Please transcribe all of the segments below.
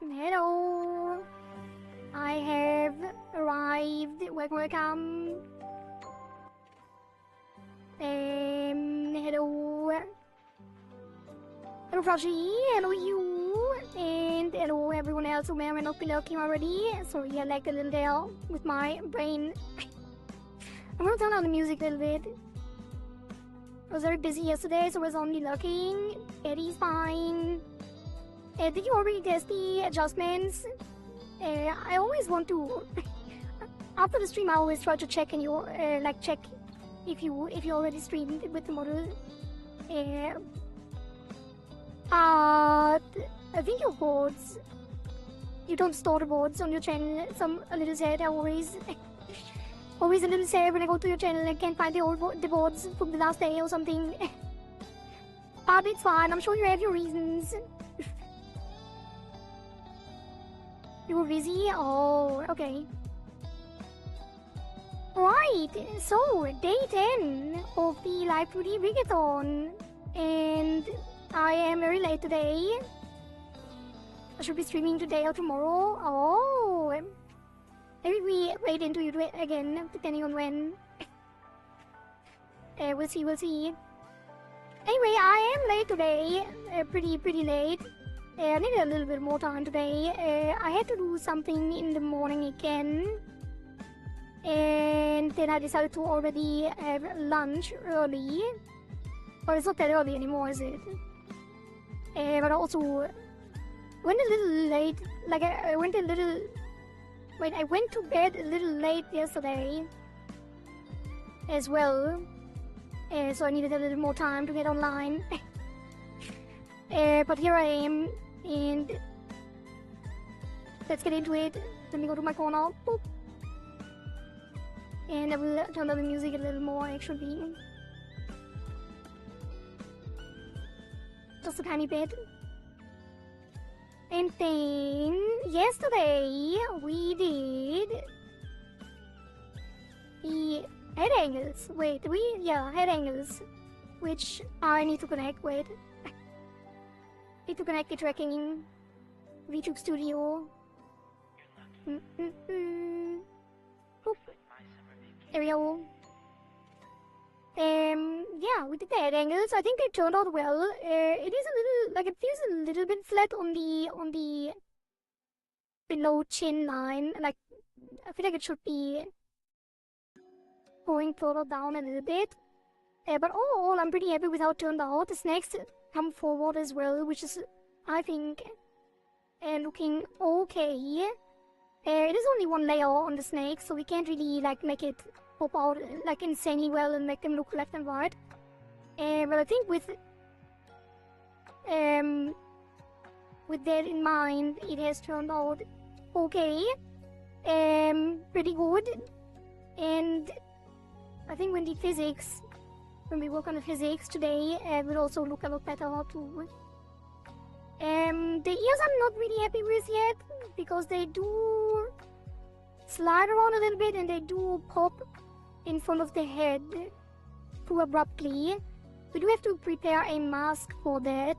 Hello. I have arrived. Welcome. Hello. Hello, Frogsy. Hello, you. And hello, everyone else who may or may not be lurking already. Sorry, I lagged a little there with my brain. I'm gonna turn down the music a little bit. I was very busy yesterday, so I was only lurking. Eddie's fine. Did you already test the adjustments? I always want to. After the stream, I always try to check and check if you already streamed with the model. I think your boards. You don't store the boards on your channel. A little sad. I always a little sad when I go to your channel and I can't find the boards from the last day or something. But it's fine. I'm sure you have your reasons. You were busy? Oh, okay. Right, so day 10 of the Live2D Rigathon. And I am very late today. I should be streaming today or tomorrow. Oh, maybe we wait until you do it again, depending on when. We'll see. Anyway, I am late today. Pretty late. I needed a little bit more time today. I had to do something in the morning again. And then I decided to already have lunch early. But it's not that early anymore, is it? But I also went a little late. Like, I went to bed a little late yesterday as well. So I needed a little more time to get online. But here I am. And let's get into it. Let me go to my corner. Boop. And I will turn down the music a little more actually. Just a tiny bit. And then yesterday we did the head angles. Wait, head angles. Which I need to connect. Wait. Need to connect the tracking in VTuber Studio. There we go. Yeah, we did the head angles. I think they turned out well. It is a little, like, it feels a little bit flat on the below chin line. Like, I feel like it should be going further down a little bit. But overall, I'm pretty happy with how it turned out. This next come forward as well, which is, I think, looking okay. It is only one layer on the snake, so we can't really like make it pop out like insanely well and make them look left and right. But I think with that in mind, it has turned out okay, pretty good. And I think when we work on the physics today, it will also look a lot better too. The ears I'm not really happy with yet, because they do slide around a little bit and they do pop in front of the head too abruptly. We do have to prepare a mask for that,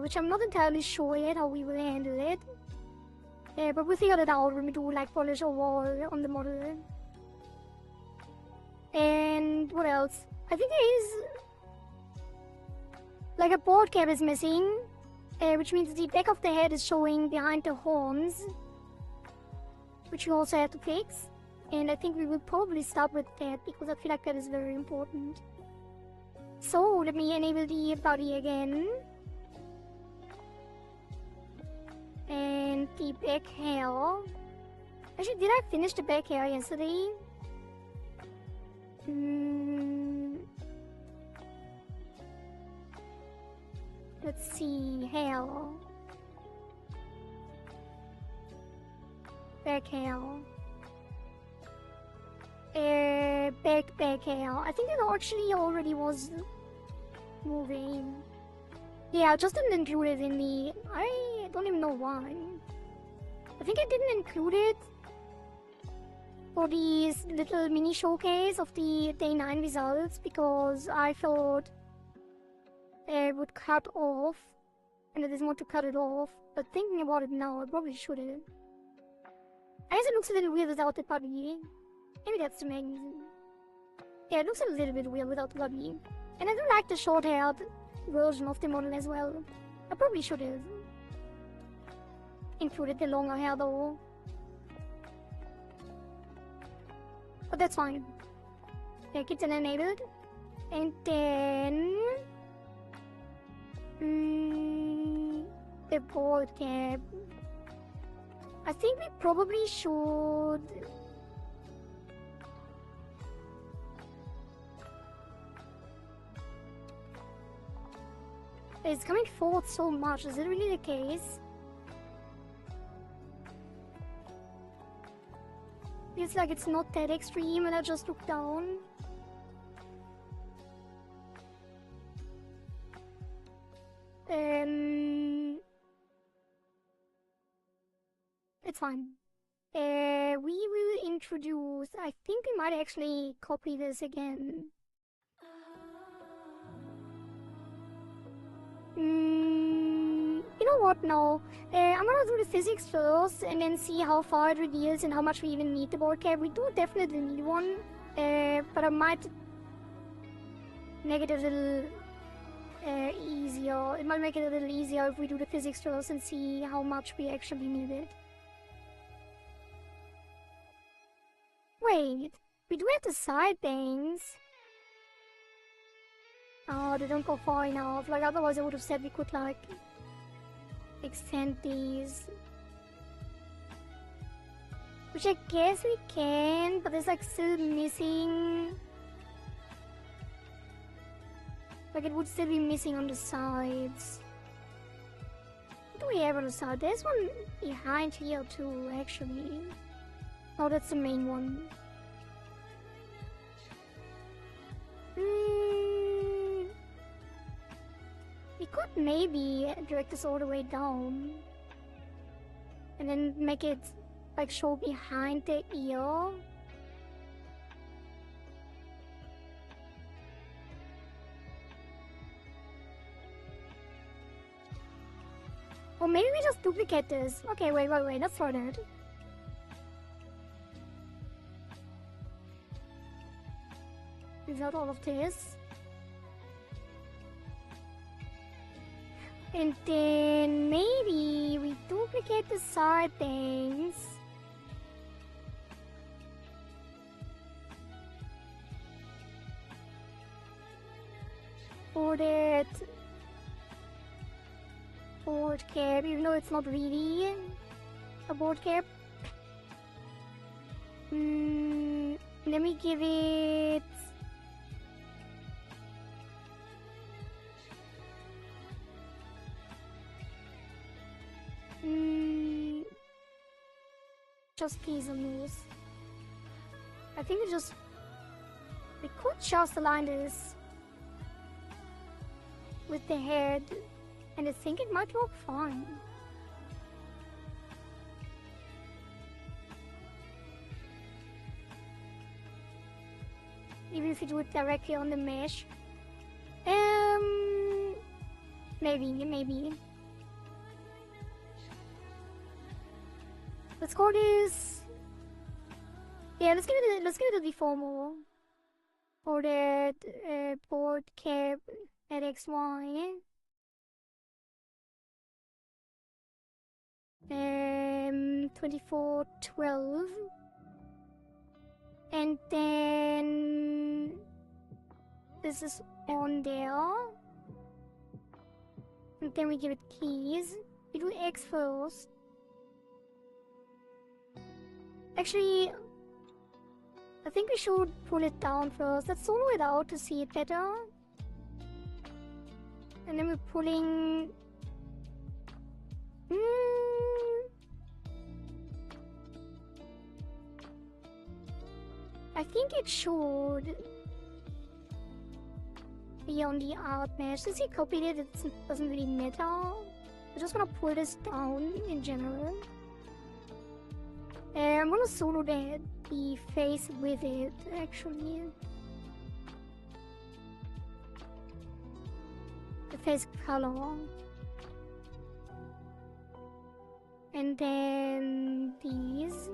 which I'm not entirely sure yet how we will handle it. But we'll figure that out when we do like polish overall on the model. And what else? I think there is like a board cap is missing, which means the back of the head is showing behind the horns, which we also have to fix. And I think we will probably start with that because I feel like that is very important. So let me enable the body again. And the back hair. Actually, did I finish the back hair yesterday? Let's see, hair. Back hair. Back hair. I think it actually already was moving. Yeah, I just didn't include it in the... I don't even know why. I think I didn't include it for this little mini showcase of the day 9 results because I thought it would cut off And there's more to cut it off. But thinking about it now, I probably shouldn't. I guess it looks a little weird without the puppy. Maybe that's the main reason. Yeah, it looks a little bit weird without the puppy. And I do like the short-haired version of the model as well. I probably should have included the longer hair though. But that's fine. Yeah, kitten enabled. And then... the board cap. I think we probably should... It's coming forward so much, is it really the case? Feels like it's not that extreme and I just look down. It's fine. We will introduce... I think we might actually copy this again. You know what, no. I'm gonna do the physics first and then see how far it reveals and how much we even need the board cap. We do definitely need one, but I might make it a little easier. It might make it a little easier if we do the physics first and see how much we actually need it. Wait, we do have the side things. Oh, they don't go far enough. Like, otherwise I would have said we could, like, extend these. Which I guess we can, but there's, like, still missing... Like, it would still be missing on the sides. What do we have on the side? There's one behind here, too, actually. Oh, that's the main one. We could maybe direct this all the way down. And then make it, like, show behind the ear. Or maybe we just duplicate this. Okay, wait, let's try that. Without all of this. And then maybe we duplicate the side things. For that board cap, even though it's not really a board cap. Let me give it... just piece of news. I think we could just align this with the head, and I think it might work fine. Even if you do it directly on the mesh. Maybe. Let's call this... Yeah, let's give it a deformer. For that board cap at XY. 2412. And then this is on there. And then we give it keys. We do X first. Actually, I think we should pull it down first. Let's solo it out to see it better. And then we're pulling... I think it should be on the art mesh. Since he copied it, it doesn't really matter. I just want to pull this down in general. I'm gonna solo the face with it, actually. The face color. And then these.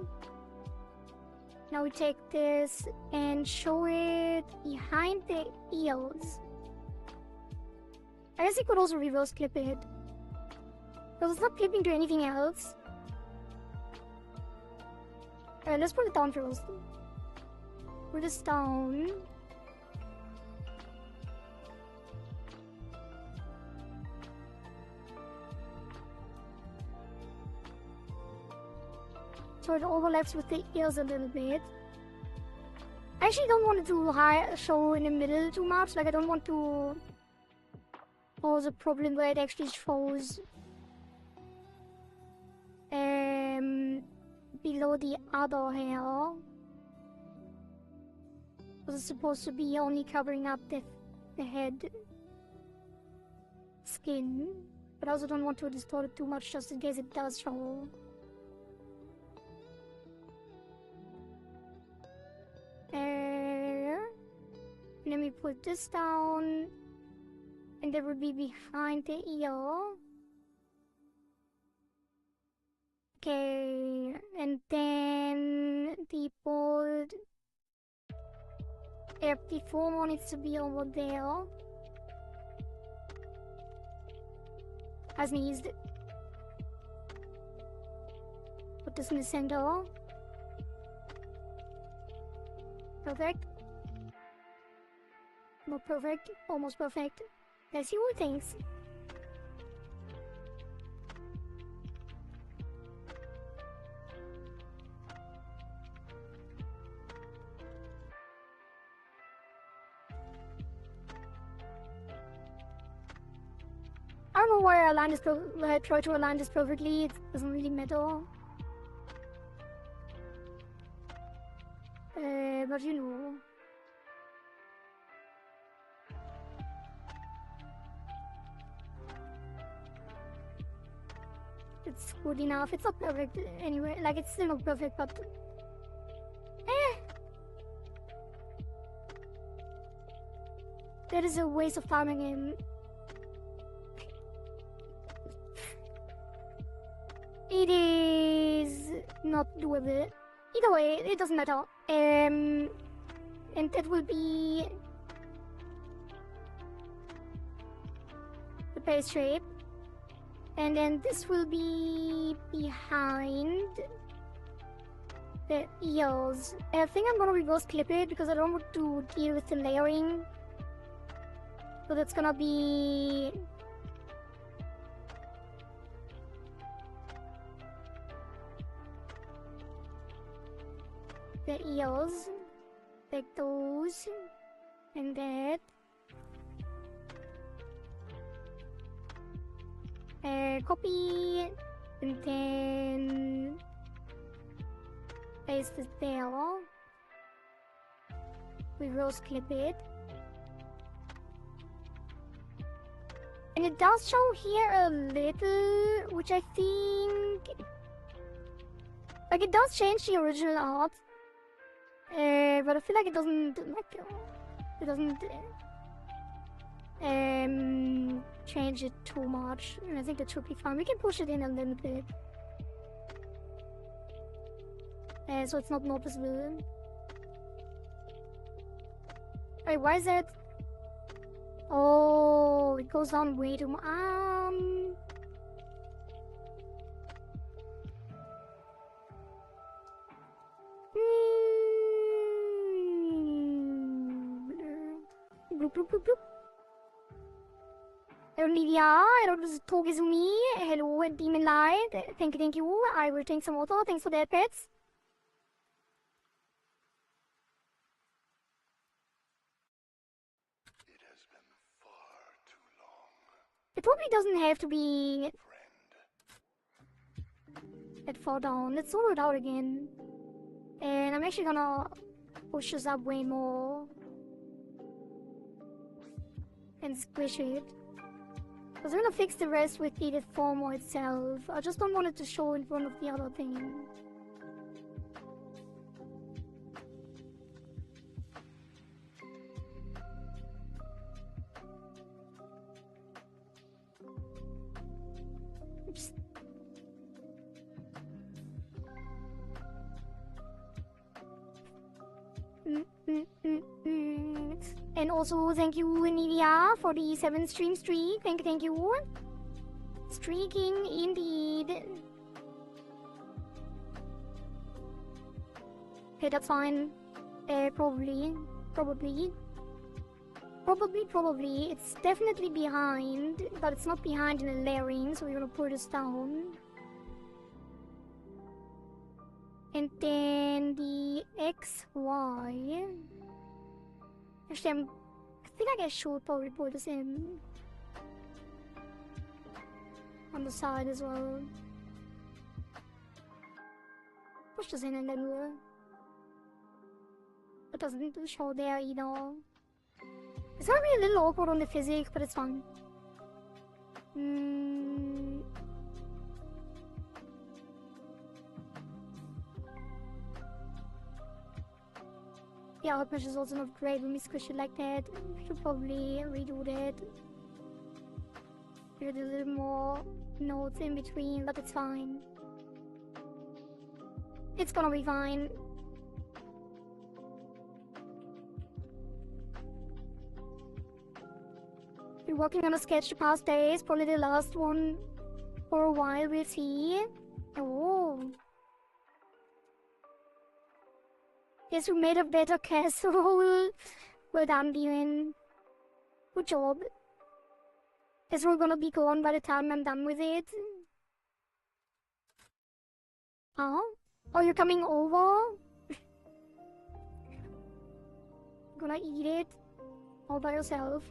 Now we take this and show it behind the ears. I guess you could also reverse clip it. Because it's not clipping to anything else. Alright, let's put it down first. Put this down. So it overlaps with the ears a little bit. I actually don't want it to show in the middle too much. Like, I don't want to cause a problem where it actually shows below the other hair. Because it's supposed to be only covering up the head skin. But I also don't want to distort it too much just in case it does show. And then we put this down, and that would be behind the ear. Okay, and then the bold empty form needs to be over there. I sneezed. Put this in the center. Perfect. Not perfect, almost perfect. Let's see what it thinks. I don't know why I try to align this perfectly, it doesn't really matter. But you know. It's good enough. It's not perfect anyway. Like, it's still not perfect, but that is a waste of time again. It is not doable. Either way, it doesn't matter. And that will be the base shape. And then this will be behind the ears. I think I'm gonna reverse clip it because I don't want to deal with the layering. So that's gonna be the ears, like those, and that. Copy, and then paste it there. Reverse clip it. And it does show here a little, which I think, like, it does change the original art. But I feel like it doesn't, change it too much, and I think that should be fine. We can push it in a little bit, so it's not noticeable. Wait, why is that? Oh, it goes down way too much. Bloop, bloop, bloop, bloop. Hello Lydia, hello Togizumi, hello Demon Light, thank you, I will drink some water, thanks for that pets. It has been far too long. It probably doesn't have to be that far down, let's sort it out again. And I'm actually gonna push this up way more. And squish it. I was gonna fix the rest with the deformer itself. I just don't want it to show in front of the other thing. Oops. And also thank you Nidia for the 7 stream streak. Thank you. Streaking indeed. Okay, that's fine. Probably. It's definitely behind, but it's not behind in a layering, so we're gonna put this down. And then the XY. Actually, I think I should probably put this in on the side as well. Push this in and then it doesn't show there either. It's gonna be a little awkward on the physics, but it's fine. The outmesh is also not great when we squish it like that. We should probably redo that. Give it a little more notes in between, but it's fine. It's gonna be fine. Been working on a sketch the past days, probably the last one for a while, we'll see. Oh. Yes, we made a better casserole. Well done, Demon. Good job. It's all gonna be gone by the time I'm done with it. Huh? Oh, you're coming over? Gonna eat it all by yourself.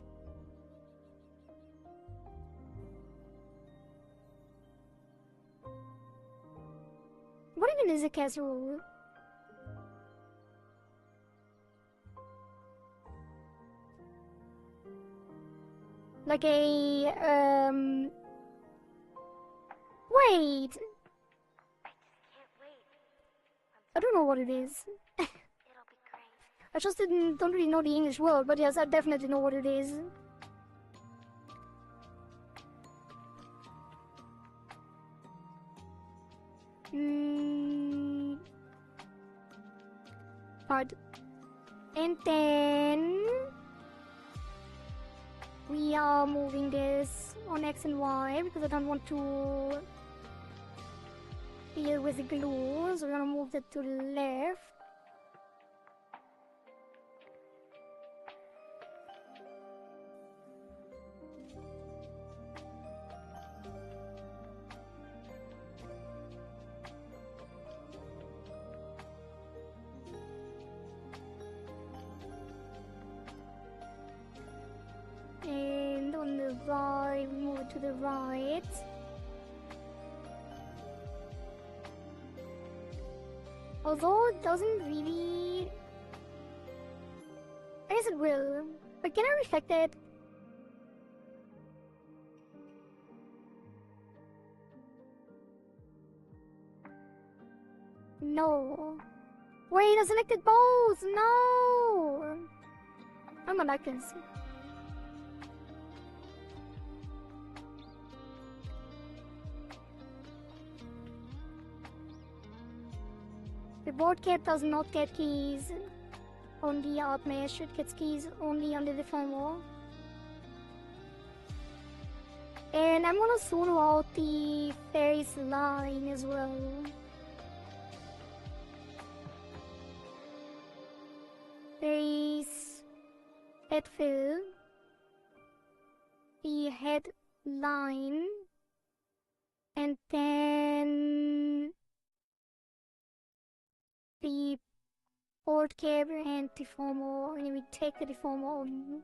What even is a casserole? Like a, wait! I don't know what it is. I just don't really know the English word, but yes, I definitely know what it is. Hard. And then we are moving this on X and Y because I don't want to deal with the glue, so we're gonna move that to the left. And on the right, we move it to the right. Although it doesn't really... I guess it will. But can I reflect it? No. Wait, I selected both! No! I'm not like this. The board cap does not get keys on the art mesh, it gets keys only on the deformer. And I'm gonna solo out the face line as well. Face head fill, the head line, and then the board cap and deformer, and then we take the deformer on.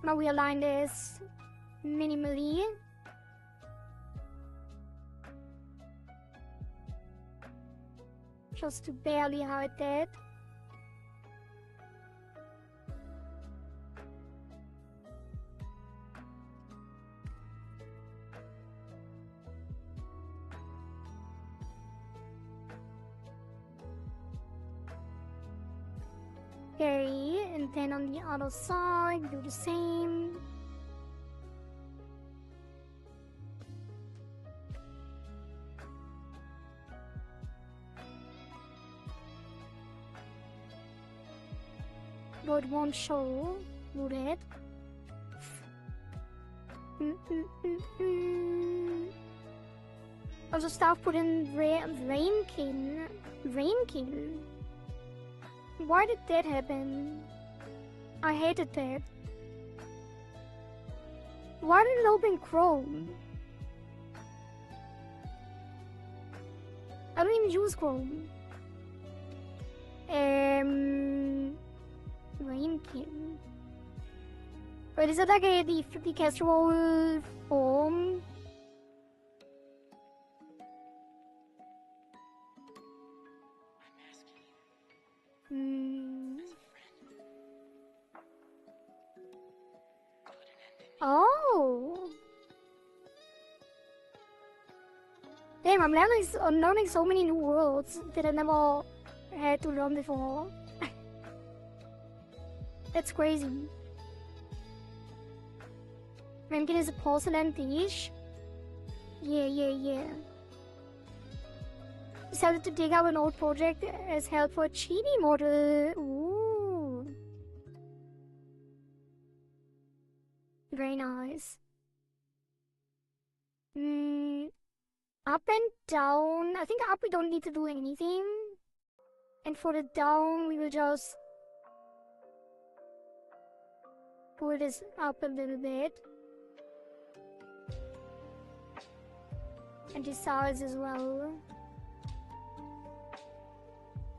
Now we align this minimally. Just to barely hide that. Okay, and then on the other side, do the same. but it won't show. Would it? Also stuff put in Rainkin. Rainkin? Why did that happen? I hated that. Why did it open Chrome? I don't even use Chrome. Rainkin. But is it like the casserole form? Oh! Damn, I'm learning so many new words that I never had to learn before. That's crazy. Ramekin is a porcelain dish. Yeah. Decided to dig out an old project as help for a chibi model. Ooh. Very nice. Up and down. I think up we don't need to do anything. And for the down we will just pull this up a little bit. And the sides as well.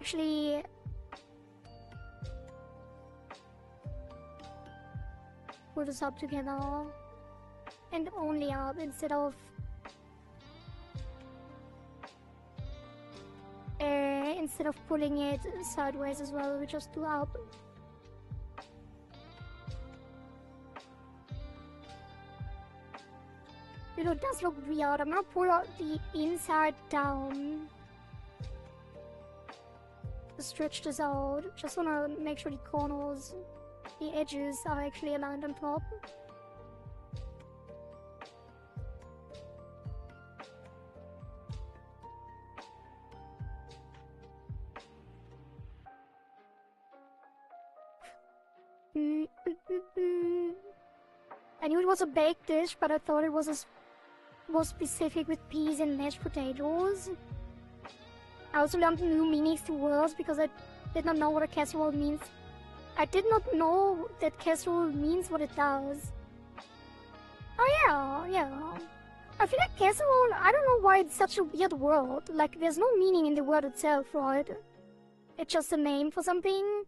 Actually, pull this up together and only up instead of pulling it sideways as well. We just do up. You know, it does look weird. I'm gonna pull out the inside down. Stretch this out. Just wanna make sure the corners, the edges are actually aligned on top. I knew it was a baked dish, but I thought it was more specific with peas and mashed potatoes. I also learned new meanings to words because I did not know what a casserole means. I did not know that casserole means what it does. Oh yeah. I feel like casserole, I don't know why it's such a weird word. Like, there's no meaning in the word itself, right? It's just a name for something.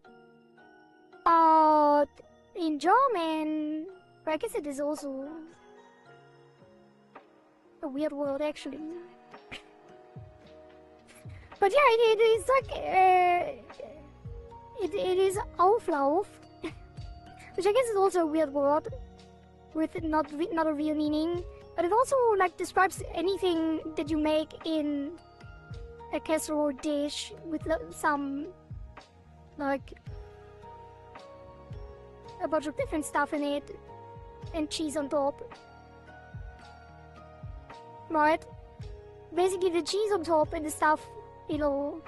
But in German, I guess it is also a weird word, actually. But yeah, it is like it is Auflauf, which I guess is also a weird word with not a real meaning. But it also like describes anything that you make in a casserole dish with some like a bunch of different stuff in it and cheese on top. Right? Basically the cheese on top and the stuff, you know,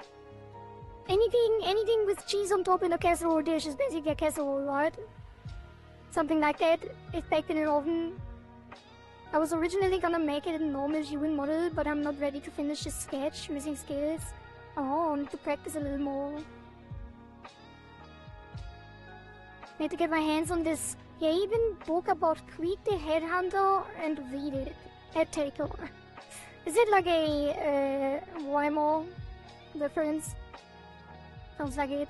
anything with cheese on top in a casserole dish is basically a casserole, right? Something like that. It's baked in an oven. I was originally gonna make it a normal human model, but I'm not ready to finish this sketch, missing skills. Oh, I need to practice a little more. Need to get my hands on this Gaben book about Creek the Headhunter and read it. Head Taker. Is it like a Weimar reference? Sounds like it.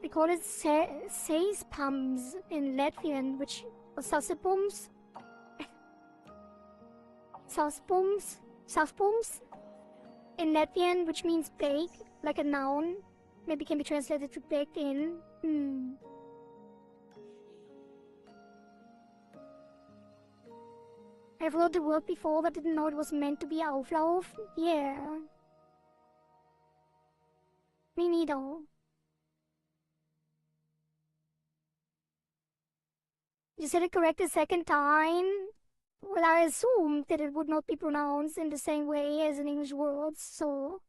They call it Seispams in Latvian, which or Sasipums. Saspums in Latvian, which means bake, like a noun. Maybe can be translated to baked in. I've heard the word before, but didn't know it was meant to be Auflauf. Yeah. Me neither. You said it correct the second time. Well, I assumed that it would not be pronounced in the same way as in English words, so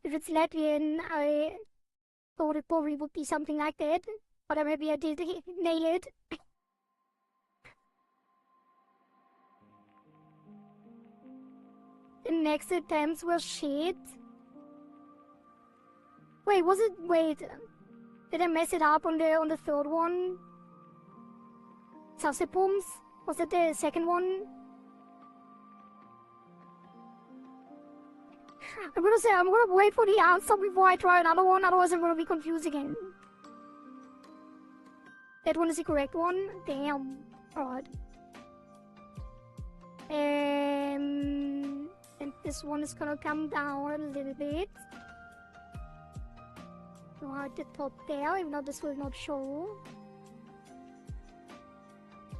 if it's Latvian, I thought it probably would be something like that, but maybe I did nail it. The next attempts were shit. Wait, wait, did I mess it up on the third one? Sassepums? Was that the second one? I'm gonna wait for the answer before I try another one, otherwise I'm gonna be confused again. That one is the correct one? Damn. Alright. And this one is gonna come down a little bit. Right, the top there, even though this will not show.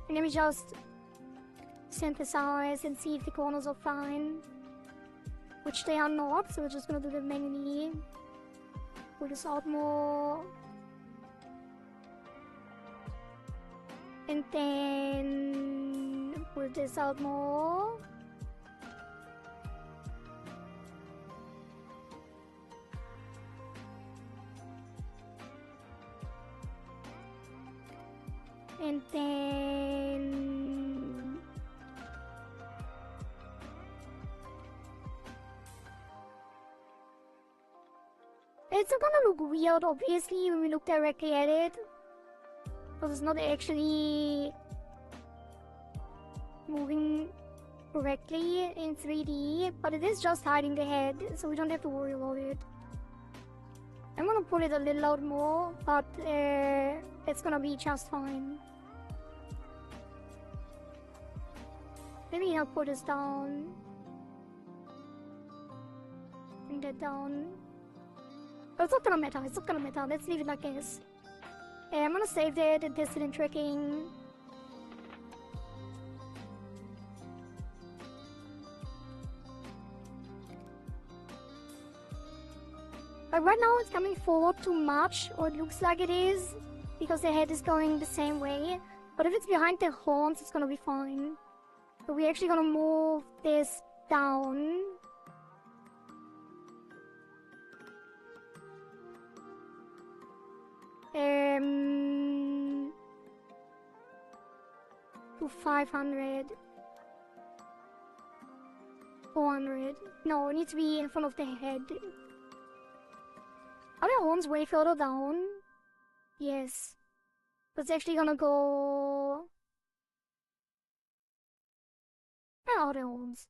And let me just synthesize and see if the corners are fine. Which they are not, so we're just gonna do the manually. Pull this out more. And then pull this out more. And then it's not gonna look weird, obviously, when we look directly at it. Because it's not actually moving correctly in 3D, but it is just hiding the head, so we don't have to worry about it. I'm gonna pull it a little out more, but it's gonna be just fine. Maybe I'll put this down. Bring that down. But it's not gonna matter, it's not gonna matter. Let's leave it like this. I'm gonna save the dissident tracking. But right now it's coming forward too much, or it looks like it is, because the head is going the same way. But if it's behind the horns, it's gonna be fine. So we're actually gonna move this down. To 500. 400. No, it needs to be in front of the head. Are the horns way further down? Yes. So it's actually gonna go... Where are the horns?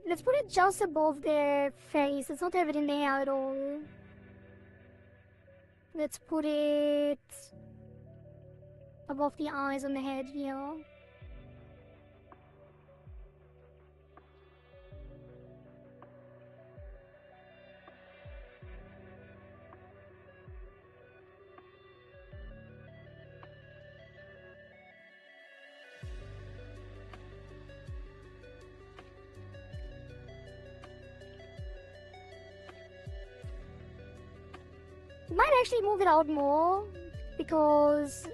Let's put it just above the face. Let's not have it in there at all. Let's put it above the eyes on the head here. Might actually move it out more, because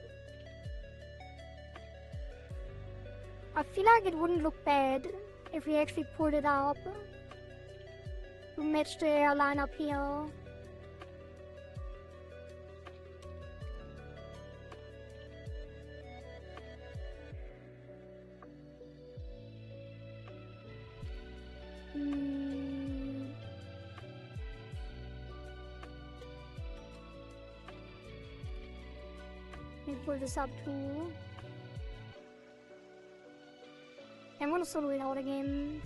I feel like it wouldn't look bad if we actually pulled it up to match the line up here. Let me pull this up too. I'm gonna solo it out again,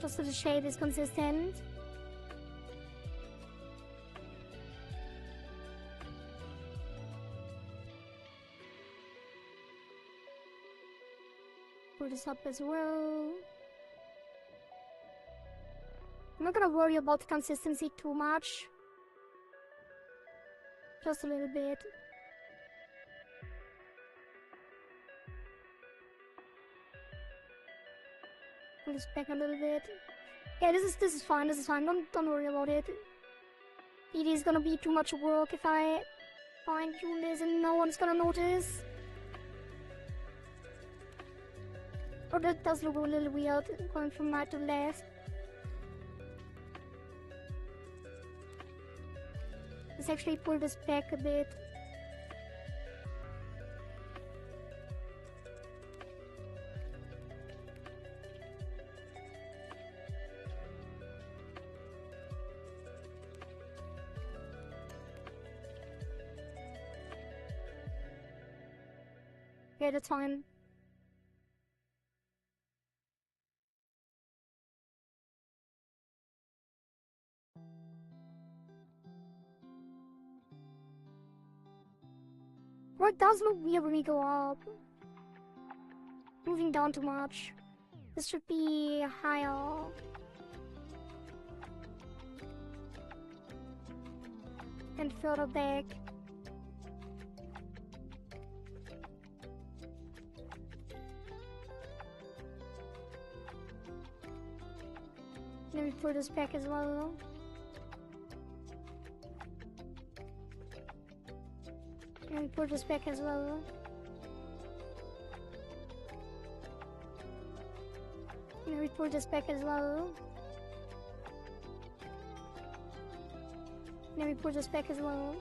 just so the shape is consistent. Pull this up as well. I'm not gonna worry about the consistency too much. Just a little bit. Pull this back a little bit. Yeah, this is fine. Don't worry about it. It is gonna be too much work if I fine tune this and no one's gonna notice. Oh, that does look a little weird, going from right to left. Let's actually pull this back a bit. Okay, that's fine. Well, it does look weird when we go up. Moving down too much. This should be higher. And further back. Let me pull this back as well. Let me pull this back as well. Let me pull this back as well. Let me pull this back as well.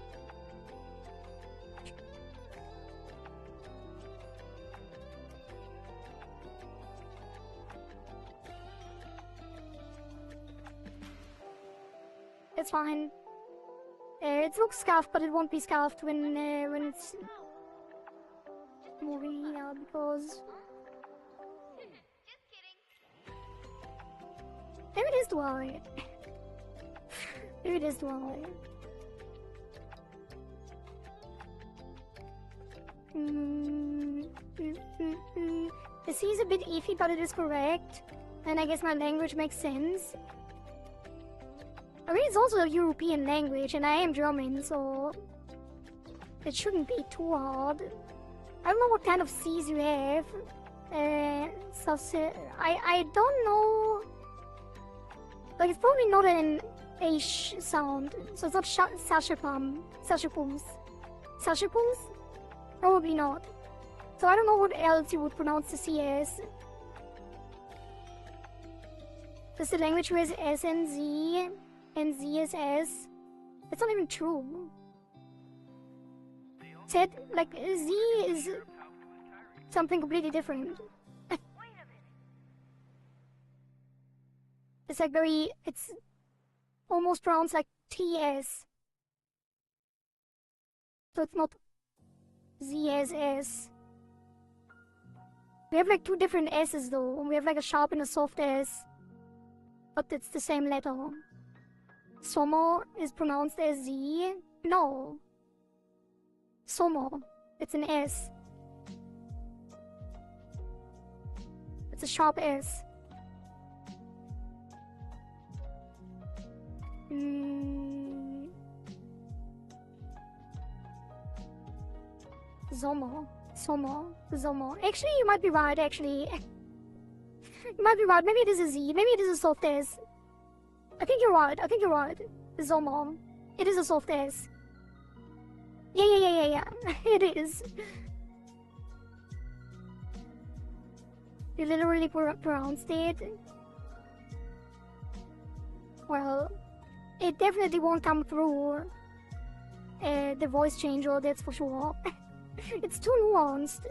It's fine. It looks scuffed, but it won't be scuffed when it's moving here because maybe it is dry. Maybe it is dry. The C is a bit iffy, but it is correct, and I guess my language makes sense. I mean, it's also a European language, and I am German, so it shouldn't be too hard. I don't know what kind of C's you have. I don't know. Like, it's probably not an H sound, so it's not Sashapums. Sashapums? Probably not. So I don't know what else you would pronounce the C as. Does the language who has S and Z? And Z is S. It's not even true. Z, like, Z is something completely different. It's like it's almost pronounced like TS. So it's not Z as S. We have like two different S's though. We have like a sharp and a soft S. But it's the same letter. Somo is pronounced as Z. No. Somo. It's an S. It's a sharp S. Zomo. Zomo. Actually, you might be right, actually. You might be right. Maybe it is a Z. Maybe it is a soft S. I think you're right. Zomo. It is a soft S. Yeah. It is. You literally pronounced it. Well, it definitely won't come through the voice changer, that's for sure. It's too nuanced.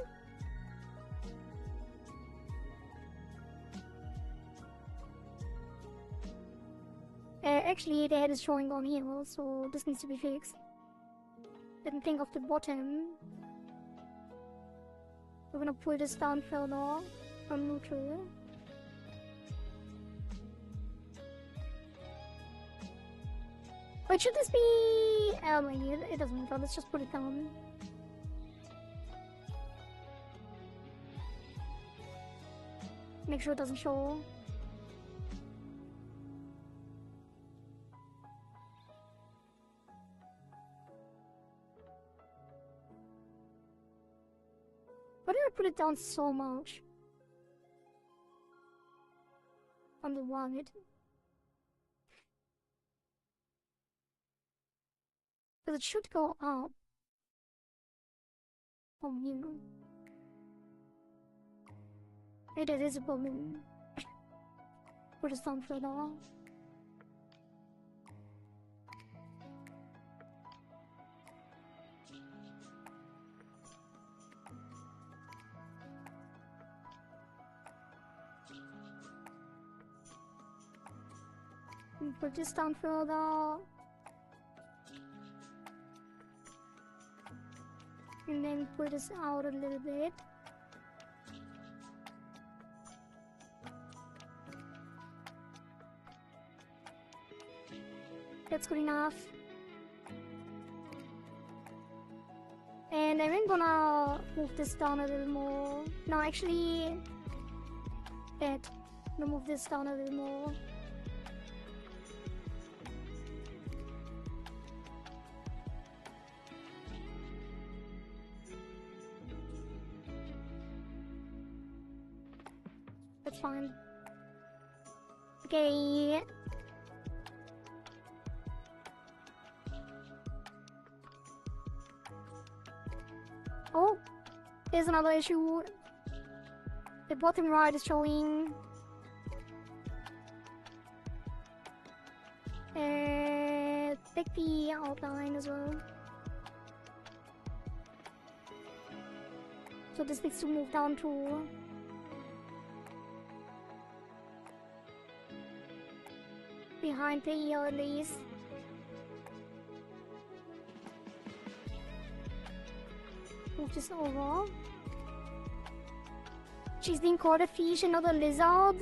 Actually, the head is showing on here, so this needs to be fixed. Didn't think of the bottom. We're gonna pull this down further from neutral. Wait, should this be... it doesn't matter, let's just put it down. Make sure it doesn't show. Why did I put it down so much? On the wallet. Because it should go up. Oh, you. It is a problem. Put a sound further on. Put this down further. And then put this out a little bit. That's good enough. And I'm gonna move this down a little more. No, actually, that. I'm gonna move this down a little more. That's fine. Okay. Oh, there's another issue. The bottom right is showing take the outline as well. So this needs to move down to behind the ear at least. Move this over. She's being called a fish and not a lizard.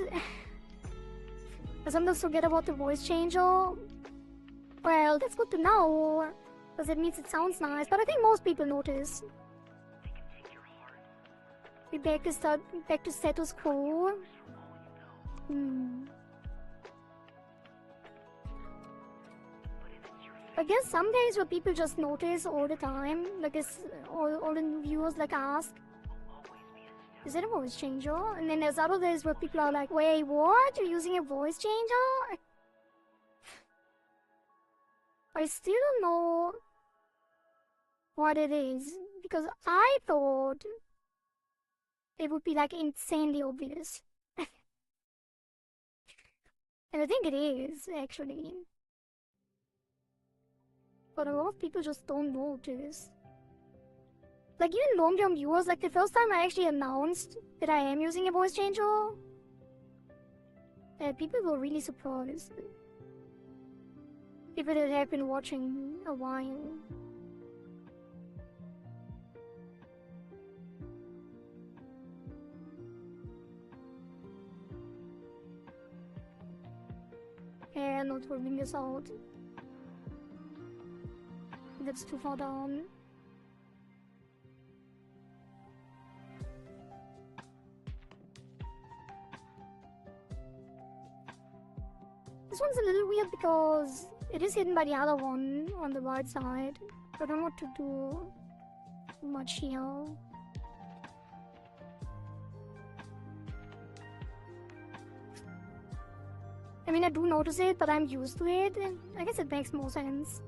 I sometimes forget about the voice changer. Well, that's good to know, because it means it sounds nice, but I think most people notice. We back to status quo. I guess some days where people just notice all the time, like all the new viewers like ask, is it a voice changer? And then there's other days where people are like, wait, what? You're using a voice changer? I still don't know what it is, because I thought it would be like insanely obvious. And I think it is, actually. But a lot of people just don't notice. Like even long-term viewers, like the first time I actually announced that I am using a voice changer, people were really surprised. People that have been watching a while. And not working this out. That's too far down. This one's a little weird because it is hidden by the other one on the right side. I don't know what to do much here. I mean, I do notice it, but I'm used to it. I guess it makes more sense.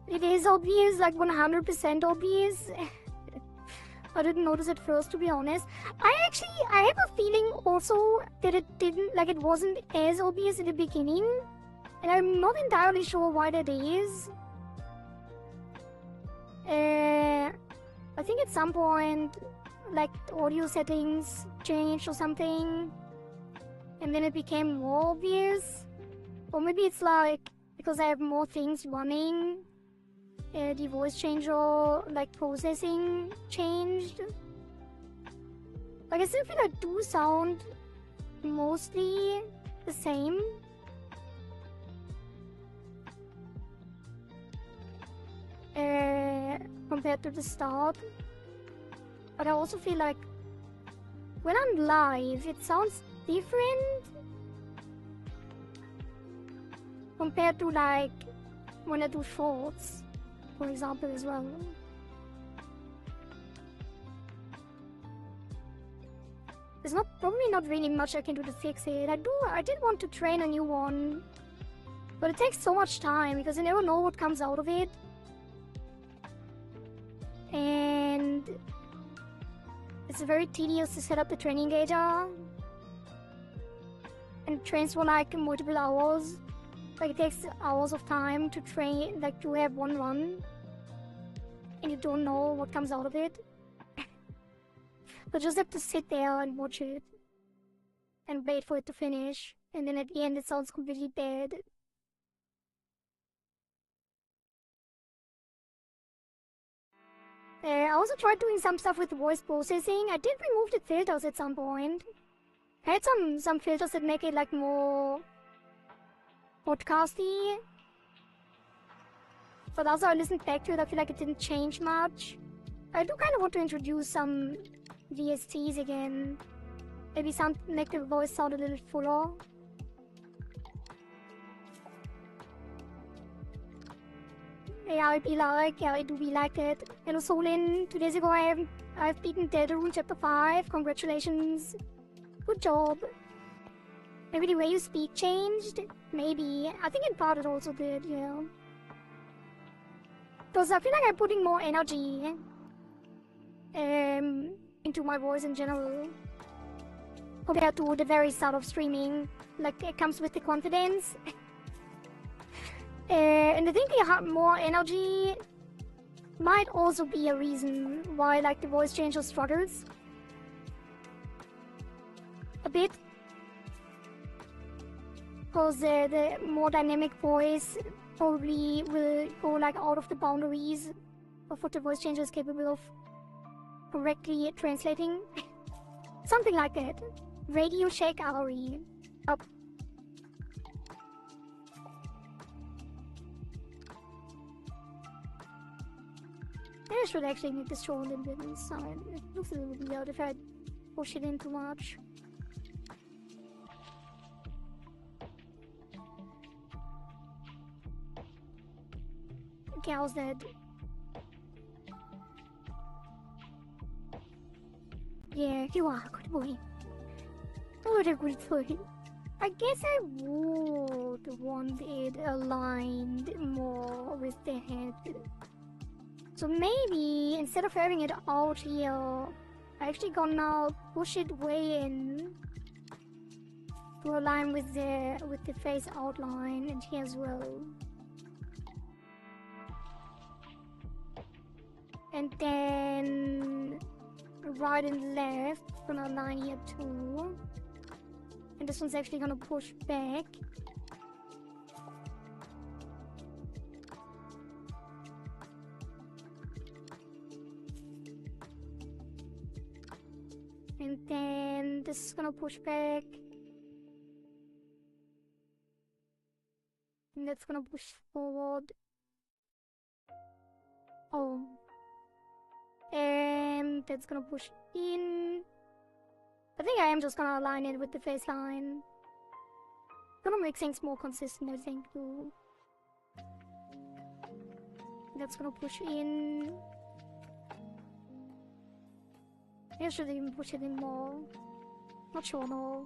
It is obvious, like 100% obvious. I didn't notice it first, to be honest. I have a feeling also that it wasn't as obvious in the beginning. And I'm not entirely sure why that is. I think at some point, like, the audio settings changed or something. And then it became more obvious. Or maybe it's like, because I have more things running, the voice changer, like, processing changed. Like, I still feel like do sound mostly the same. Compared to the start. But I also feel like when I'm live, it sounds different compared to like when I do shorts, for example, as well. There's probably not really much I can do to fix it. I did want to train a new one, but it takes so much time because you never know what comes out of it. And it's very tedious to set up the training data. And it trains for like multiple hours. Like it takes hours of time to train, like to have one run. And you don't know what comes out of it. So just have to sit there and watch it. And wait for it to finish. And then at the end it sounds completely dead. I also tried doing some stuff with voice processing. I did remove the filters at some point. I had some filters that make it like more podcasty. But also I listened back to it, I feel like it didn't change much. I do kind of want to introduce some VSTs again. Maybe make the voice sound a little fuller. Yeah, I do be like it. Hello Solin, 2 days ago I've beaten Deltarune Chapter 5. Congratulations. Good job. Maybe the way you speak changed? Maybe. I think in part it also did, yeah. Because I feel like I'm putting more energy into my voice in general. Compared to the very start of streaming. Like, it comes with the confidence. And I think the more energy might also be a reason why, like, the voice changer struggles. A bit. Because the more dynamic voice probably will go, like, out of the boundaries of what the voice changer is capable of correctly translating. Something like that. Radio Shake Ari. Up. I should actually make this show a little bit inside. It looks a little weird if I push it in too much. Okay, how's that? Yeah, you are a good boy. What a good boy. I guess I would want it aligned more with the head. So maybe, instead of having it out here, I actually gonna push it way in to align with the face outline and here as well. And then right and left, gonna align here too. And this one's actually gonna push back. And then this is gonna push back. And that's gonna push forward. Oh. And that's gonna push in. I think I am just gonna align it with the face line. Gonna make things more consistent, I think, too. That's gonna push in. I should even push it in more. Not sure, no.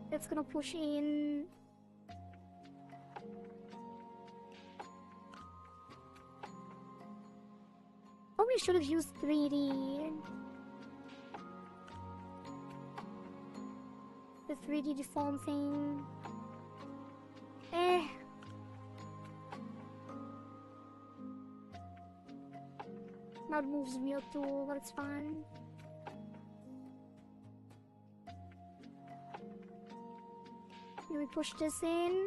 That's gonna push in. Probably should have used 3D. The 3D deform thing. That moves weird too, but it's fine. Maybe push this in.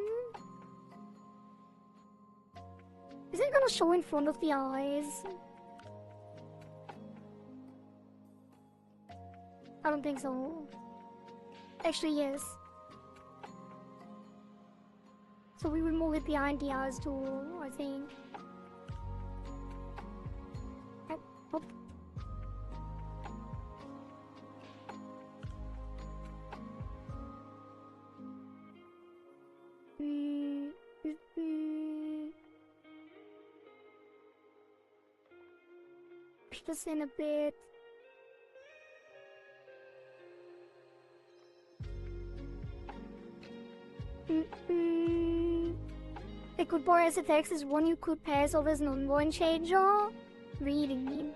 Is it gonna show in front of the eyes? I don't think so. Actually, yes. So we will move it behind the eyes too, I think. Oh. push this in a bit. A good bar as attacks is one you could pass off as an ongoing changer. Really.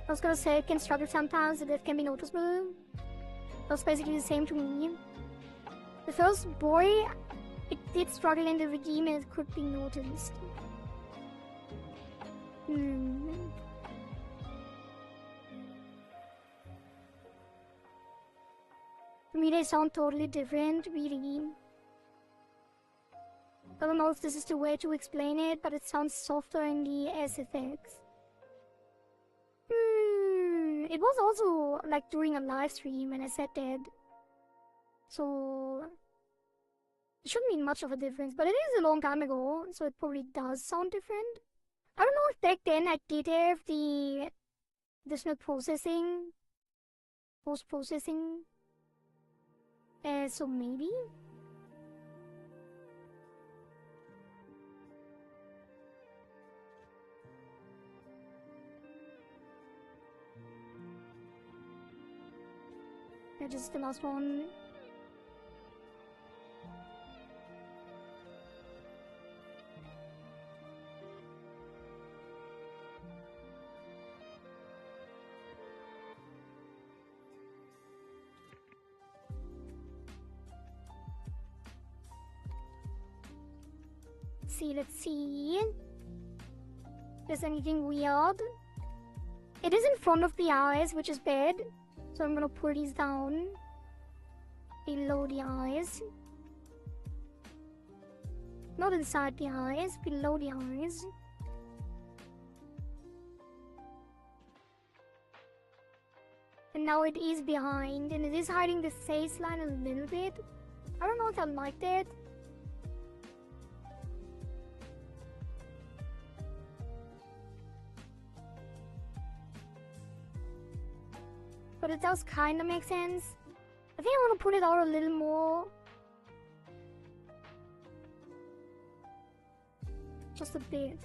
I was gonna say it can struggle sometimes, that can be noticeable. That's basically the same to me. The first boy, it did struggle in the redeem and it could be noticed. For me, they sound totally different, really. I don't know if this is the way to explain it, but it sounds softer in the SFX. It was also like during a live stream when I said that. So it shouldn't mean much of a difference, but it is a long time ago, so it probably does sound different. I don't know if back then I did have the additional processing, post-processing. So maybe? Yeah, just the last one. Let's see. There's anything weird? It is in front of the eyes, which is bad. So I'm gonna pull these down below the eyes. Not inside the eyes, below the eyes. And now it is behind, and it is hiding the face line a little bit. I don't know if I like that. But it does kinda make sense. I think I want to put it out a little more. Just a bit.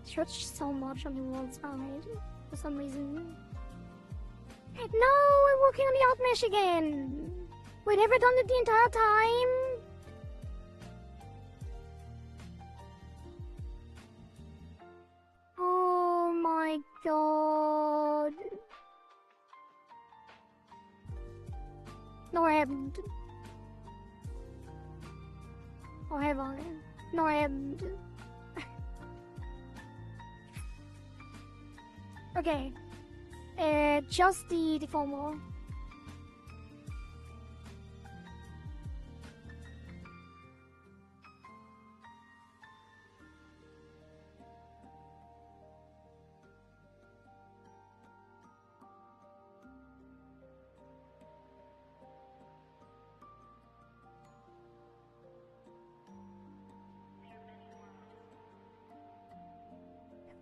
Stretched so much on the wall side for some reason. No, we're working on the outmesh again. We'd never done it the entire time. Oh my god. No, I haven't. Or have I? No, I haven't. Okay, just the deformer.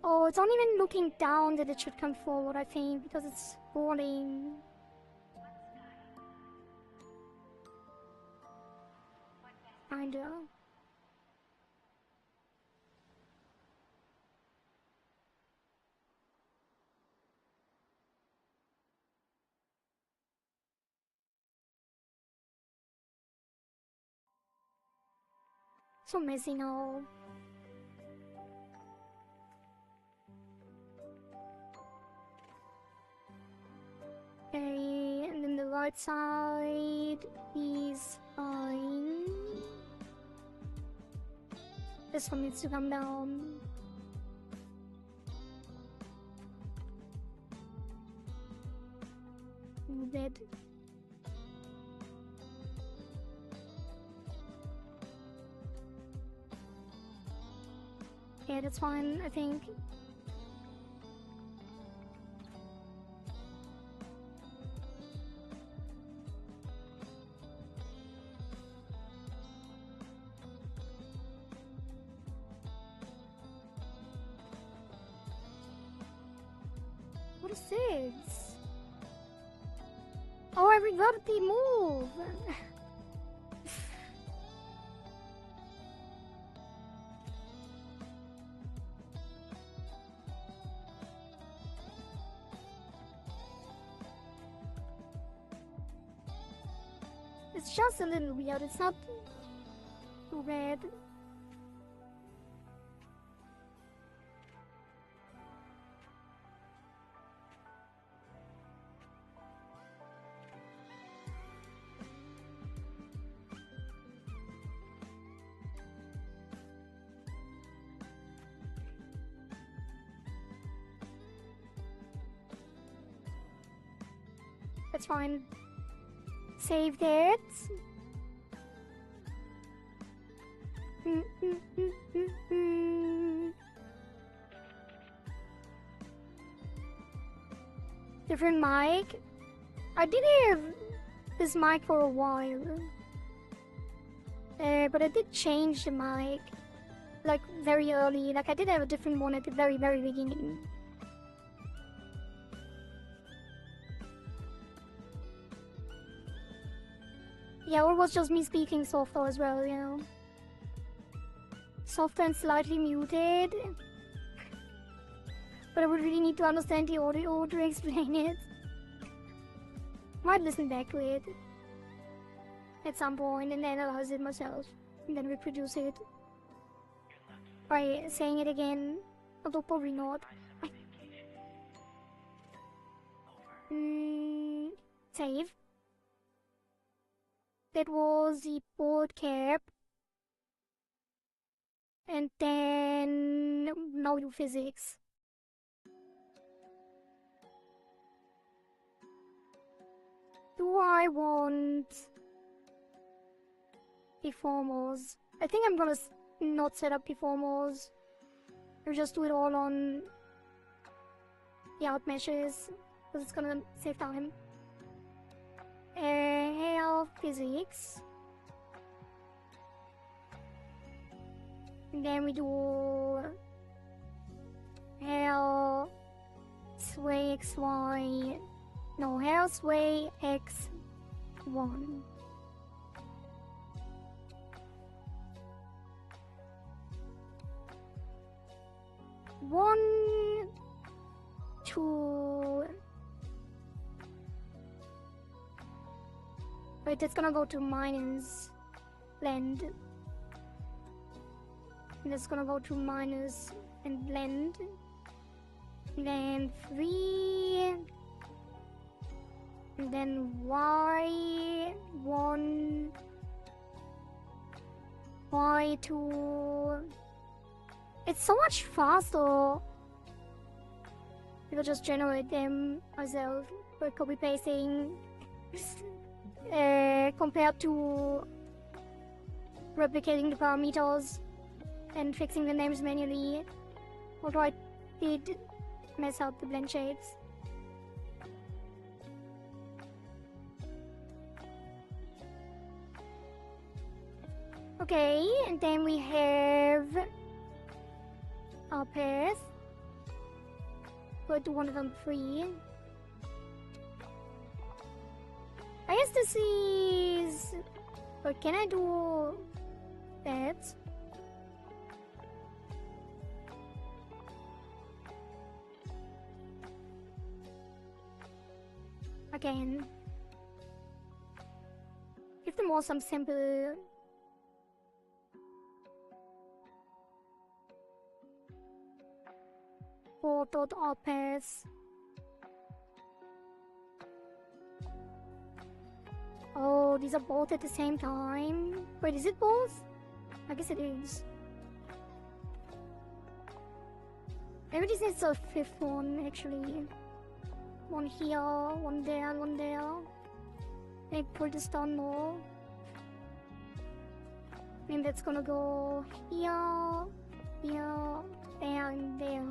Oh, it's not even looking down that it should come forward, I think, because it's falling. Kinda. So messy now. Okay, and then the right side is fine. This one needs to come down. Move it. Yeah, that's fine, I think. 6. Oh, I reverted the move. It's just a little weird. It's not too bad. That's fine. Save that. Different mic. I did have this mic for a while. But I did change the mic. Like very early. Like I did have a different one at the very beginning. Yeah, or it was just me speaking softer as well, you know. Softer and slightly muted. But I would really need to understand the audio to explain it. Might listen back to it at some point and analyze it myself. And then reproduce it. By saying it again. Although probably not. Save. That was the board cap. And then now we do physics. Do I want deformers? I think I'm gonna not set up deformers. Or just do it all on the out meshes. Because it's gonna save time. Hair physics. And then we do hair sway XY. No, hair sway X1. One, two. Wait, that's gonna go to minus blend. And that's gonna go to minus and blend. And then 3. And then Y1. Y2. It's so much faster if I just generate them myself by copy pasting. Compared to replicating the parameters and fixing the names manually, although I did mess up the blend shapes. Okay, and then we have our path. Go to one of them 3. I guess this is... But can I do that? Again. Give them all some simple... .rpath. Oh, these are both at the same time. Wait, is it both? I guess it is. Maybe this is a 5th one, actually. One here, one there, one there. Maybe pull this down more. Maybe that's gonna go here, here, there, and there.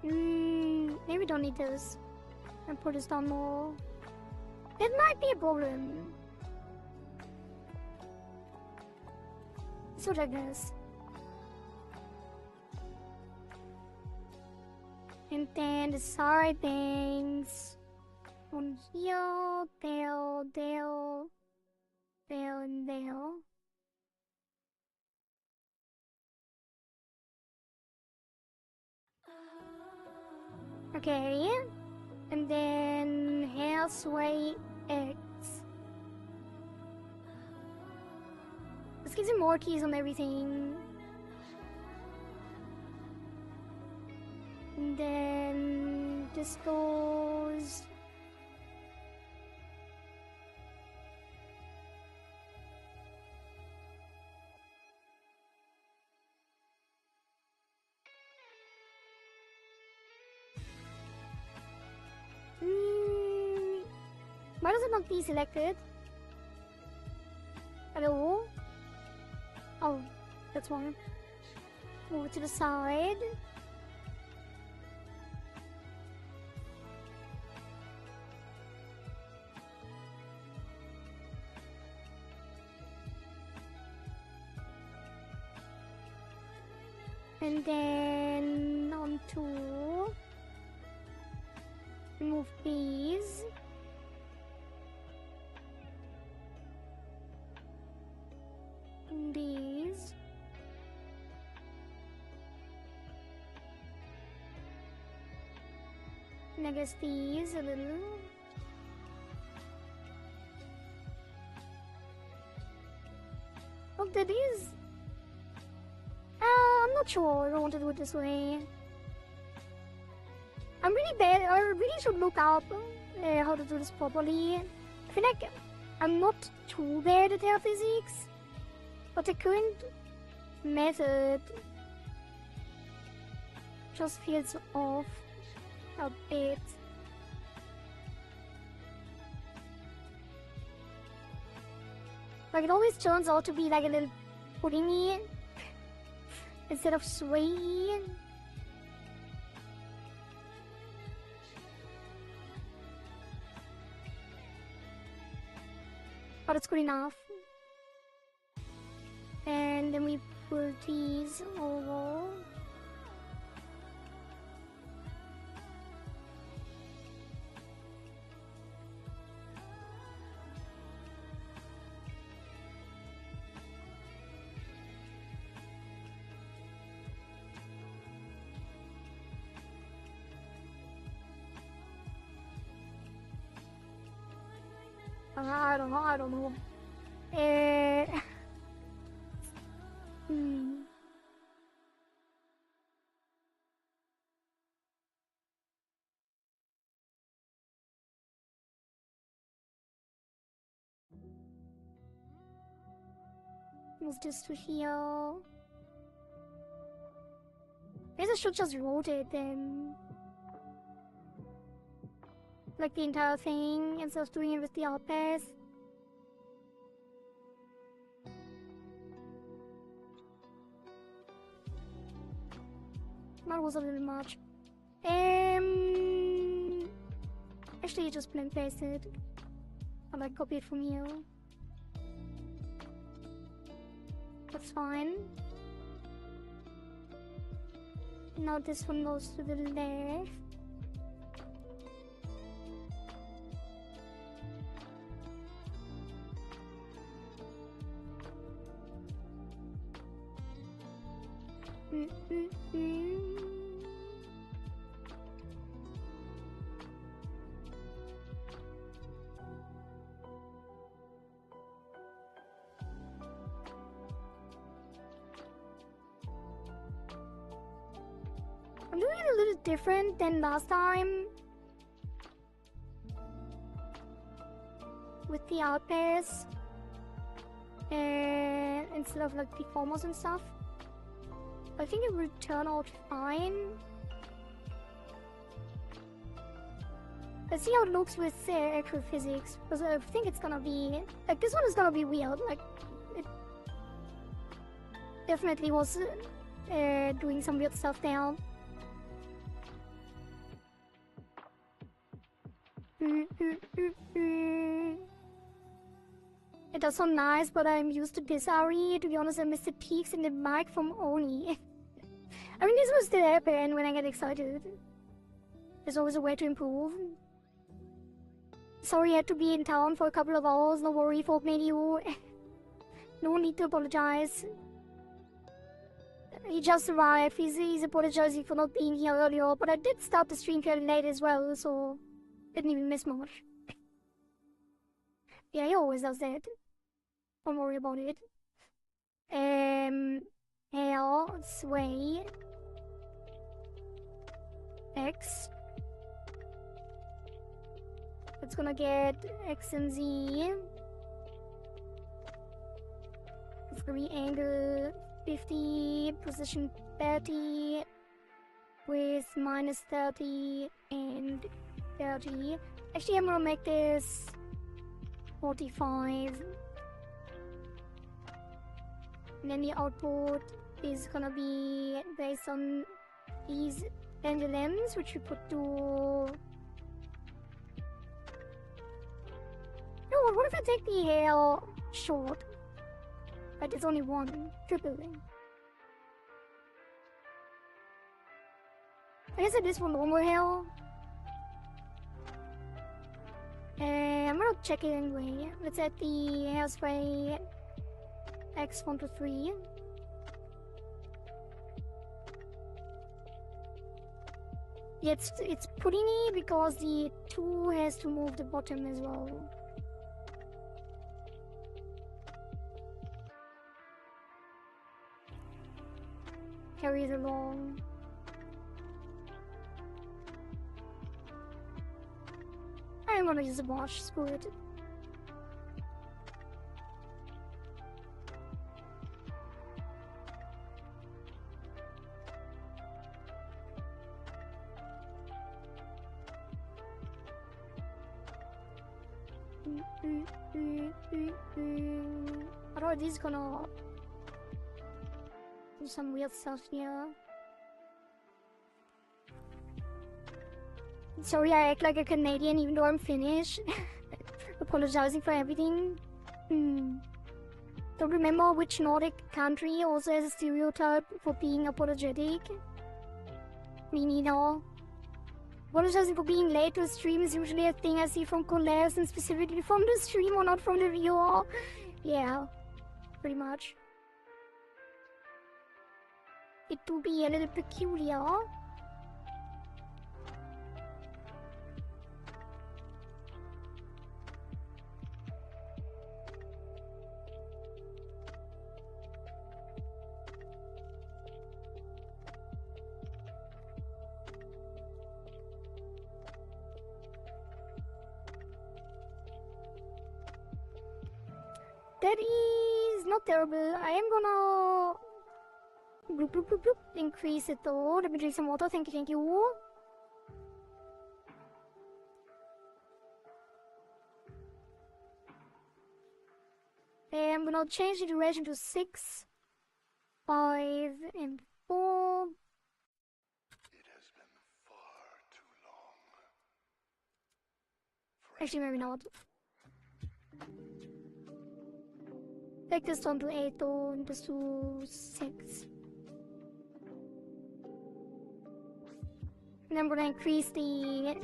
Maybe we don't need this. And put this down more. That might be a problem. So I guess. And then the side things. On here, there, there, there, and there. Okay. And then Hairsway X. Let's get some more keys on everything. And then this goes. Why does it not be selected? Hello? Oh, that's one. Move it to the side. And then on to remove these. And these. And I guess these a little. Oh, that is. I'm not sure if I want to do it this way. I'm really bad. I really should look up how to do this properly. I feel like I'm not too bad at hair physics, but the current method just feels off a bit. Like it always turns out to be like a little puddingy instead of swayy. But it's good enough. And then we put these over. I don't know. Move this to here. I guess I should just rotate them. Like the entire thing instead of doing it with the out pass. That was a little much. Actually, you just blend paste it. Or like copy it from here. That's fine. Now this one goes to the left. I'm doing it a little different than last time with the outpass instead of like the formals and stuff. I think it will turn out fine. Let's see how it looks with actual physics, because I think it's gonna be like this one is gonna be weird. Like it definitely was doing some weird stuff there. It does sound nice, but I'm used to this RE. To be honest, I miss the peaks in the mic from Oni. I mean, this will still happen when I get excited. There's always a way to improve. Sorry I had to be in town for a couple of hours, no worry for made you. No need to apologize. He just arrived, he's apologizing for not being here earlier, but I did start the stream fairly late as well, so didn't even miss much. Yeah, he always does that. Don't worry about it. Hair, sway. X. It's gonna get X and Z. It's gonna be angle 50, position 30, with minus 30 and 30. Actually, I'm gonna make this 45. And then the output is gonna be based on these pendulums, which we put to... No, what if I take the hair short? But it's only one, tripling. I guess it is for longer hair. I'm gonna check it anyway. Let's add the hairspray X1 to 3. Yeah, it's puddingy because the 2 has to move the bottom as well. Carry it along. I'm gonna use a wash, screw it. I thought this is gonna do some weird stuff here. Sorry, I act like a Canadian even though I'm Finnish. Apologizing for everything. Don't remember which Nordic country also has a stereotype for being apologetic. Me neither. Apologizing for being late to a stream is usually a thing I see from collabs and specifically from the streamer, not from the viewer. Yeah, pretty much. It do be a little peculiar. That is not terrible. I am gonna bloop, bloop, bloop, bloop. Increase it though. Let me drink some water. Thank you, thank you. I'm gonna change the duration to 6, 5, and 4. It has been far too long. Actually, maybe not. Take this down to 8 though, and this to 6. And I'm gonna increase the...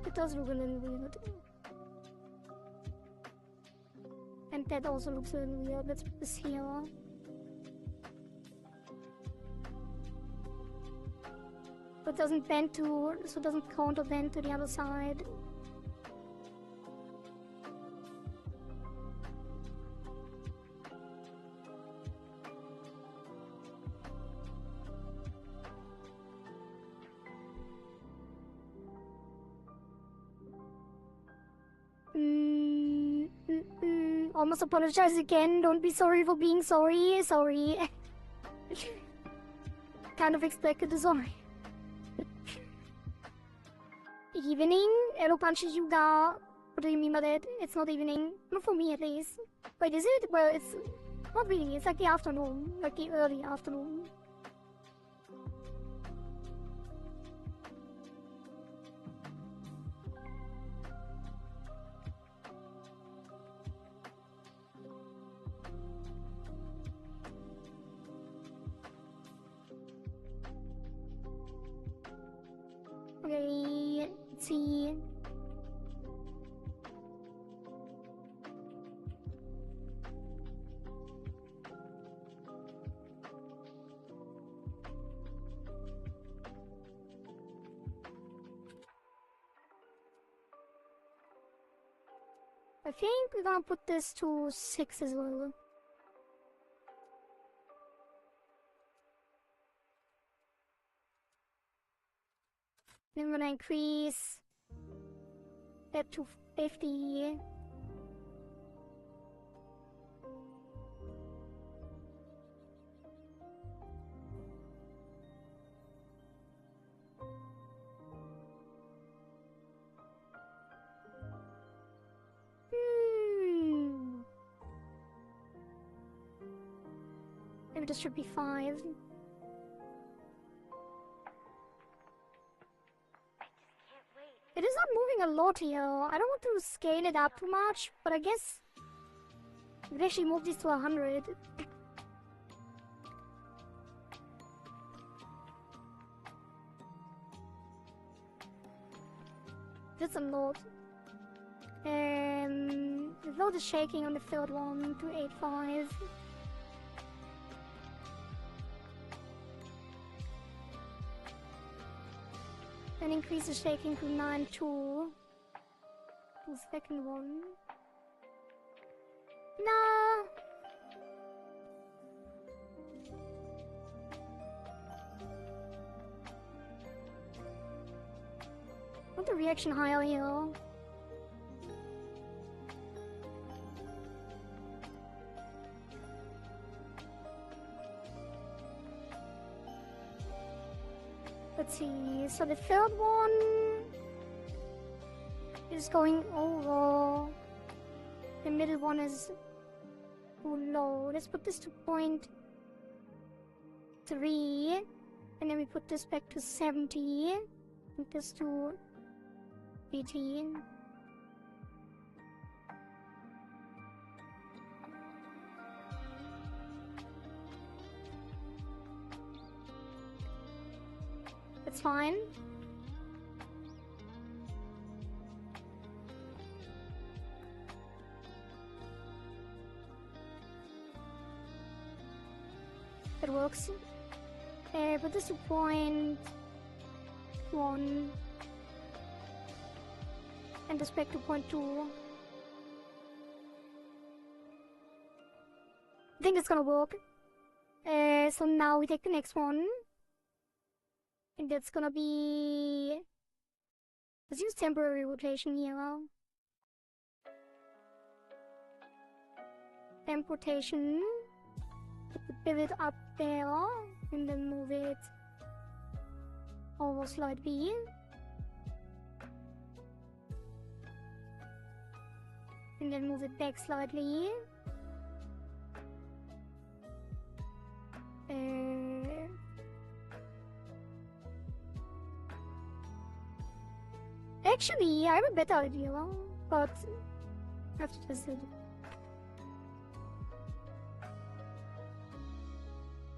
It does look a little weird. And that also looks a little weird. Let's put this here. But it doesn't bend to, so it doesn't counter bend to the other side. Almost apologize again. Don't be sorry for being sorry. Sorry. Kind of expected the sorry. Evening? Arrow punches you da. What do you mean by that? It's not evening. Not for me at least. Wait, is it? Well, it's Not really, it's like the afternoon, like the early afternoon. Okay, let's see. I think we're gonna put this to 6 as well. Then we're gonna increase that to 50. Maybe this should be 5. It is not moving a lot here. I don't want to scale it up too much, but I guess we could actually move this to 100. That's a lot. The load is shaking on the third one to 8.5. Then increase the shaking to 9.2. The second one. Nah. Want the reaction higher here. Let's see, so the third one is going over. The middle one is too low. Let's put this to 0.3. And then we put this back to 70. And this to 18. That's fine. It works. Put this to 0.1 and this back to 0.2. I think it's gonna work. So now we take the next one. And that's gonna be... Let's use temporary rotation here. Temp rotation. Put the pivot up there. And then move it over slightly. And then move it back slightly. Actually, I have a better idea, but I have to test it.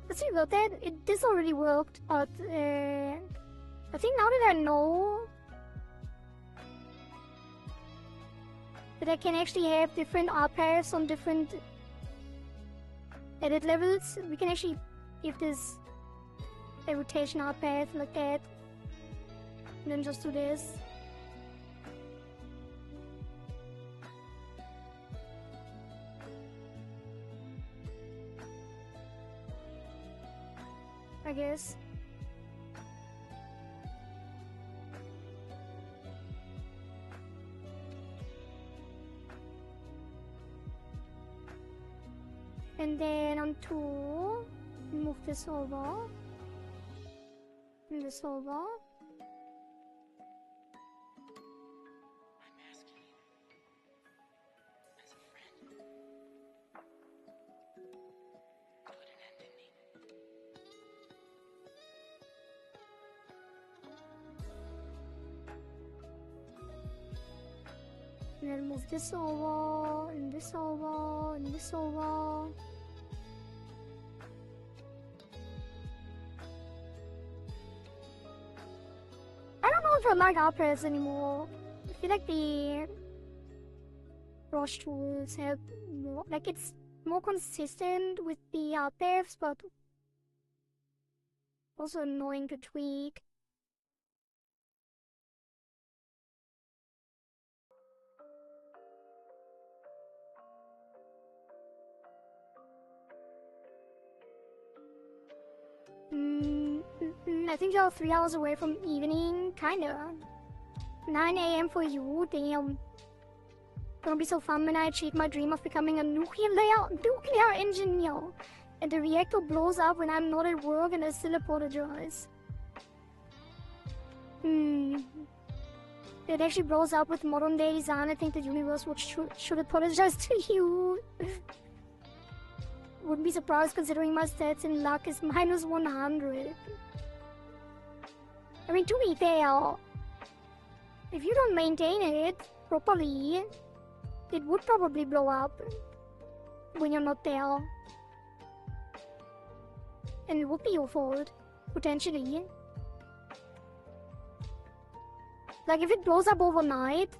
Let's see about that. This already worked, but I think now that I know that I can actually have different art paths on different edit levels, we can actually give this a rotation art path like that, and then just do this. I guess. And then on 2, move this over. And this over. I'm asking as a friend. And then move this over, and this over, and this over. I don't know if I like art paths anymore. I feel like the brush tools have more, like it's more consistent with the art paths, but also annoying to tweak. I think you're 3 hours away from evening, kinda. 9 a.m. for you, damn. Gonna be so fun when I achieve my dream of becoming a nuclear engineer. And the reactor blows up when I'm not at work and I still apologize. It actually blows up with modern day design. I think the universe should apologize to you. Wouldn't be surprised considering my stats in luck is minus 100. I mean, to be fair, if you don't maintain it properly, it would probably blow up when you're not there. And it would be your fault, potentially. Like, if it blows up overnight,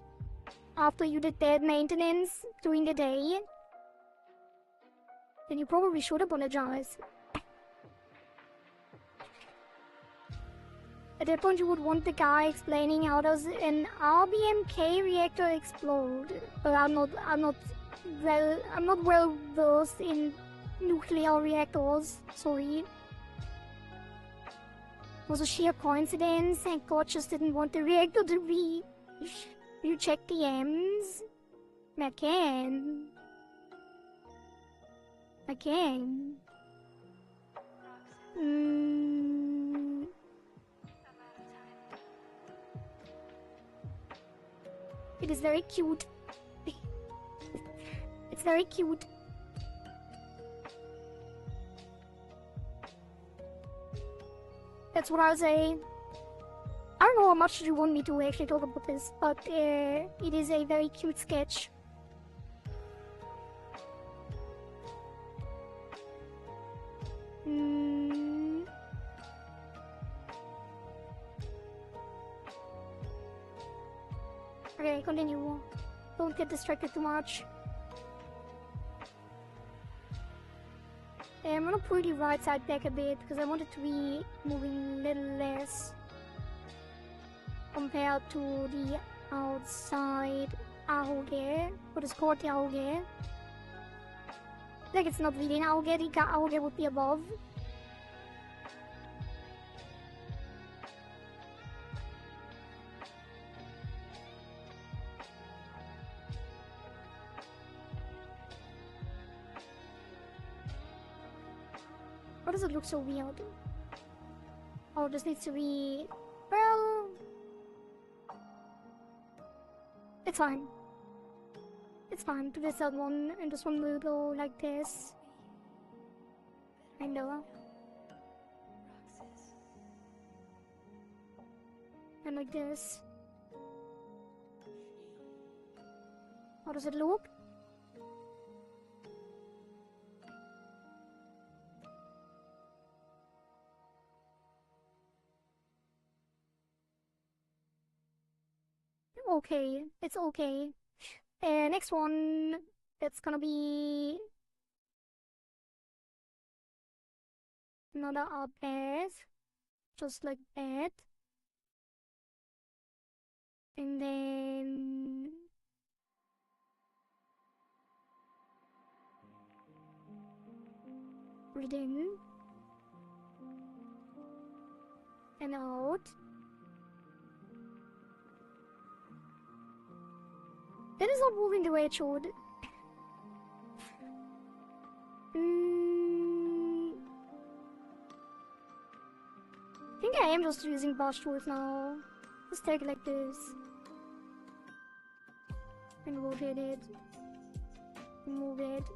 after you did bad maintenance during the day, then you probably should apologize. At that point, you would want the guy explaining how does an RBMK reactor explode. But I'm not well versed in nuclear reactors. Sorry. It was a sheer coincidence, and God just didn't want the reactor to be. You check DMs? I can. It is very cute. It's very cute. That's what I'll say. I don't know how much you want me to actually talk about this, but it is a very cute sketch. Okay, continue. Don't get distracted too much. I'm gonna pull the right side back a bit because I want it to be moving a little less compared to the outside auge, what is called the auge. Like it's not really an auge, the auge would be above. Why does it look so weird? Oh, this needs to be... well... it's fine. It's fine. To this other one, and this one will go like this. I know. And like this. How does it look? Okay, it's okay. Next one, that's gonna be another art path, just like that. And then reading and out. That is not moving the way it should. I think I am just using brush tools now. Just take it like this. And rotate it. Move it.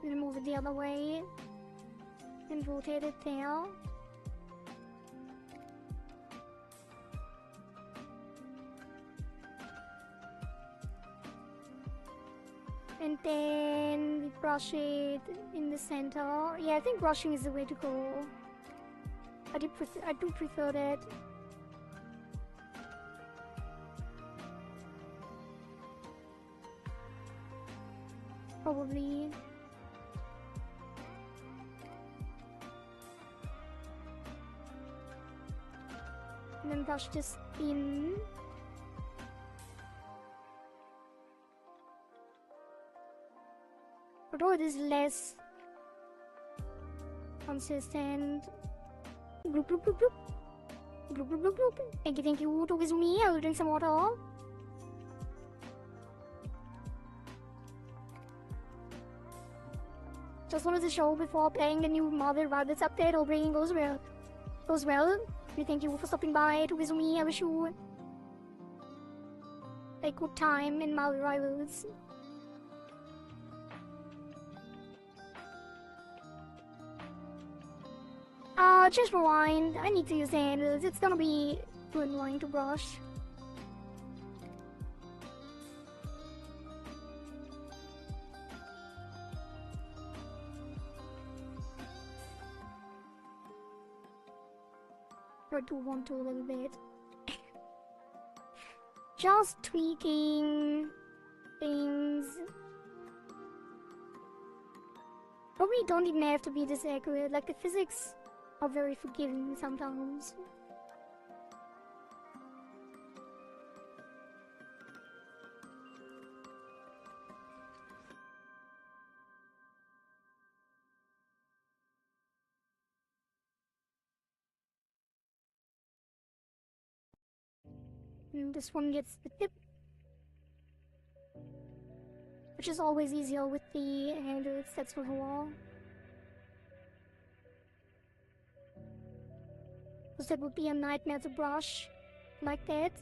And move it the other way. and rotate it there. And then we brush it in the center. Yeah, I think brushing is the way to go. I do prefer that. Probably. And then brush this in. Although it is less consistent. Bloop bloop bloop bloop. Bloop bloop bloop bloop. Thank you, Tokizumi. I will drink some water. Just wanted to show before playing the new Marvel Rivals update. Hoping goes well. Thank you for stopping by, Tokizumi. I wish you a good time in Marvel Rivals. Just rewind. I need to use the handles. It's gonna be too annoying to brush. I do want to a little bit. Just tweaking things. Probably don't even have to be this accurate. Like the physics are very forgiving sometimes. And this one gets the tip, which is always easier with the handles, that's for sure. Because that would be a nightmare to brush like that.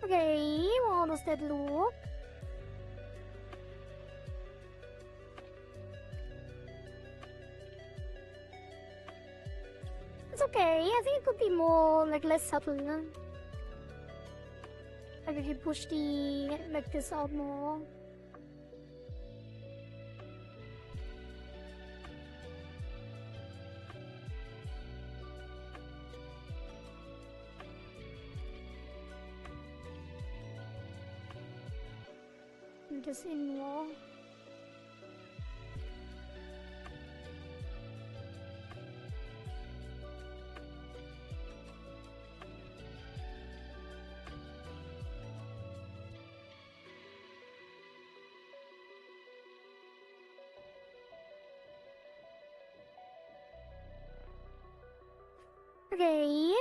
Okay, what does that look? It's okay, I think it could be more, like, less subtle. Like if you push the, like, this out more. Just in more. Okay.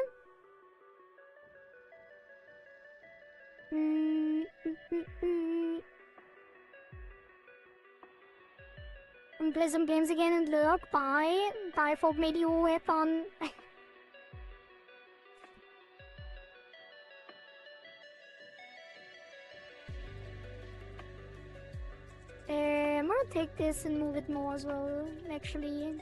Play some games again and look. Bye. Bye, folk. Maybe you have fun. I'm gonna take this and move it more as well, actually.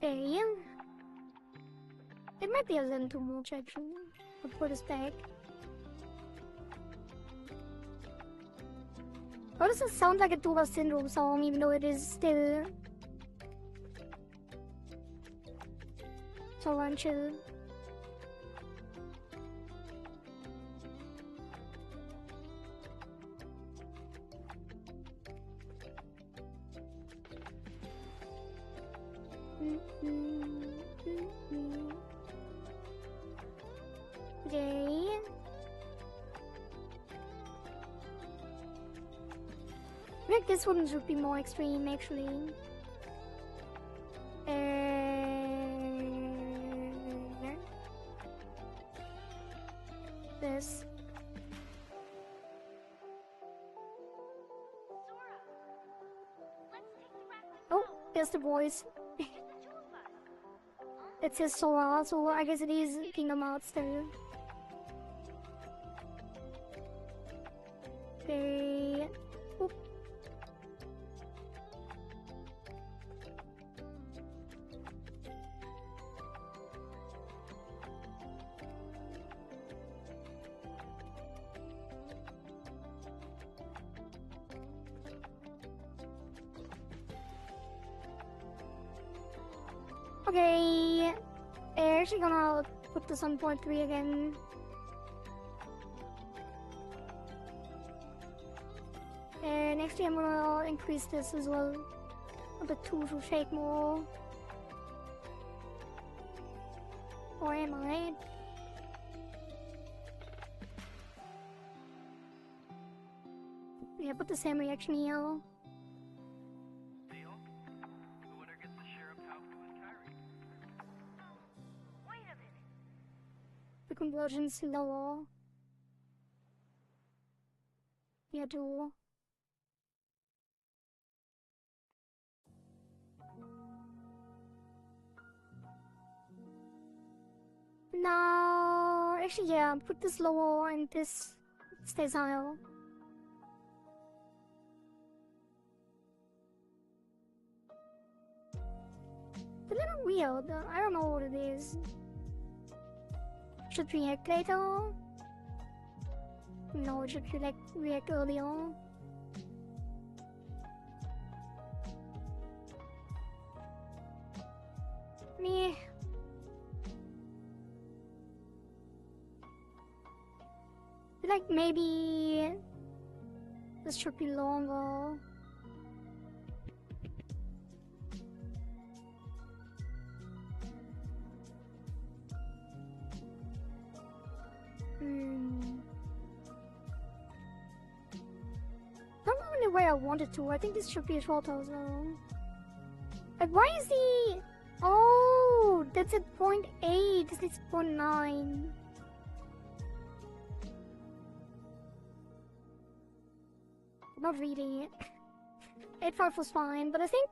Okay. It might be a little too much actually. I'll put this back. Why does it sound like a Tuba Syndrome song, even though it is still so chill? Okay. I think this one should be more extreme, actually. This. Oh, there's the voice. It says Sora, so I guess it is Kingdom Hearts still. Okay. Oop. Okay, actually gonna put this on point 3 again. And actually I'm gonna increase this as well. A bit 2 to shake more. Or am I? Yeah, put the same reaction here. The conversion's lower. Yeah, too. Now, actually, yeah, put this lower and this stays higher. It's a little weird. I don't know what it is. Should react later? No, it should react earlier. Me. Like maybe this should be longer. Not really the way I wanted to. I think this should be shorter as well. And why is he? Oh, that's at 0.8. This is 0.9. Not really. 8.5 was fine, but I think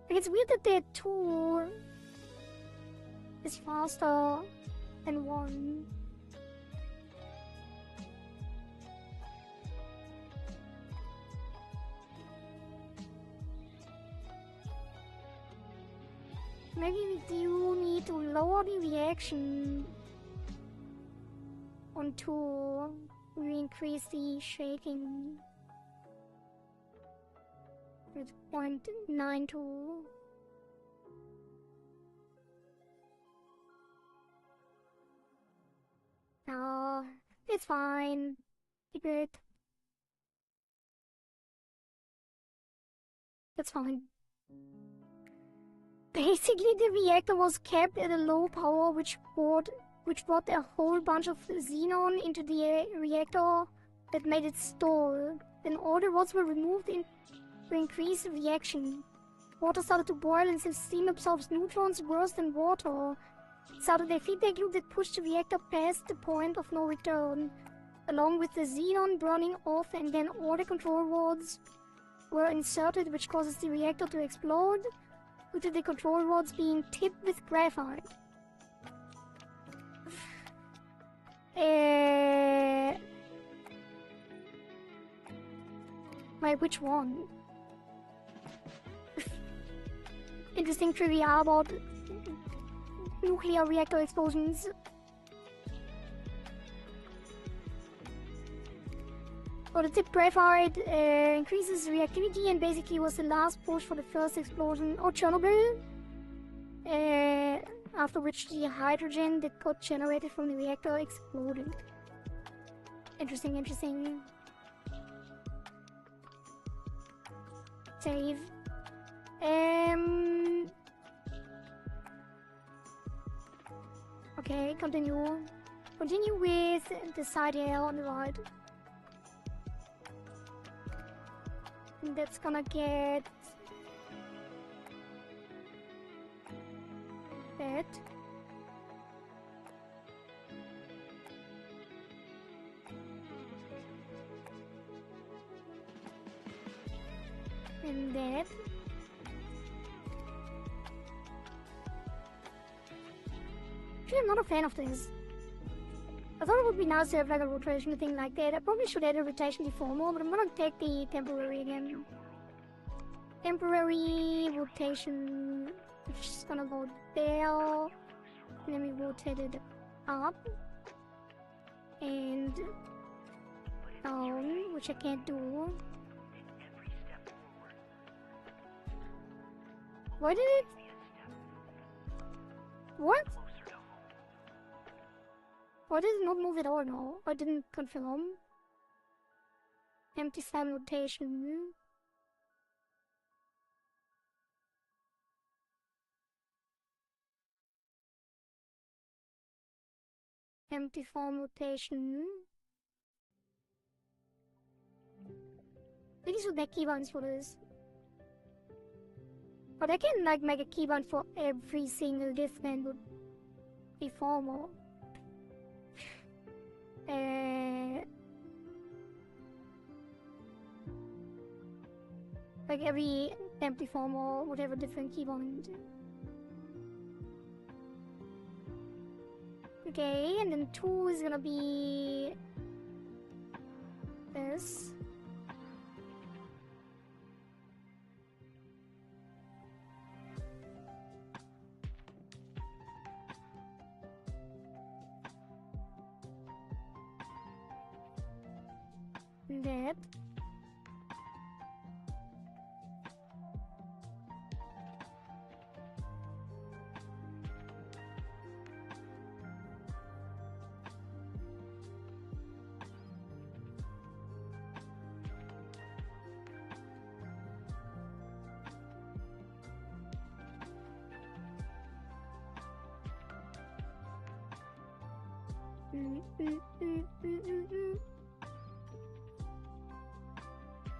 it's weird that the 2 is faster than 1. Maybe you need to lower the reaction on 2. We increase the shaking with 0.92. No, it's fine. Keep it. That's fine. Basically, the reactor was kept at a low power, which brought a whole bunch of xenon into the reactor that made it stall. Then all the rods were removed to increase the reaction. Water started to boil, and since steam absorbs neutrons worse than water, it started a feedback loop that pushed the reactor past the point of no return, along with the xenon burning off, and then all the control rods were inserted, which causes the reactor to explode, due to the control rods being tipped with graphite. Wait, which one? Interesting trivia about nuclear reactor explosions. For the tip graphite, increases reactivity and basically was the last push for the first explosion of Chernobyl. After which the hydrogen that got generated from the reactor exploded. Interesting, interesting. Save. Okay, continue. Continue with the side here on the right. And that's gonna get that. And that. Actually, I'm not a fan of this. I thought it would be nice to have like a rotation thing like that. I probably should add a rotation deformer, but I'm gonna take the temporary again. Temporary rotation, which is gonna go there. And then we rotate it up. And down, which I can't do. Why did it? What? Why did it not move at all now? I didn't confirm. Empty slam rotation. Empty form rotation. I think should make keybinds for this. But I can like make a keybind for every single different deformer. Like every temp deformer would have a different keybind. Okay, and then 2 is gonna be this. That.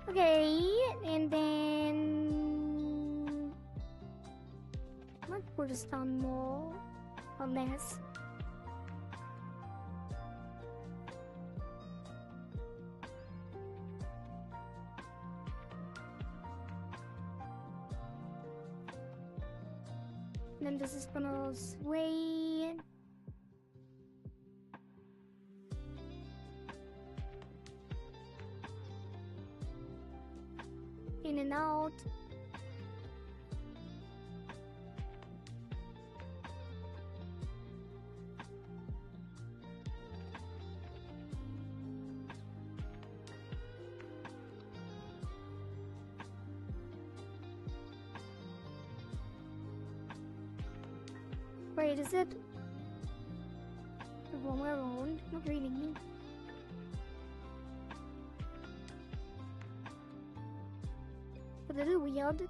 Okay, and then might put this down more or less. And then this is gonna sway. In and out. Wait, is it the wrong way around? Not really. But a little weird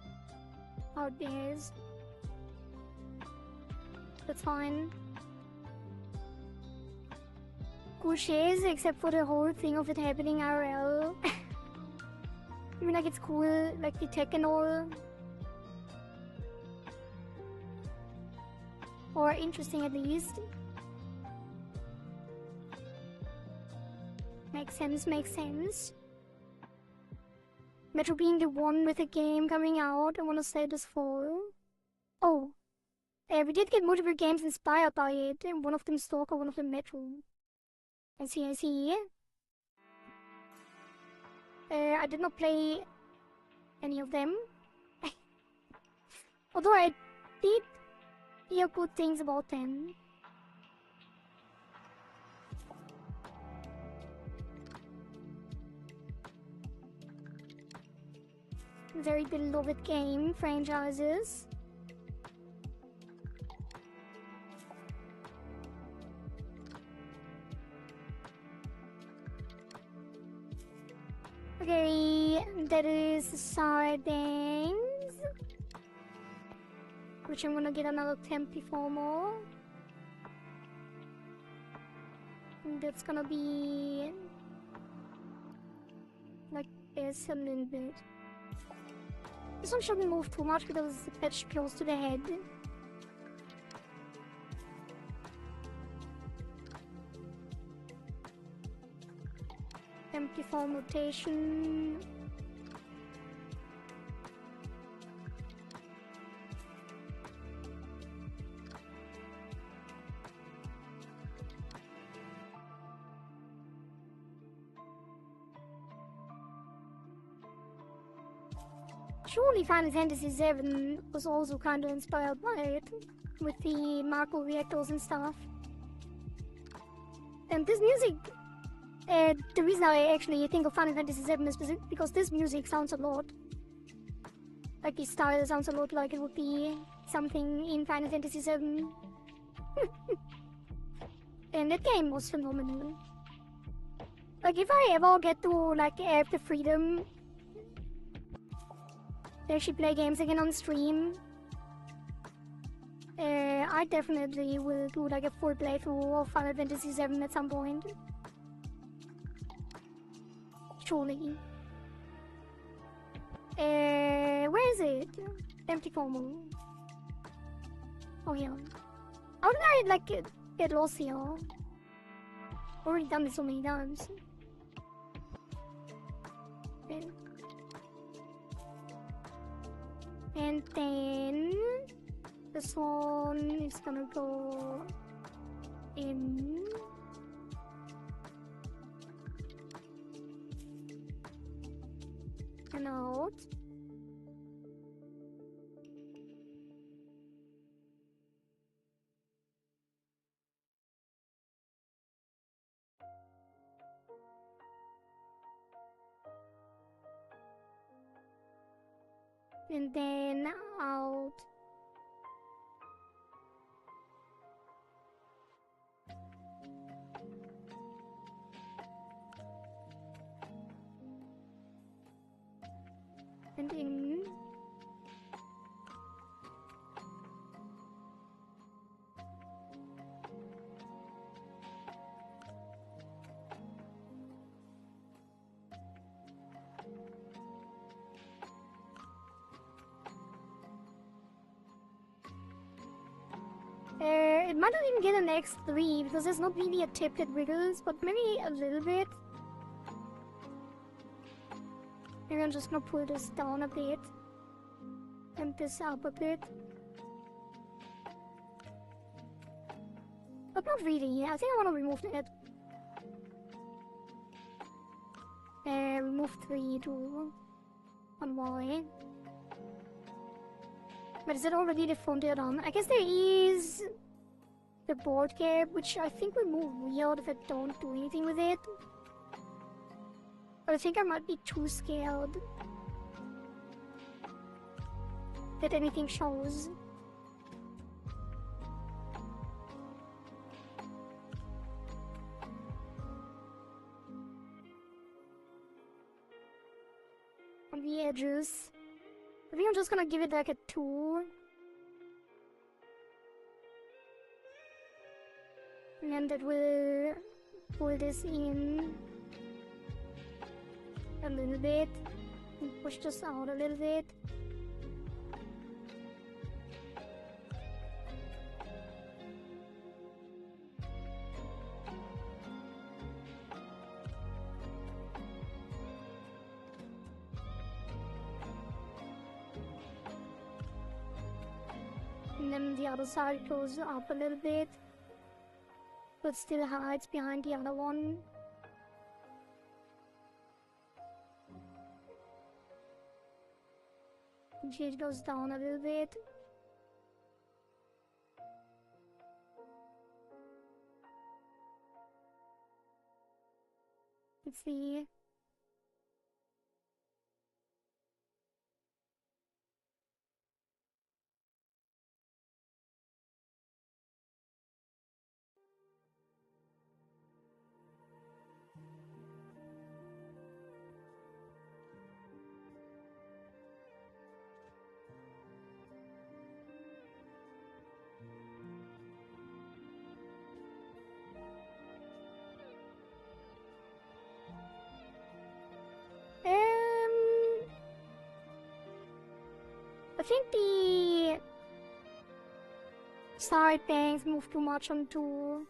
how it is. That's fine. Cool shares, except for the whole thing of it happening IRL. I mean, like, it's cool, like the tech and all. Or interesting at least. Makes sense, makes sense. Metro being the one with a game coming out, I want to say this fall. Oh, we did get multiple games inspired by it. One of them Stalker, one of them Metro. I see, I see. I did not play any of them. Although I did hear good things about them. very beloved game franchises. Okay, that is side things. Which I'm gonna get another temp before more. And that's gonna be like this a little bit. This one shouldn't move too much because it's pitched close to the head. Amplify rotation. Surely Final Fantasy VII was also kind of inspired by it, with the macro reactors and stuff. And this music, the reason I actually think of Final Fantasy VII is because this music sounds a lot like the style sounds a lot like it would be something in Final Fantasy VII. And that game was phenomenal. Like, if I ever get to, like, have the freedom to actually play games again on stream, I definitely will do, like, a full playthrough of Final Fantasy VII at some point. Surely. Where is it? Empty formal. Oh, here. How did I, like, get lost here? Already done this so many times. Okay. And then this one is gonna go in. And out. And then out. And in. It might not even get an X3 because there's not really a tip that wiggles, but maybe a little bit. Maybe I'm just gonna pull this down a bit and this up a bit. But not really. I think I want to remove that. Remove 3 to 1Y. But is it already the frontier done? I guess there is the board cap, which I think will move weird if I don't do anything with it. But I think I might be too scared that anything shows. On the edges. I think I'm just gonna give it like a 2. And then that will pull this in a little bit and push this out a little bit. And then the other side goes up a little bit, but still hides behind the other one. And it goes down a little bit. Let's see. I think the side bangs move too much onto.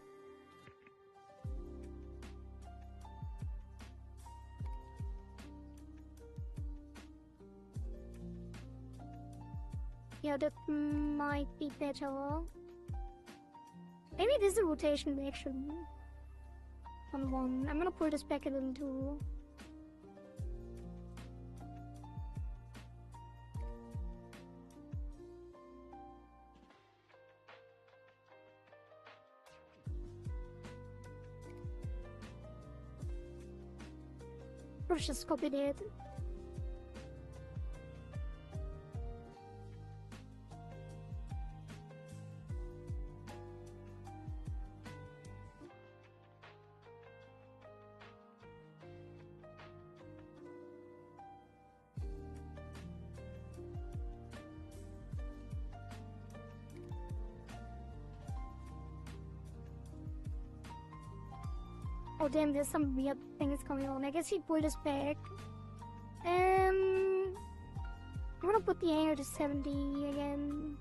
Yeah, that might be better. Maybe this is a rotation reaction on one. I'm gonna pull this back a little too. Or just copied it. Oh damn, there's some weird things going on. I guess he pulled us back. I'm gonna put the angle to 70 again.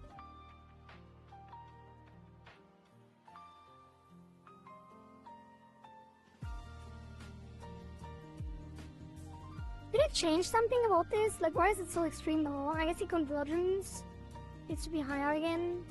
Did it change something about this? Like, why is it so extreme now? I guess the convergence needs to be higher again.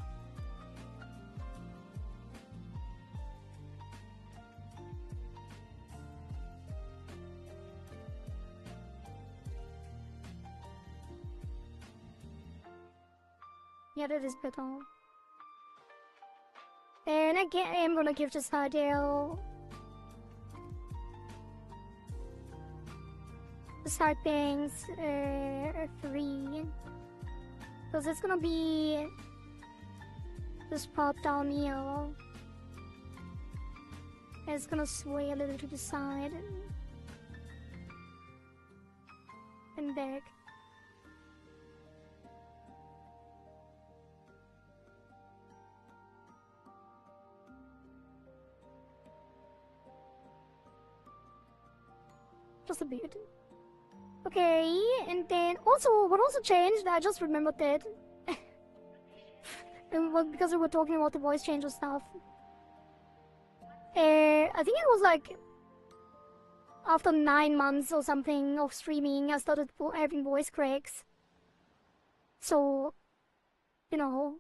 Yeah, that is better. And again, I'm gonna give this Hardale the side bangs 3. Because it's gonna be this part down here. And it's gonna sway a little to the side and back. Just a bit. Okay, and then also, what also changed, I just remembered that. And because we were talking about the voice changer stuff. I think it was like after 9 months or something of streaming, I started having voice cracks. So, you know,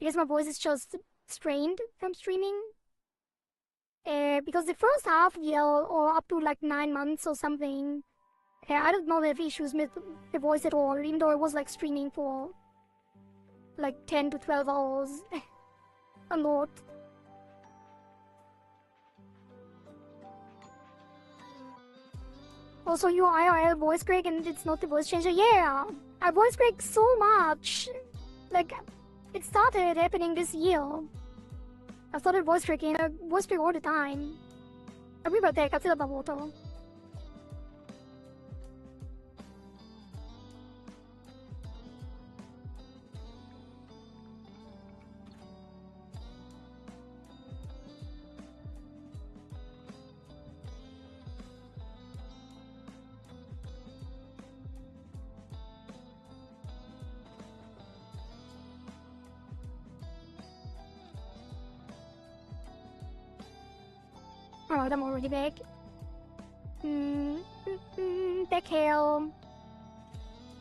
I guess my voice is just strained from streaming. Because the first half year or up to like 9 months or something, I did not have issues with the voice at all, even though I was like streaming for like 10 to 12 hours. A lot. Also, your IRL voice crack and it's not the voice changer. Yeah, I voice crack so much. Like, it started happening this year. I started voice cracking. I voice crack all the time. I'll be right back. I'll fill up my water. Alright, I'm already back. Back hell.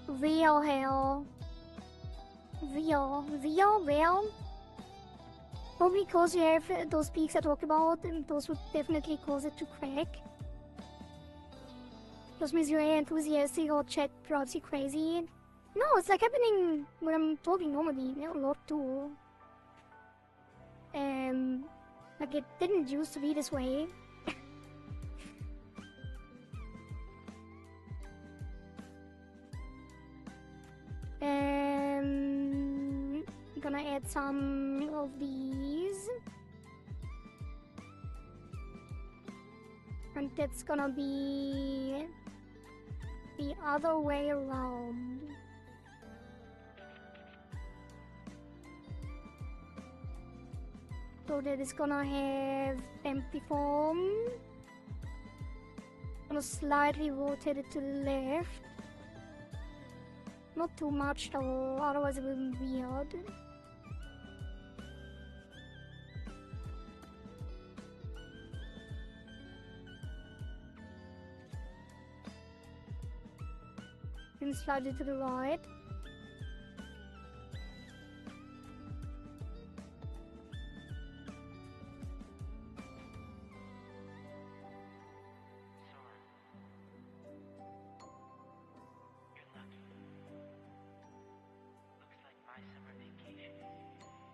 Real hell. Real. Probably because you have those peaks I talked about, and those would definitely cause it to crack. Those means you're enthusiastic or chat drives you crazy. No, it's like happening when I'm talking normally, a lot too. Like it didn't used to be this way. I'm gonna add some of these. And that's gonna be the other way around. So that is gonna have empty form. Gonna slightly rotate it to the left. Not too much though, otherwise it will be weird. Then slide it to the right.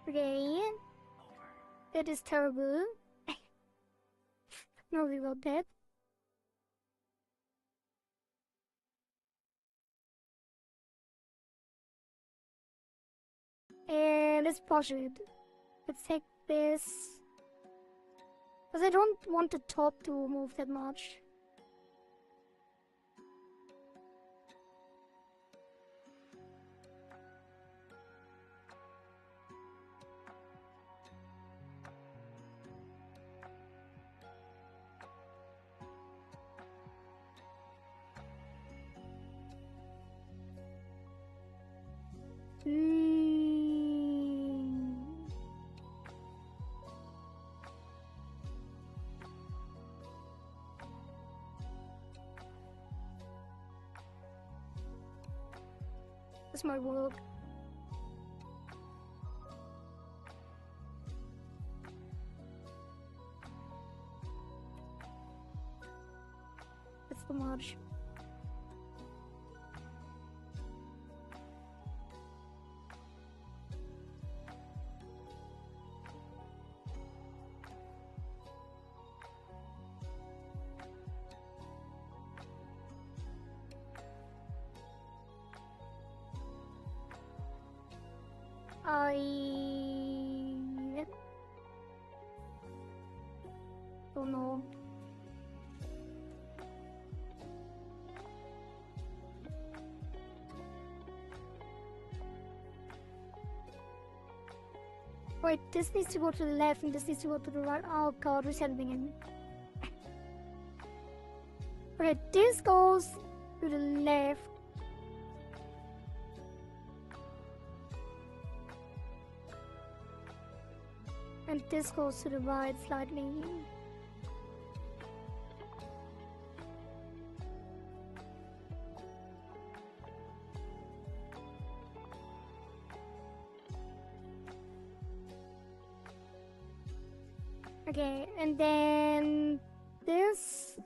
Okay. That is terrible. Nobody wrote that. And let's push it. Let's take this. Because I don't want the top to move that much. This might work. That's too much. I don't know. Wait, this needs to go to the left and this needs to go to the right. Oh god, resetting again. Okay, this goes to the left. And this goes to the right slightly. Okay, and then this.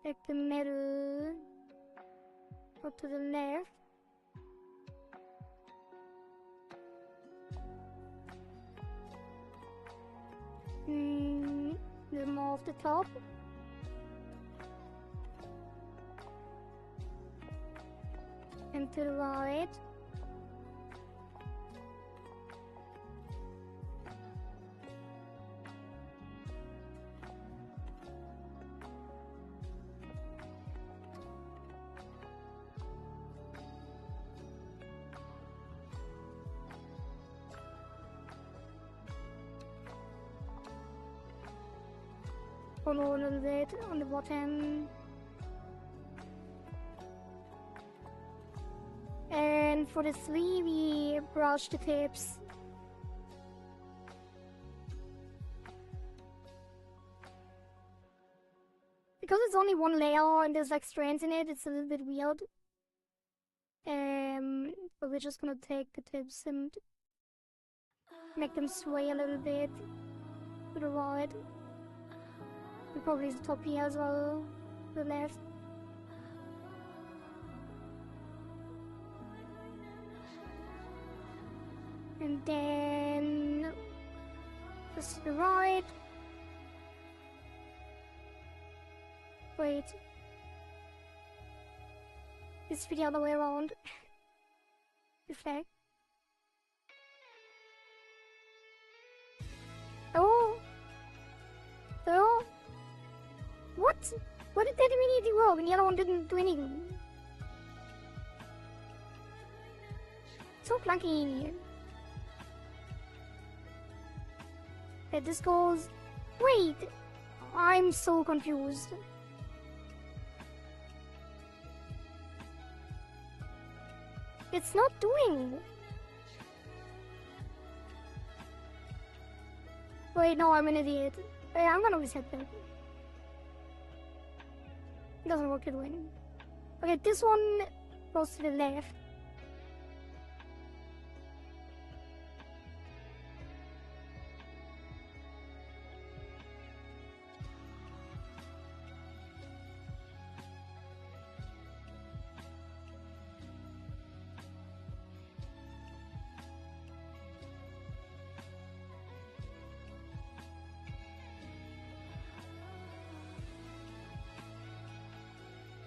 Take the middle. Go to the left. Remove the top. And to the right. Follow a little bit on the bottom. And for the sleeve, we brush the tips. Because it's only one layer and there's like strands in it, it's a little bit weird. But we're just gonna take the tips and make them sway a little bit to the right. And probably the top here as well, to the left. And then just to the right. Wait. It's the other way around. The flag. Oh! Oh! What? What did that immediately work and the other one didn't do anything? So clunky. Okay, this goes... Wait! I'm so confused. It's not doing. Wait, no, I'm an idiot. Wait, I'm gonna reset that. It doesn't work that way. Okay, this one goes to the left.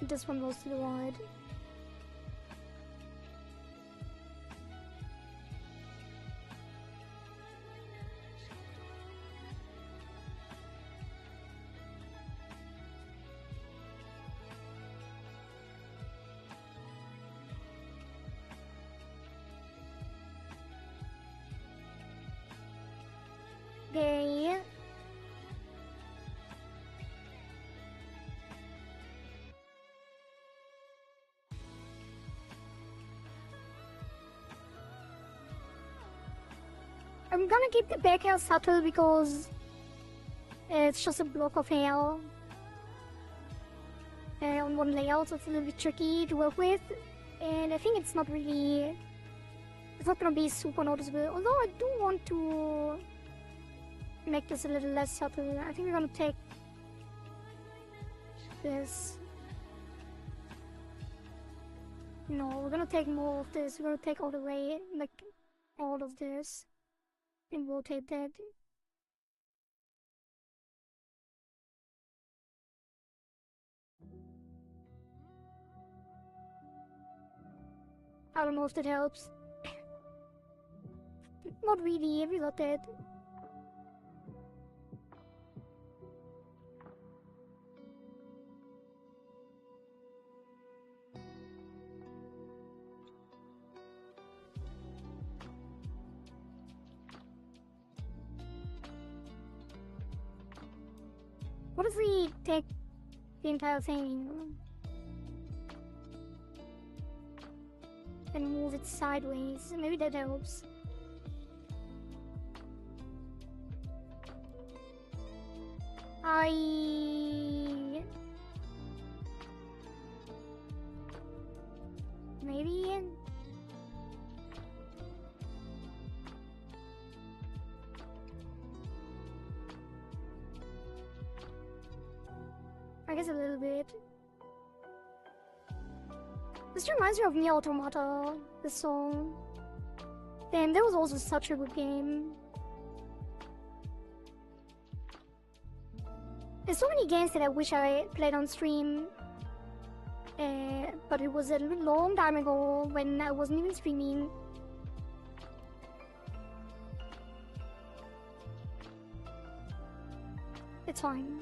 This one goes to the right. Okay. I'm gonna keep the back hair subtle because it's just a block of hair on one layout, so it's a little bit tricky to work with. And I think it's not gonna be super noticeable. Although I do want to make this a little less subtle. I think we're gonna take this. No, we're gonna take more of this. We're gonna take all the way, like, all of this. And rotate that. I don't know if that helps. Not really, we got that. What if we take the entire thing and move it sideways? Maybe that helps. Maybe? I guess a little bit. This reminds me of Nier Automata, the song. Damn, that was also such a good game. There's so many games that I wish I played on stream. But it was a long time ago when I wasn't even streaming. It's fine.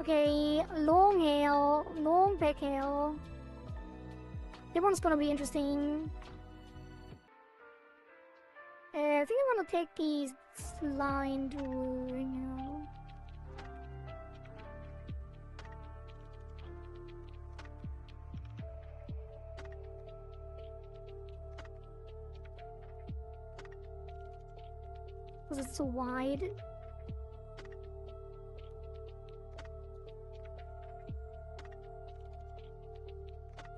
Okay, long hair, long back hair. That one's gonna be interesting. I think I'm gonna take these line drawing now. Because it's so wide.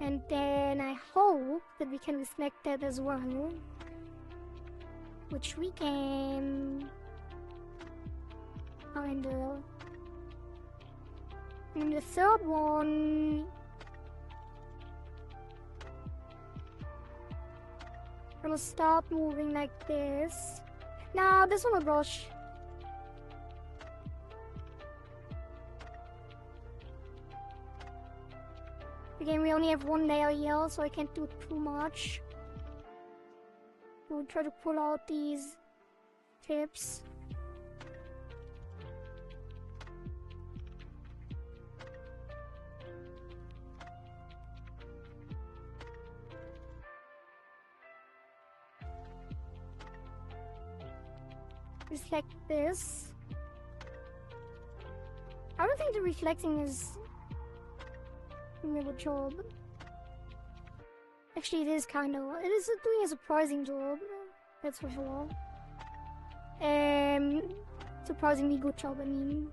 And then I hope that we can reflect that as well. Which we can kind of. And the third one, I'm gonna start moving like this. Now this one will brush. Again, we only have one layer here, so I can't do too much. We'll try to pull out these tips. Reflect this. I don't think the reflecting is doing a good job. Actually, it is doing a surprising job. That's for sure. Surprisingly good job, I mean.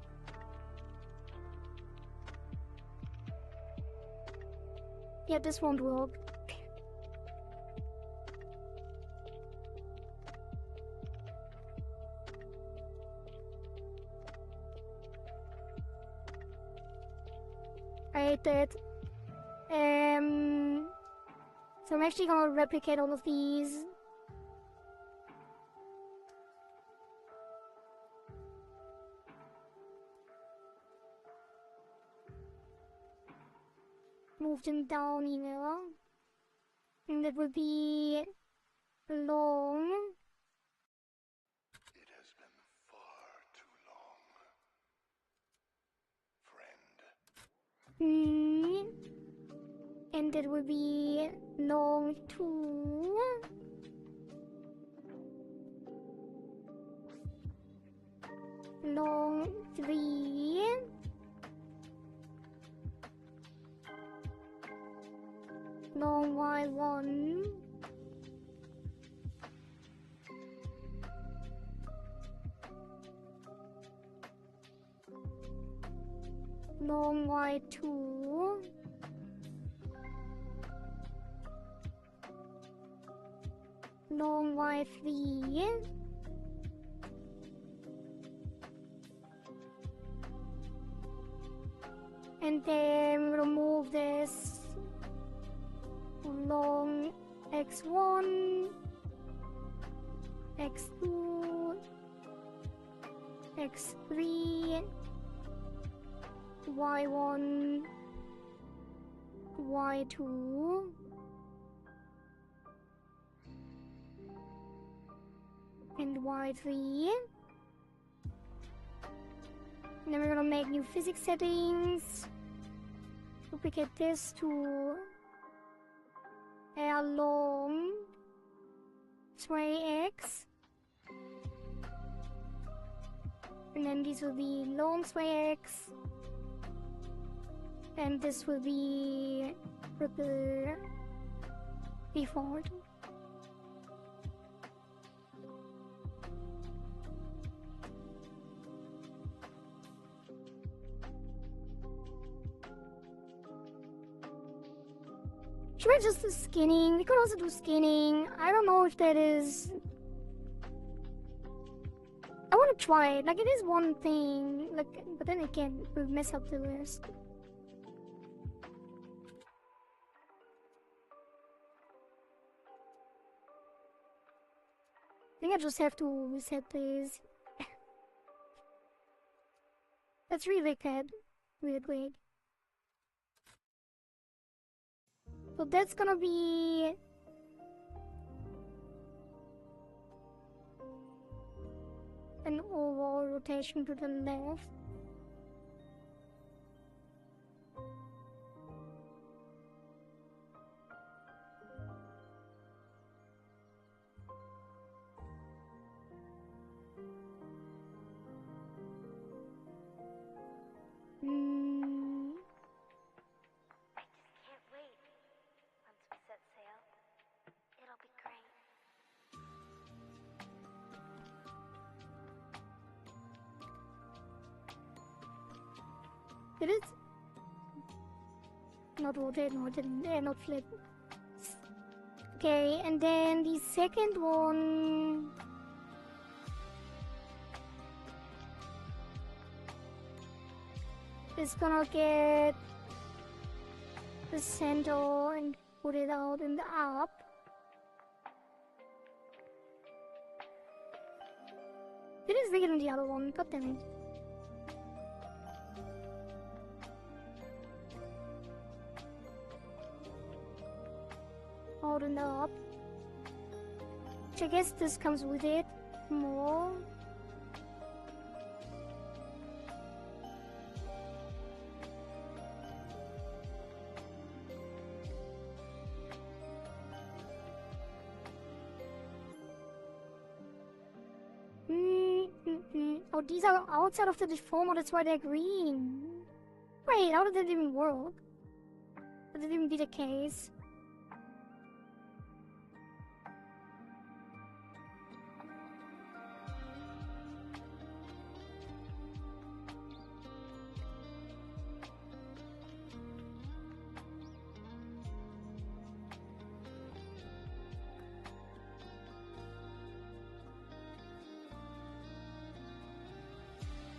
Yeah, this won't work. I hate that. So I'm actually gonna replicate all of these. Move them down here. And that will be long. It has been far too long, friend. And that will be long 2. Long 3. Long Y1. Long Y2. Long Y3. And then remove this long X1, X2, X3, Y1, Y2, and Y3. And then we're gonna make new physics settings. Duplicate this to a long sway X. And then these will be long sway X. And this will be ripple default. Should I just do skinning? We could also do skinning. I don't know if that is... I want to try it. Like, it is one thing. Like, but then again, it will mess up the rest. I think I just have to reset these. That's really good. Really great. So that's gonna be an overall rotation to the left. It is not rotate, no, it didn't, not flip. Okay, and then the second one is gonna get the center and put it out in the up. It is bigger than the other one, god damn it. Out and up. Which I guess this comes with it more. Oh, these are outside of the deformer, that's why they're green. Wait, how did that even work? Would it even be the case?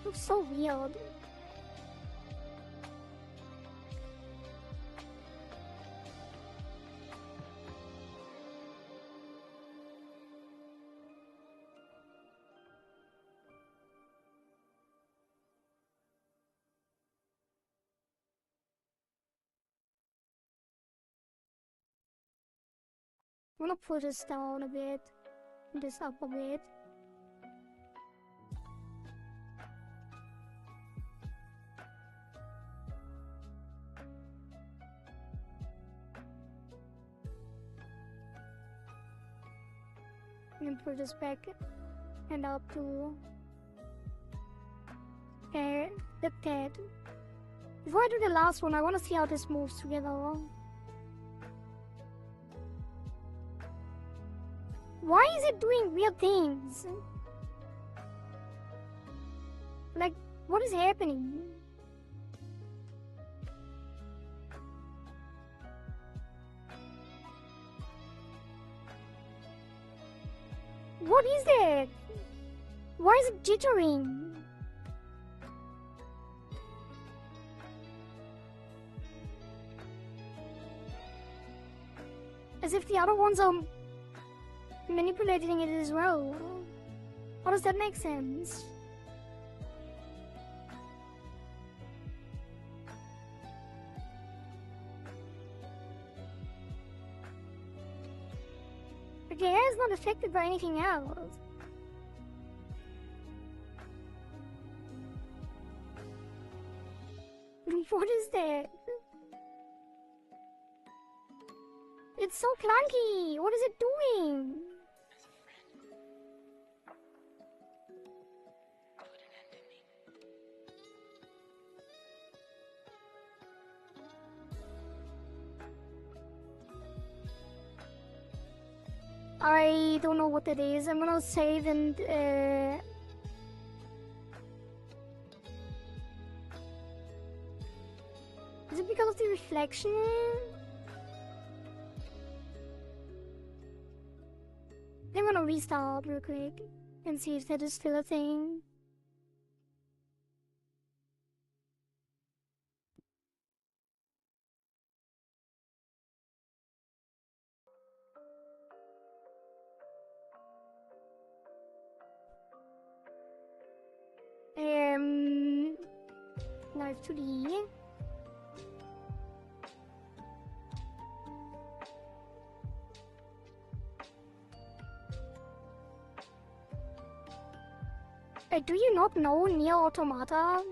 Looks so weird. I'm gonna pull this down a bit, this up a bit. And pull this back and up to the head. Before I do the last one, I want to see how this moves together. Why is it doing weird things? Like, what is happening? What is that? Why is it jittering? As if the other ones are manipulating it as well. How does that make sense? The hair is not affected by anything else. What is that? It's so clunky! What is it doing? I don't know what that is. I'm gonna save and is it because of the reflection? I'm gonna restart real quick and see if that is still a thing. Live2D. Do you not know Nier Automata,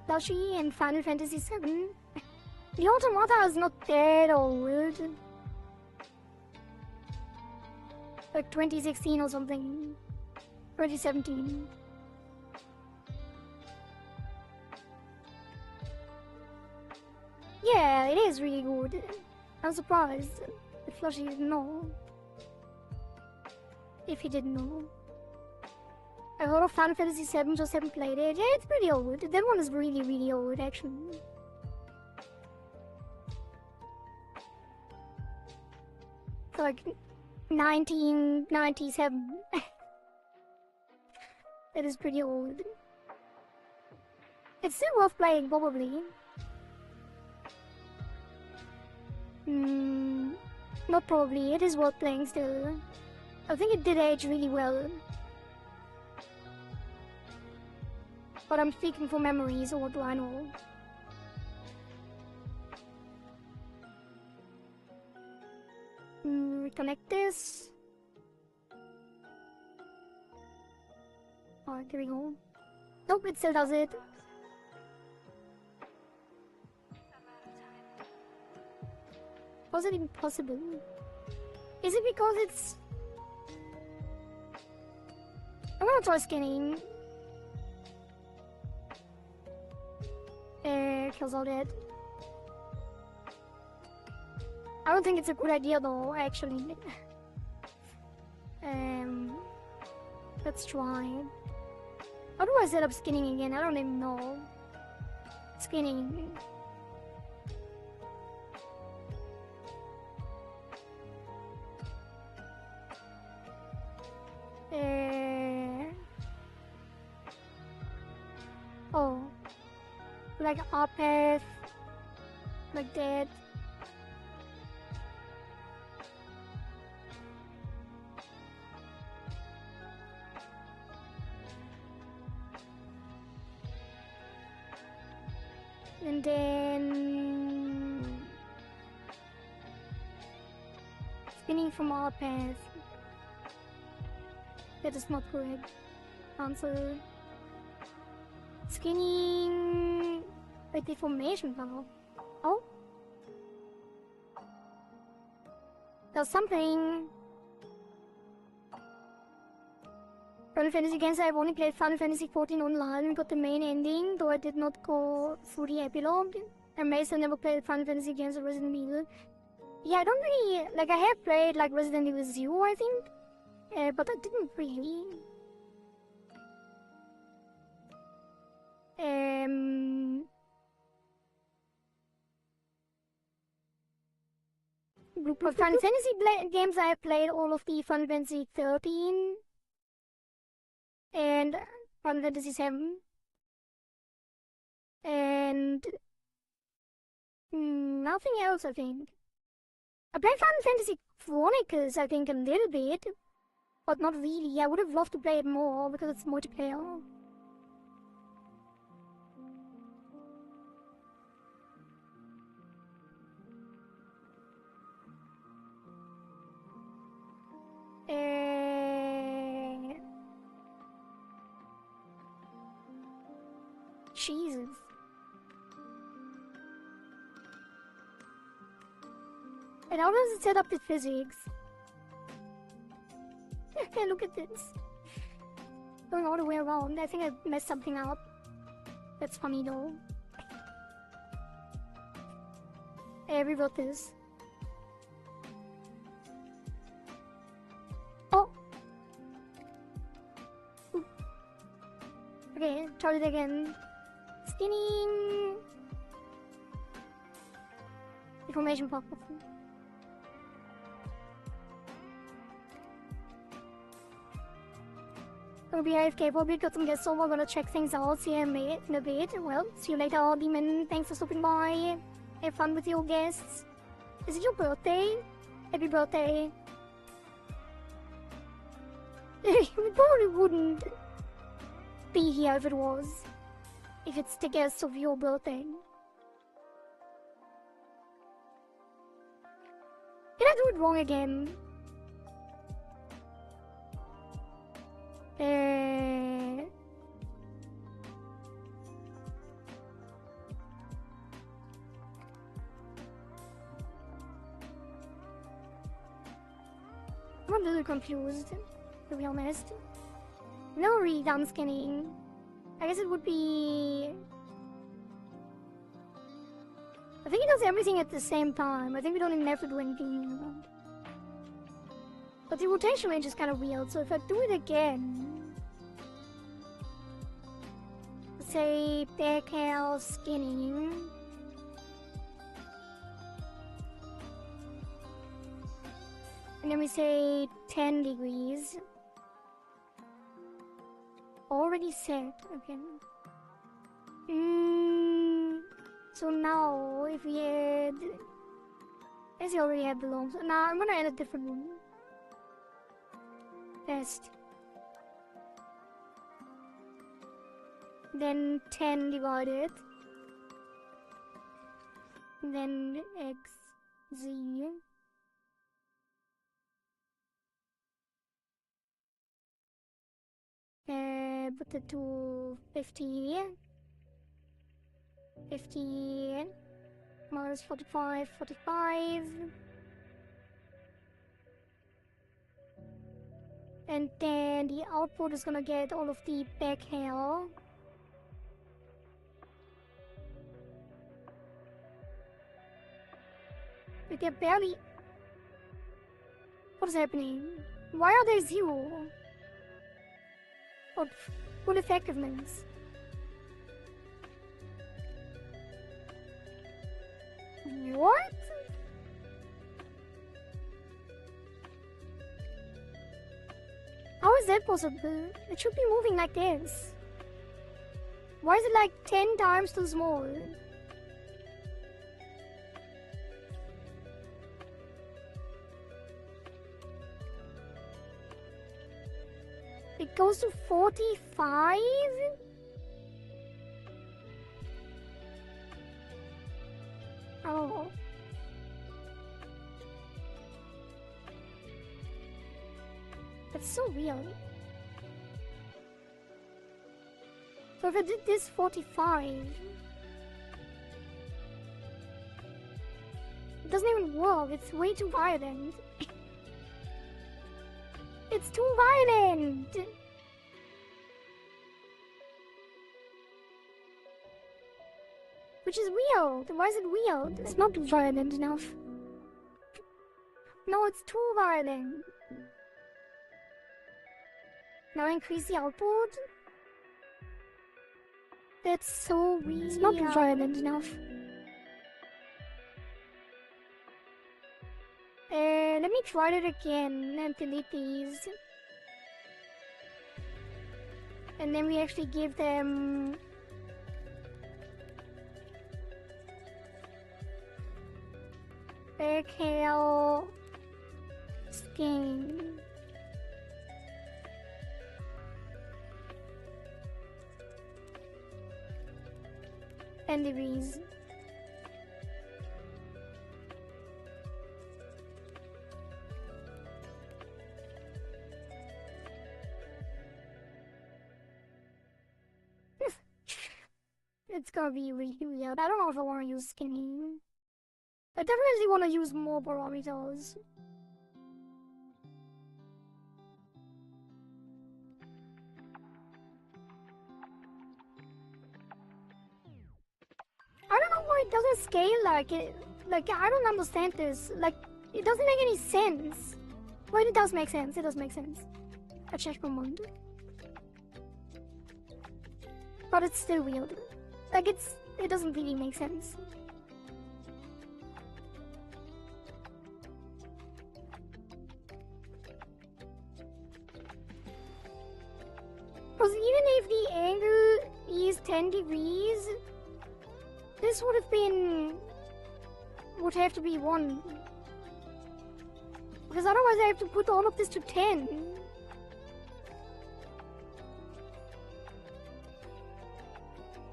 Dashi, and Final Fantasy VII? The Automata is not that old. Like 2016 or something. 2017. Yeah, it is really good. I'm surprised that Flushy didn't know. If he didn't know. I heard of Final Fantasy VII, just haven't played it. Yeah, it's pretty old. That one is really, really old, actually. It's like 1997. It is pretty old. It's still worth playing, probably. Not probably. It is worth playing still. I think it did age really well. But I'm speaking from memory, so what do I know? Reconnect this. Alright, there we go. Nope, it still does it. How is it even possible? Is it because it's... I'm gonna try scanning. Kills all dead. I don't think it's a good idea though, actually. Let's try. How do I set up skinning again? I don't even know. Skinning. Oh. Like up path. Like that. And then spinning from our path. That is not correct. Answer. Skinning with deformation power. Oh. There's something. Final Fantasy games, I've only played Final Fantasy 14 online and got the main ending, though I did not go through the epilogue. And Mace, I never played Final Fantasy games or Resident Evil. Yeah, I don't really, like, I have played, like, Resident Evil 0, I think. But I didn't really. For Final Fantasy games, I have played all of the Final Fantasy 13. And Final Fantasy 7. And nothing else, I think. I played Final Fantasy Chronicles, I think, a little bit. But not really. I would have loved to play it more because it's multiplayer. Jesus. And how does it set up the physics? Look at this. Going all the way around. I think I messed something up. That's funny though. I rewrote this. Oh! Ooh. Okay, try it again. Skinning! Information pop. Gonna be AFK for a bit, got some guests over, gonna check things out, see you in a bit. Well, see you later, Demon. Thanks for stopping by. Have fun with your guests. Is it your birthday? Happy birthday. We probably wouldn't be here if it was. If it's the guest of your birthday. Did I do it wrong again? I'm a little confused, to be honest. No redone skinning. I guess it would be... I think it does everything at the same time. I think we don't even have to do anything. But the rotation range is kind of weird, so if I do it again... Say, back hair skinning... And then we say 10 degrees. Already set, okay. So now, if we add... As you already have belongs. Now I'm gonna add a different one. Test. Then 10 divided. Then x, z. Put it to 50. 50 minus 45, 45. And then the output is gonna get all of the back hair. Like they're barely... What is happening? Why are they 0? What full effectiveness? What? How is that possible? It should be moving like this. Why is it like 10 times too small? It goes to 45? Oh. That's so weird. So if I did this 45... It doesn't even work, it's way too violent. It's too violent! Which is weird. Why is it weird? It's not violent enough. No, it's too violent. Now increase the output? That's so weird. It's not violent enough. Let me try it again and delete these. And then we actually give them... back hair... skin... and degrees. It's gonna be really weird. I don't know if I want to use skinny. I definitely want to use more barometers. I don't know why it doesn't scale like it. Like, I don't understand this. Like, it doesn't make any sense. Well, it does make sense. It does make sense. I checked per month. But it's still weird. Like, it doesn't really make sense. Because even if the angle is 10 degrees, this would have to be 1. Because otherwise I have to put all of this to 10.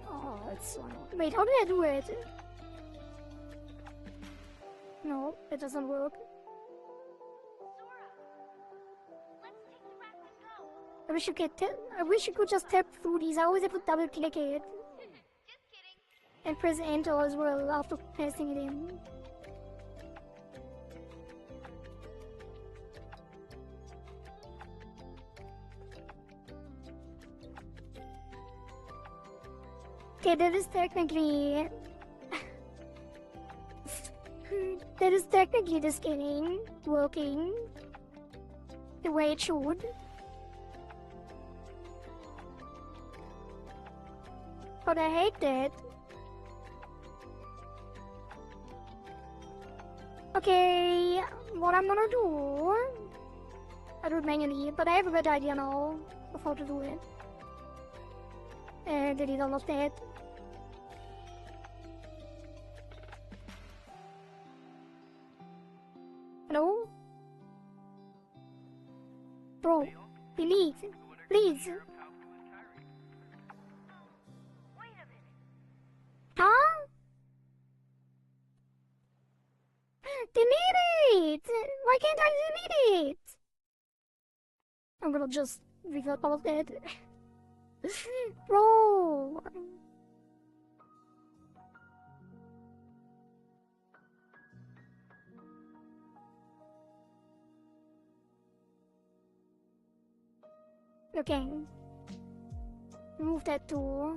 Oh, it's so annoying. Wait, how did I do it? No, it doesn't work. I wish you could just tap through these. I always have to double click it. And press enter as well after pasting it in. Okay, that is technically the skinning working the way it should. But I hate that. Okay, what I'm gonna do... I do it manually, but I have a better idea now of how to do it. Delete all of that. Hello? Bro, delete, please. Huh? Delete it! Why can't I delete it? I'm gonna just revert all of that. Bro! Okay. Move that tool.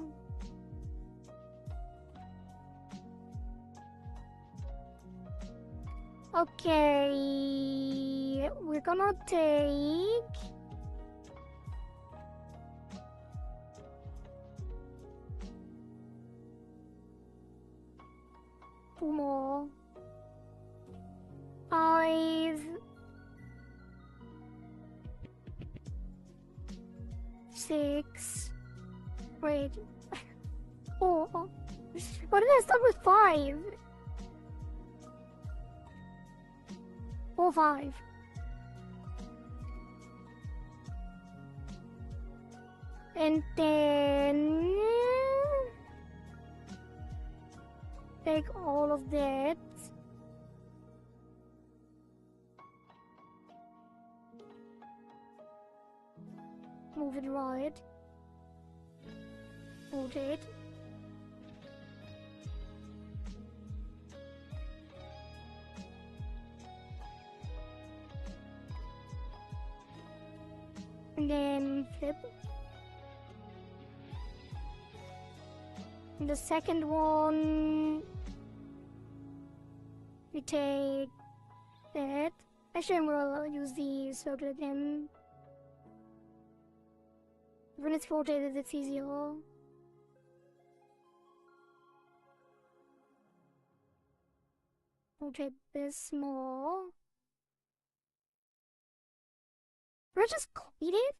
Okay, we're gonna take two more. 5, 6. Wait. Oh. Why did I start with 5? 4, 5. And then take all of that. Move it right. Rotate. And then flip. And the second one, we take that. Actually, we'll use the circle again. When it's rotated, it's easier. Rotate this more. Did I just copied it?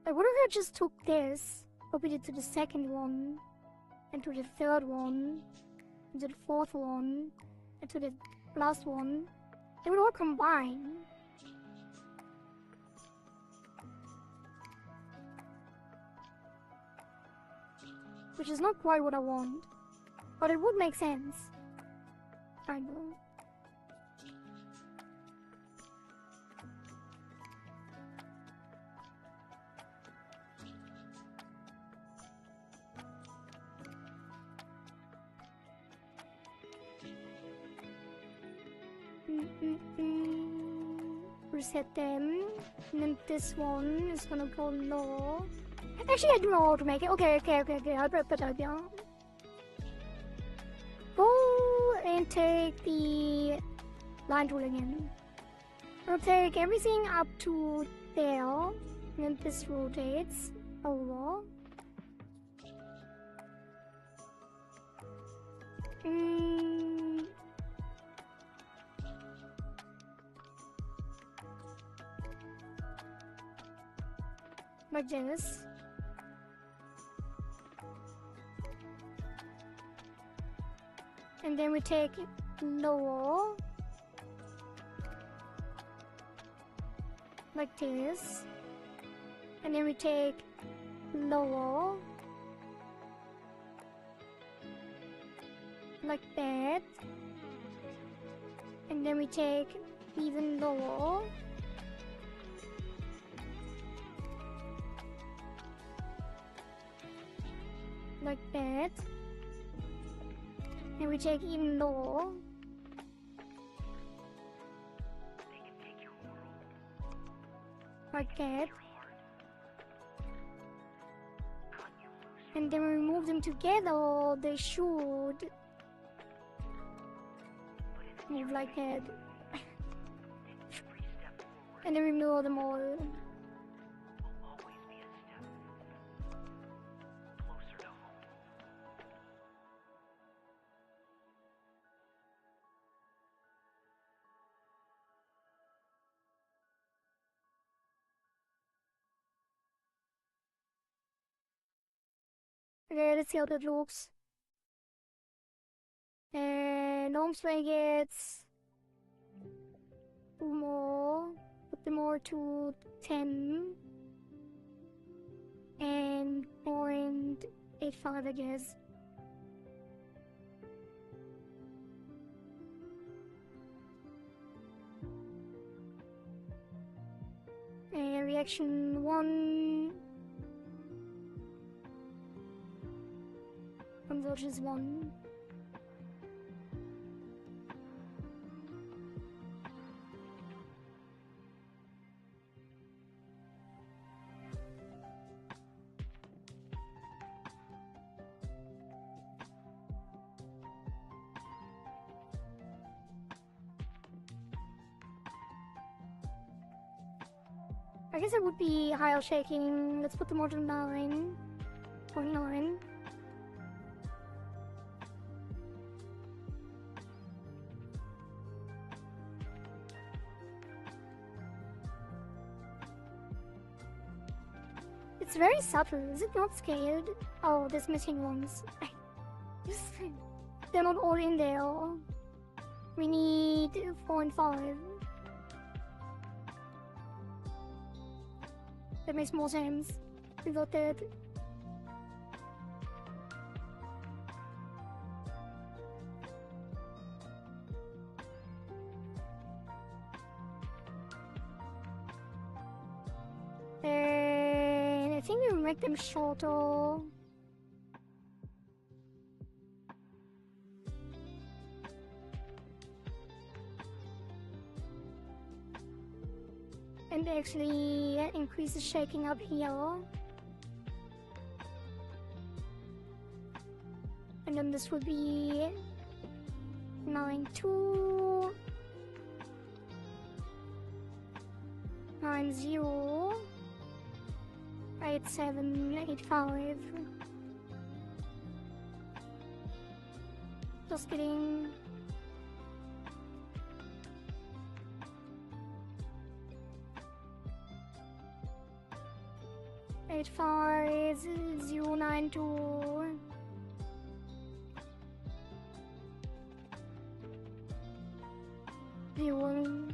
Like, what if I just took this, copied it to the second one, and to the third one, and to the fourth one, and to the last one? They would all combine. Which is not quite what I want, but it would make sense. Kind of. Reset them, and then this one is gonna go low. Actually, I don't know how to make it. Okay, I'll prep it up, yeah. Go and take the line tool again. I'll take everything up to there, and then this rotates over. Like this. And then we take lower, like this. And then we take lower, like that. And then we take even lower. Like that. And we take even lower. Like that. And then we move them together, they should move like that. And then we mirror them all. Okay, let's see how that looks. And arm swing gets 2 more. Put them more to 10. And 0.85, I guess. And reaction 1. Converges 1. I guess it would be higher shaking. Let's put the mod on 9.9. It's very subtle. Is it not scaled? Oh, there's missing ones. They're not all in there. We need 4 and 5. That makes more sense. We got that. And I think we will make them shorter. And actually increase the shaking up here. And then this would be 9.2, 9.0, 8.7, 8.5. Just kidding. Eight five 092 0.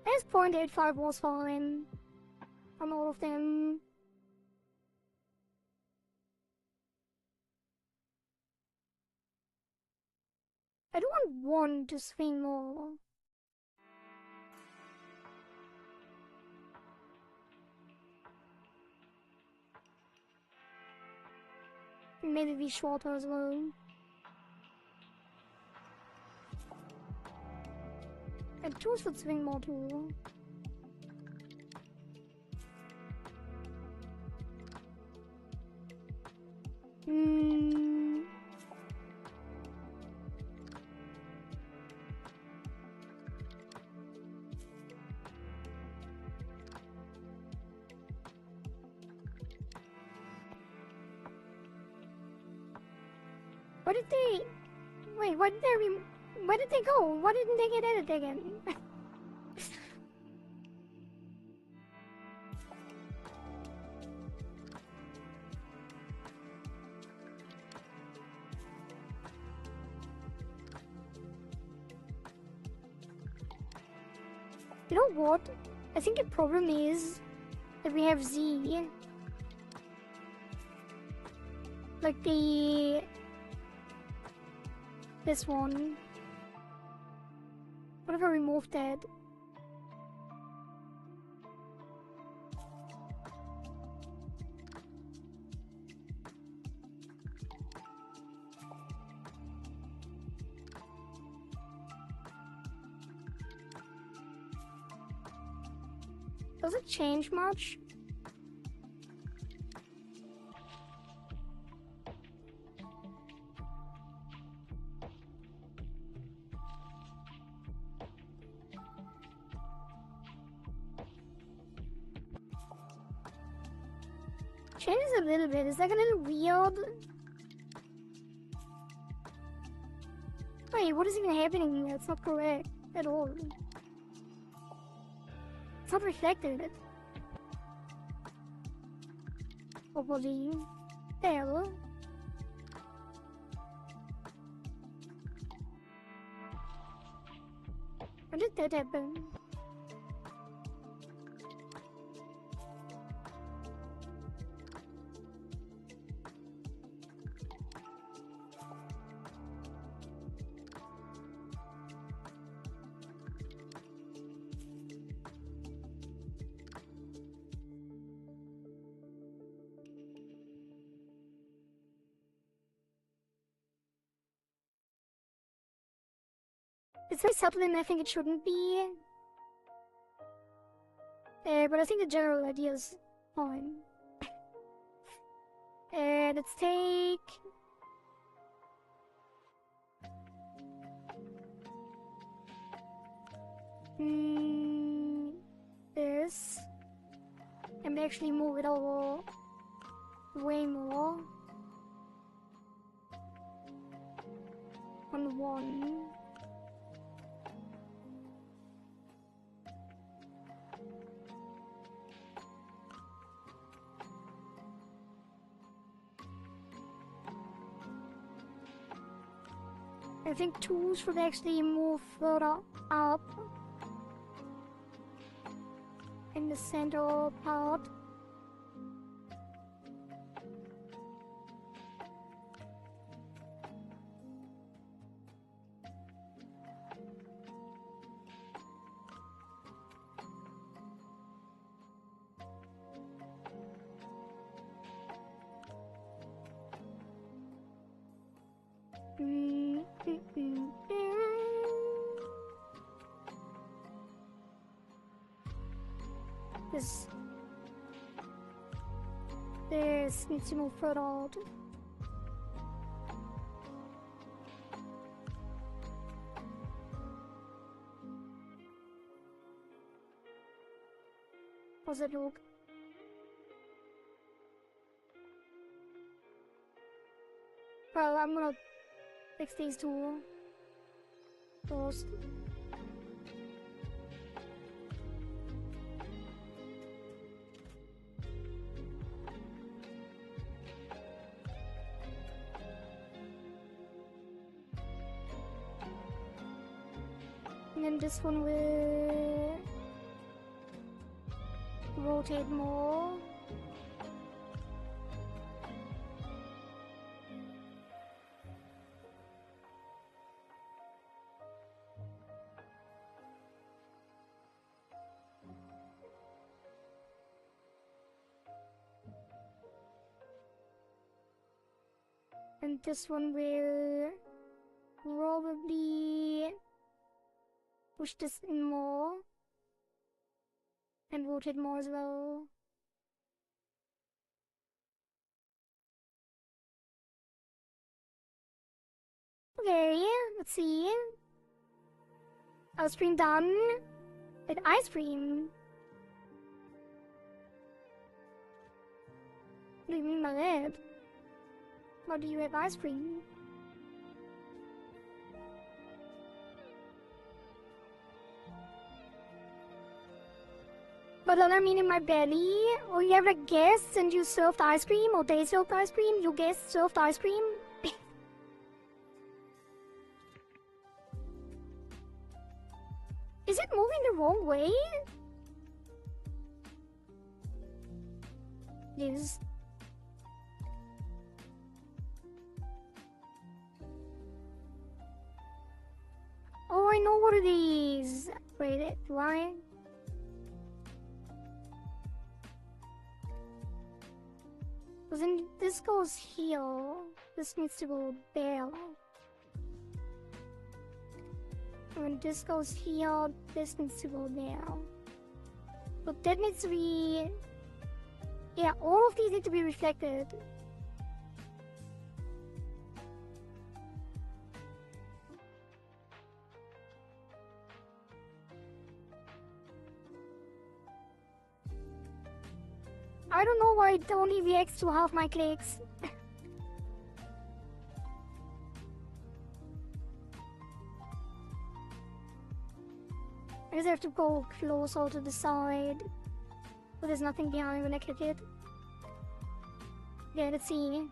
As 0.85 was fine on all of them. I don't want one to swing more. Maybe be shorter as well. And 2 should swing more too. Where did they... Wait, where did they go? Why didn't they get edited again? You know what? I think the problem is that we have Z. Like this one. What if I remove that? Does it change much? Changes a little bit. It's like a little weird. Wait, what is even happening here? It's not correct at all. It's not reflected. Probably. There. When did that happen? It's very subtle and I think it shouldn't be. But I think the general idea is fine. Let's take... this. And actually move it over way more. On one. I think 2 should actually move further up in the center part. This needs to move further out. How's that look? Well, I'm gonna fix these two first. And then this one will rotate more. And this one will probably push this in more and rotate more as well. Okay, let's see. Ice cream done. With ice cream. What do you mean by that? How do you have ice cream? But don't I mean in my belly? Or you have like guests and you served ice cream? Or they served ice cream? You guests served ice cream? Is it moving the wrong way? Yes. Oh, I know what it is. Wait, do I? Because then this goes here. This needs to go there. When this goes here, this needs to go there. But that needs to be... Yeah, all of these need to be reflected. I don't know why it only reacts to half my clicks. I just have to go closer to the side. But there's nothing behind when I click it. Yeah, let's see.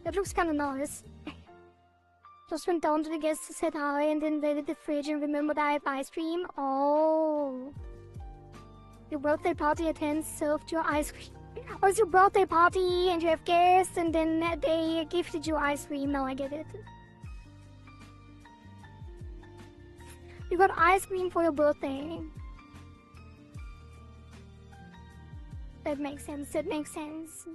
That looks kinda nice. Just went down to the guests to say hi and then raided the fridge and remembered I have ice cream. Oh. Your birthday party attends served your ice cream. Oh, it's your birthday party and you have guests and then they gifted you ice cream. Now I get it. You got ice cream for your birthday. That makes sense, that makes sense.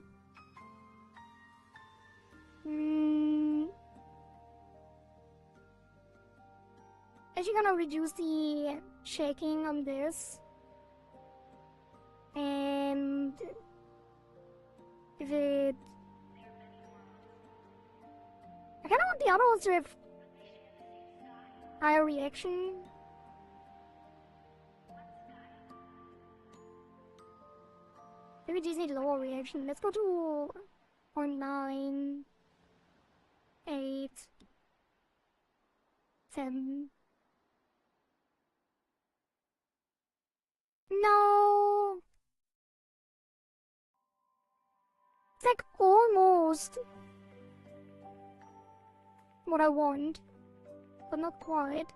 Actually gonna reduce the shaking on this. And if it... I kinda want the other ones to have higher reaction. Maybe these need lower reaction. Let's go to 0.9, 8, 7. No! It's like almost what I want, but not quite.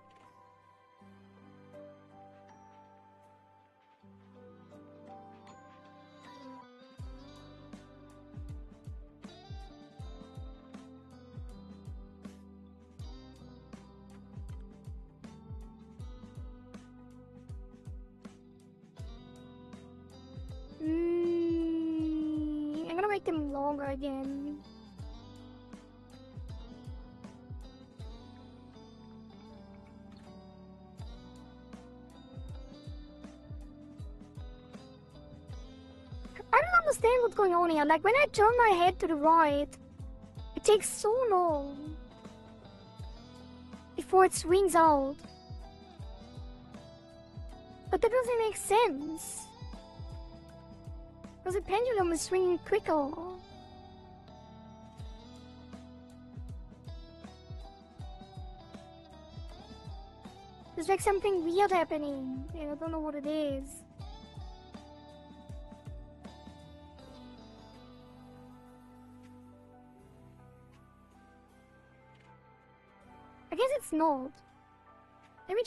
I'm gonna make them longer again. I don't understand what's going on here. Like when I turn my head to the right, it takes so long before it swings out. But that doesn't make sense. Because the pendulum is swinging quicker. There's like something weird happening, and I don't know what it is. I guess it's not. Maybe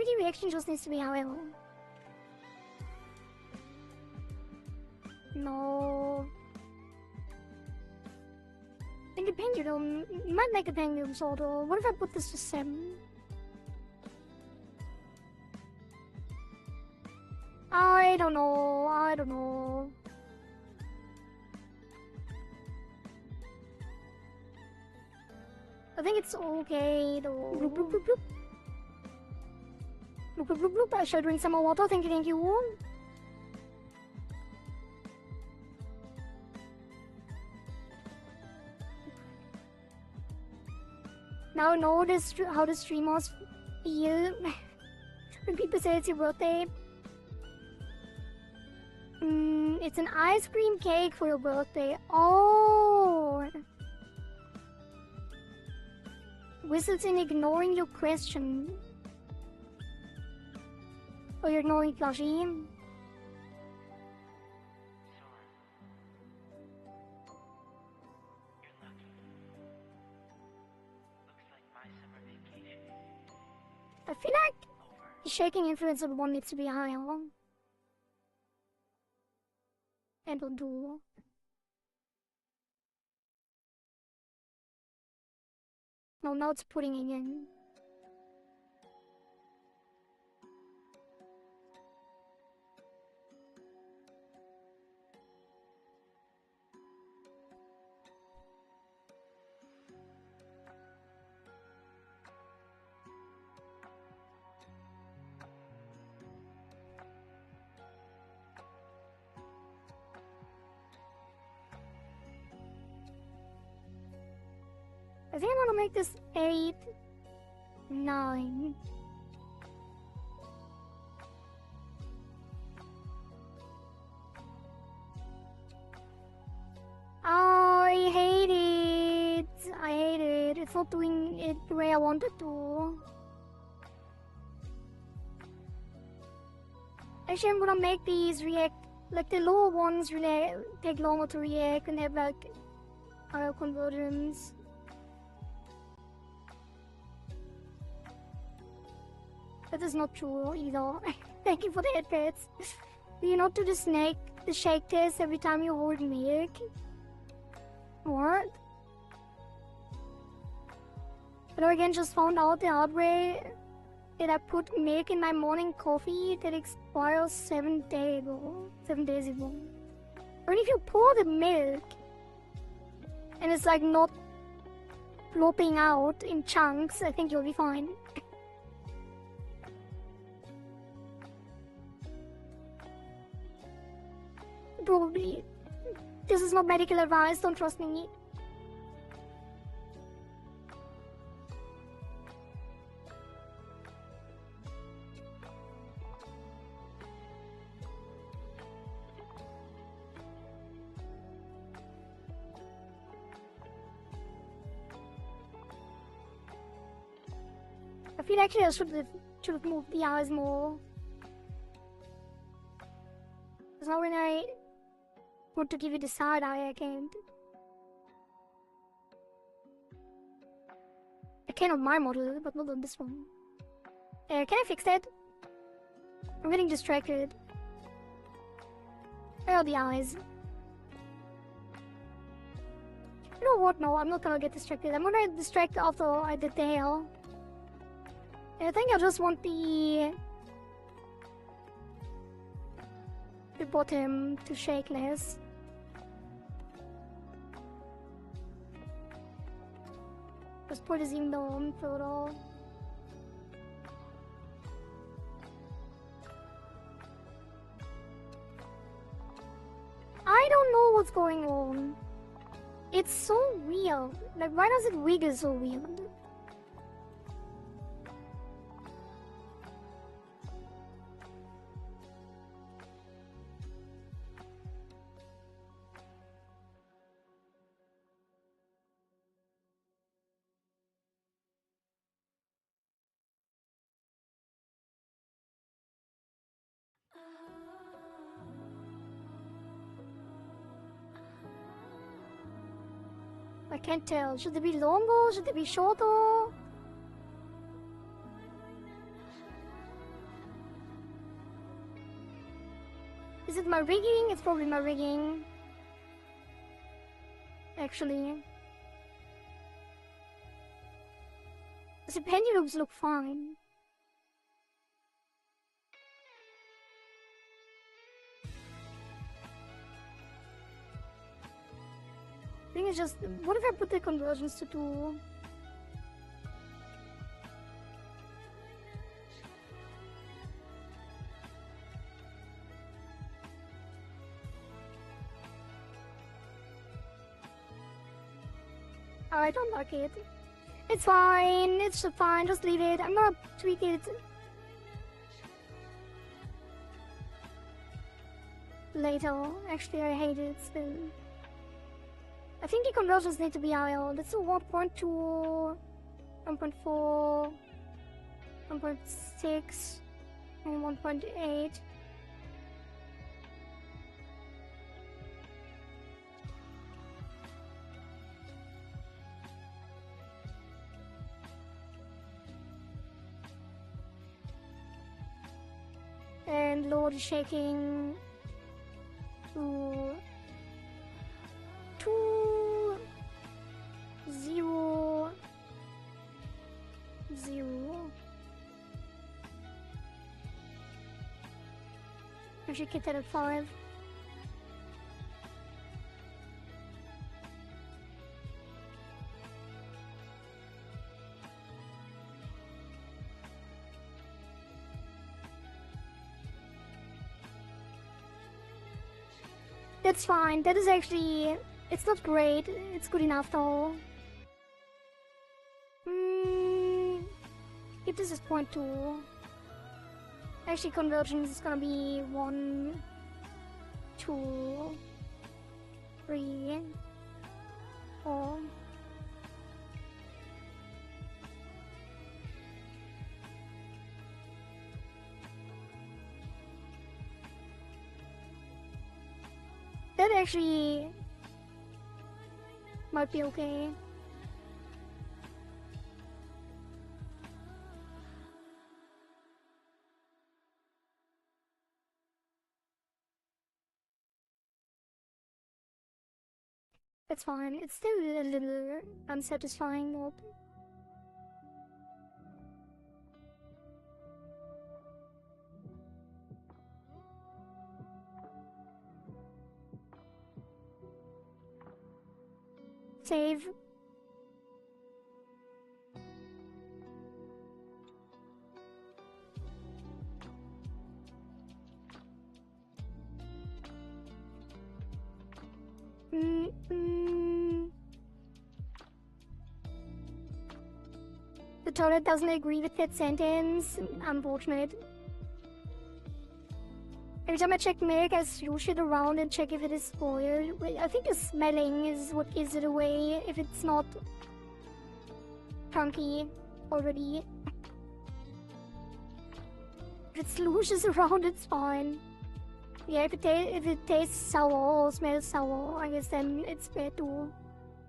the reaction just needs to be higher. No. I think the pendulum might make the pendulum shorter. What if I put this to 7? I don't know. I don't know. I think it's okay though. Bloop, bloop, bloop, bloop. Bloop, bloop, bloop, bloop. I should drink some more water. Thank you, thank you. Now I know this, how the streamers feel when people say it's your birthday. It's an ice cream cake for your birthday. Oh! Whistles in ignoring your question. Oh, you're ignoring Plushie? I feel like the shaking influence of one needs to be higher. And will do. No, now it's putting it in. I think I'm gonna make this 8, 9. I hate it. I hate it. It's not doing it the way I wanted to. Actually, I'm gonna make these react, like the lower ones really take longer to react and have like higher convergence. That is not true either. Thank you for the headpats. Do you not do the shake test every time you hold milk? What? But I again just found out the hard way Did I put milk in my morning coffee that expires 7 days ago? 7 days ago. Or if you pour the milk and it's like not plopping out in chunks, I think you'll be fine. Probably. This is not medical advice, don't trust me. I feel actually I should have moved the eyes more. Because now when I want to give you the side eye, I can't. I can on my model, but not on this one. Can I fix that? I'm getting distracted. Where are the eyes? You know what? No, I'm not gonna get distracted. I'm gonna distract after I did the hair. I think I just want the bottom to shake less. Just put the zoom down further. I don't know what's going on. It's so weird. Like, why does it wiggle so weird? I can't tell. Should it be longer? Should it be shorter? Is it my rigging? It's probably my rigging. Actually. The pendulums look fine. Thing is just, what if I put the conversions to 2? I don't like it. It's fine, it's fine, just leave it. I'm gonna tweak it later. Actually, I hate it still. I think the conversions need to be higher. Let's do 1.2, 1.4, 1.6, and 1.8. And lower the shaking to 2, 0, 0. I should get that at 5. That's fine. That is actually... It's not great. It's good enough though. If this is 0.2... Actually, convergence is gonna be 1, 2, 3, 4. That actually might be okay. It's fine. It's still a little unsatisfying, but Save. The toilet doesn't agree with that sentence. Unfortunate. Every time I check milk, I swoosh it around and check if it is spoiled. I think the smelling is what gives it away if it's not chunky already. If it slooshes around, it's fine. Yeah, if it tastes sour or smells sour, I guess then it's bad too.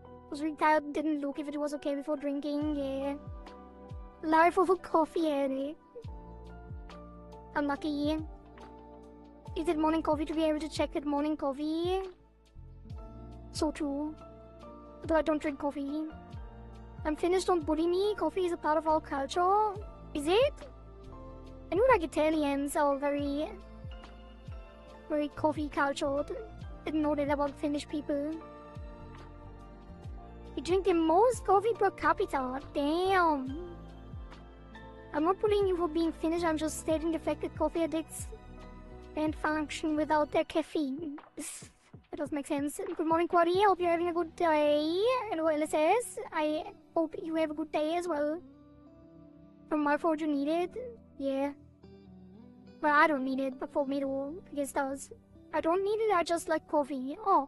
I was really tired, didn't look if it was okay before drinking, yeah. Life of a coffee addict. Unlucky. Is it morning coffee to be able to check that morning coffee? So true. Though I don't drink coffee. I'm finished, don't bully me. Coffee is a part of our culture. Is it? I knew like Italians are very coffee cultured. Didn't know that about Finnish people. You drink the most coffee per capita. Damn. I'm not bullying you for being Finnish, I'm just stating the fact that coffee addicts can't function without their caffeine. That does make sense. Good morning, Kohari. I hope you're having a good day. Hello, LSS. I hope you have a good day as well. From my fault you need it? Yeah. Well, I don't need it, but for me to, I guess does. I don't need it, I just like coffee. Oh.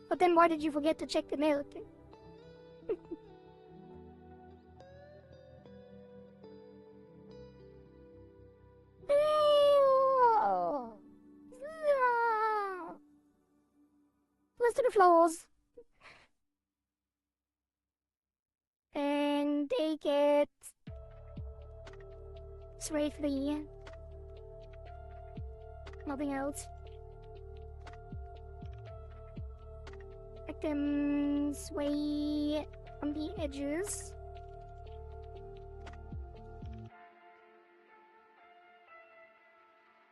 But then why did you forget to check the milk? Let's do the floors. And take it safely. Nothing else. Let them sway on the edges.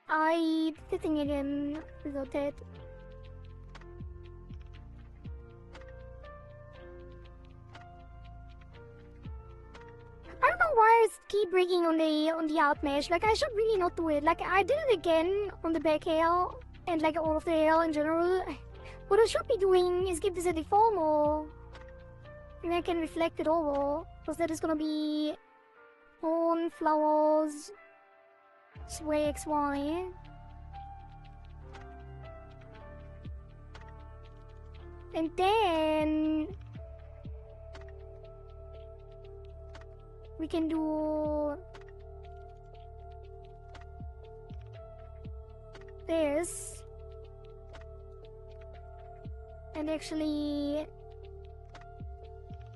I did the thing again without that. I don't know why I keep breaking on the out mesh. Like I should really not do it. Like I did it again on the back hair and like all of the hair in general. What I should be doing is give this a deform or maybe I can reflect it over. Because that is gonna be corn, flowers, sway XY. And then we can do this and actually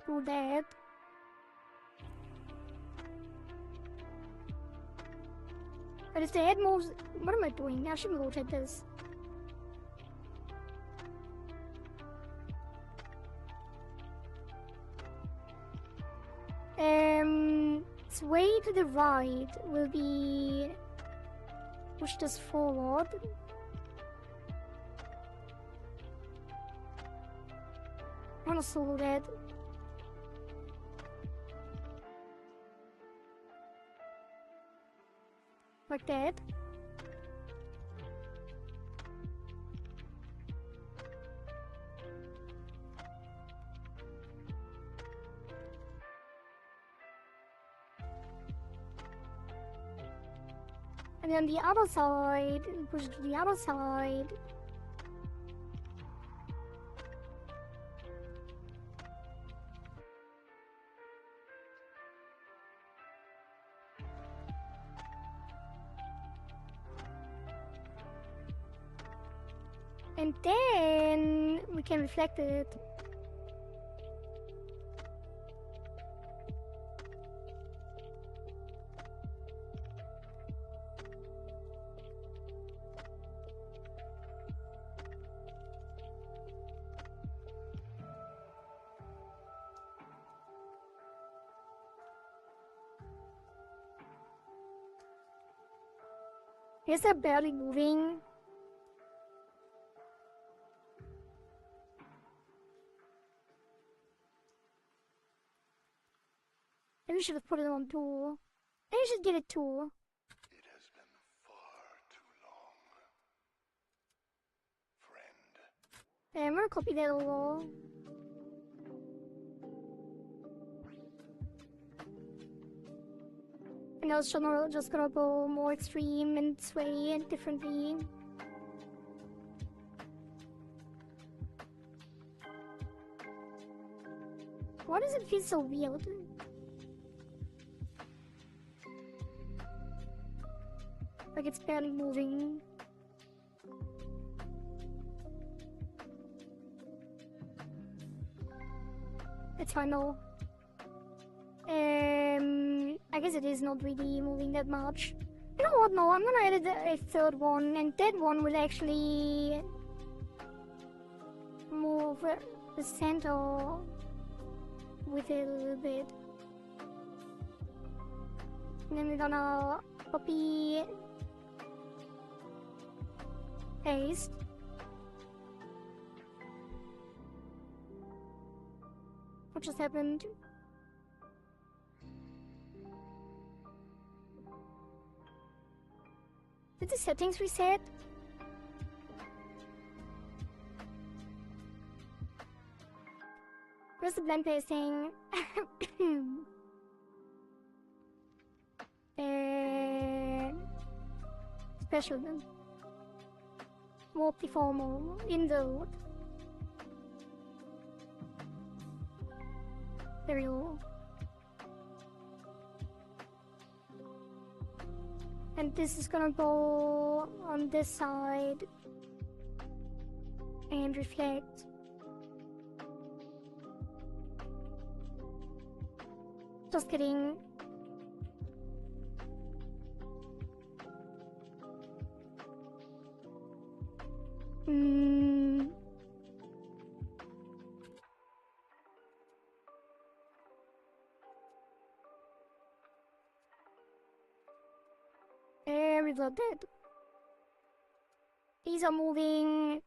do that. But if the head moves, what am I doing? I should rotate this. Sway to the right will be push this forward. I wanna solo that. Like that. And then the other side, push to the other side. And then we can reflect it. Yes, they're barely moving. we should have put it on 2. I should get it 2. It has been far too long, friend. I'm gonna copy that over. And I was just gonna go more extreme and sway it differently. Why does it feel so weird? Like it's barely moving. It's fine though. I guess it is not really moving that much. You know what? No, I'm gonna edit a third one, and that one will actually move the center with it a little bit. And then we're gonna copy, paste. What just happened? Did the settings reset? Where's the blend pasting? Special. Warp deformer. Invert. There we go. And this is gonna go on this side and reflect. Just kidding. We got that. These are moving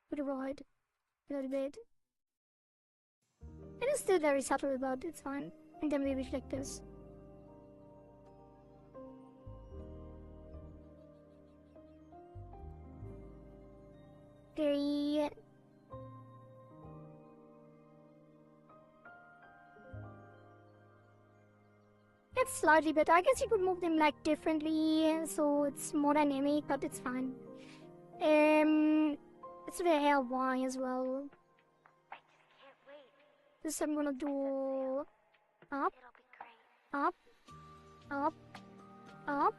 to the right a little bit. It is still very subtle, but it's fine. And then we reflect this. Very... It's slightly better. I guess you could move them like differently, so it's more dynamic, but it's fine. Let's do the hair Y as well. I just can't wait. This I'm gonna do up, It'll be great. up, up, up.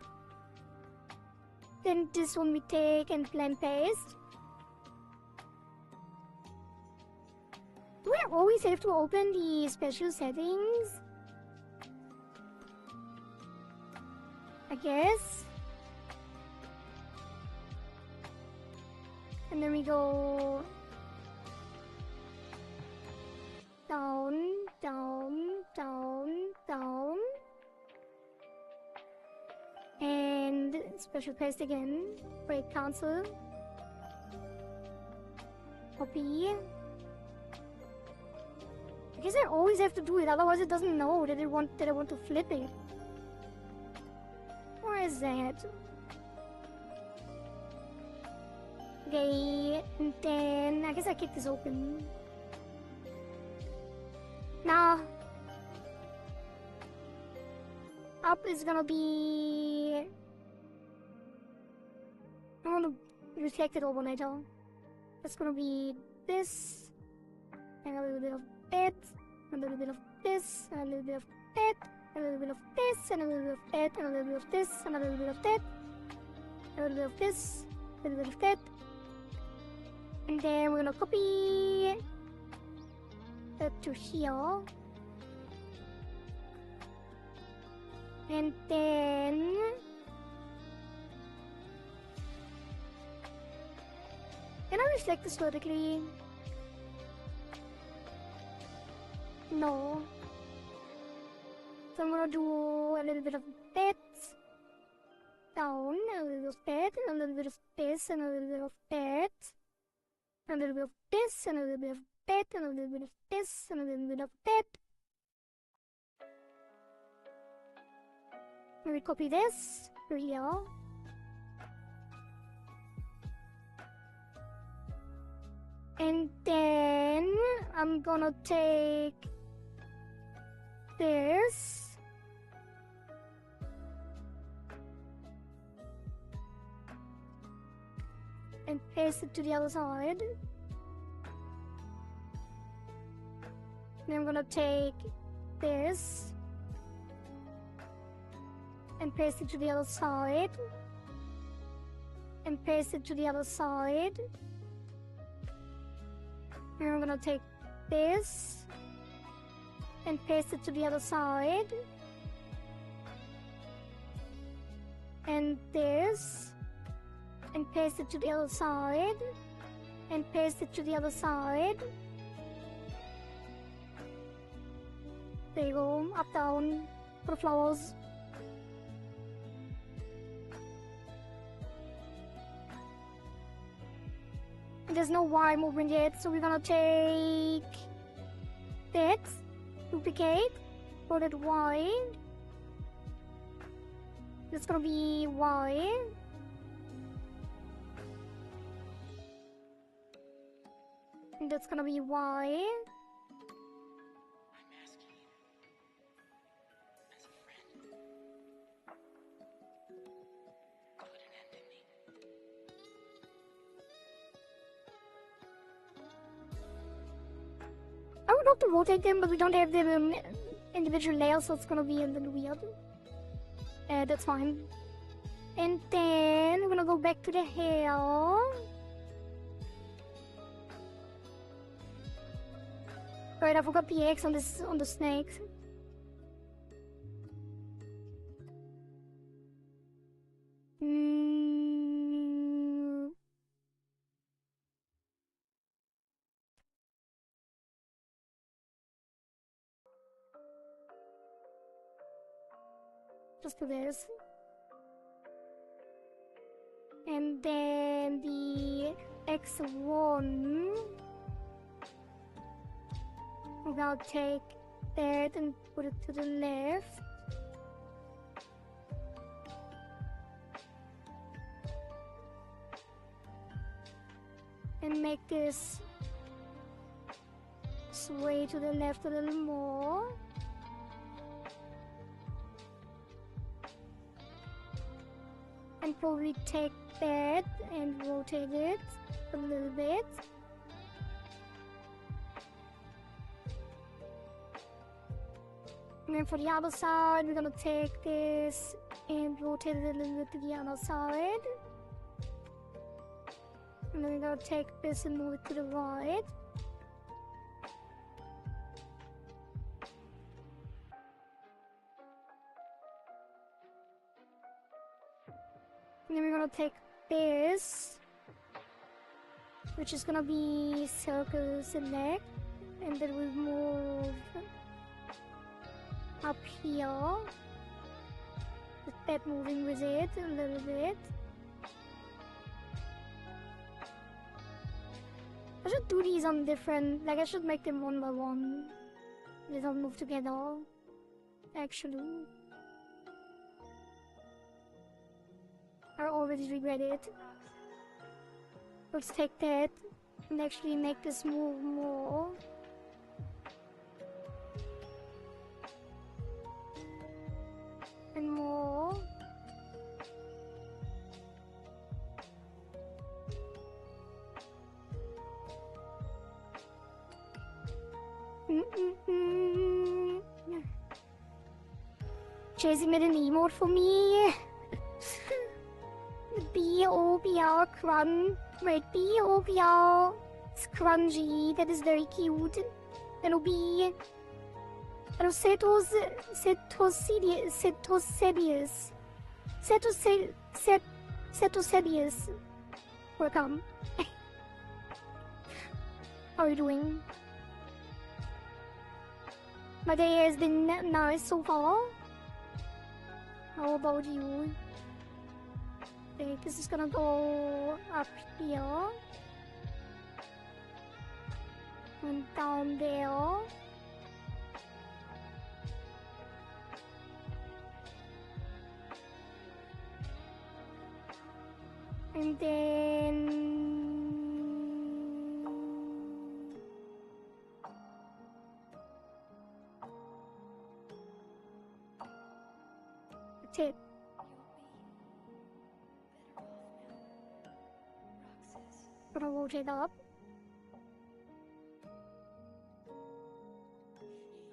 Then this one we take and blend paste. Do I always have to open the special settings? I guess. And then we go down, down, down, down. And special paste again. Break cancel. Copy. I guess I always have to do it, otherwise it doesn't know that I want to flip it. Where is that? Okay, and then I guess I kick this open. Now, up is gonna be... I'm gonna reflect it over later. It's gonna be this, and a little bit of that, a little bit of this, and a little bit of that, a little bit of this, and a little bit of that, and a little bit of this, and a little bit of that, a little bit of this, a little bit of that. And then we're gonna copy that to here. And then can I reflect this vertically? No. So I'm gonna do a little bit of that, down, a little bit of that, and a little bit of this, and a little bit of that, and a little bit of this, and a little bit of that, and a little bit of this, and a little bit of that. We copy this to here. And then I'm gonna take this. And paste it to the other side. Then I'm gonna take this and paste it to the other side. And paste it to the other side. And I'm gonna take this and paste it to the other side. And this and paste it to the other side. And paste it to the other side. There you go, up, down, for the flowers. And there's no Y movement yet, so we're gonna take that, duplicate, put it Y. That's gonna be Y. And that's gonna be Y. I would love to rotate them, but we don't have them individual layers, so it's gonna be a little weird. That's fine. And then we're gonna go back to the hair. Right, I forgot PX on the snakes. Just do this. And then the X1. I'm gonna take that and put it to the left. And make this sway to the left a little more. And probably take that and rotate it a little bit. And then for the other side, we're gonna take this and rotate it a little bit to the other side. And then we're gonna take this and move it to the right. And then we're gonna take this, which is gonna be circle select, and then we move up here, with that moving with it a little bit. I should do these on different, like I should make them one by one. They don't move together, actually. I already regret it. Let's take that and actually make this move more. And more. Chasing with an emote for me. B-O-B-R crun. Wait, B-O-B-R scrungy. That is very cute. That'll be... Cetosebius. Cetosebius. Welcome. How are you doing? My day has been nice so far. How about you? Okay, this is gonna go up here. And down there. And then... That's it. Gonna rotate up.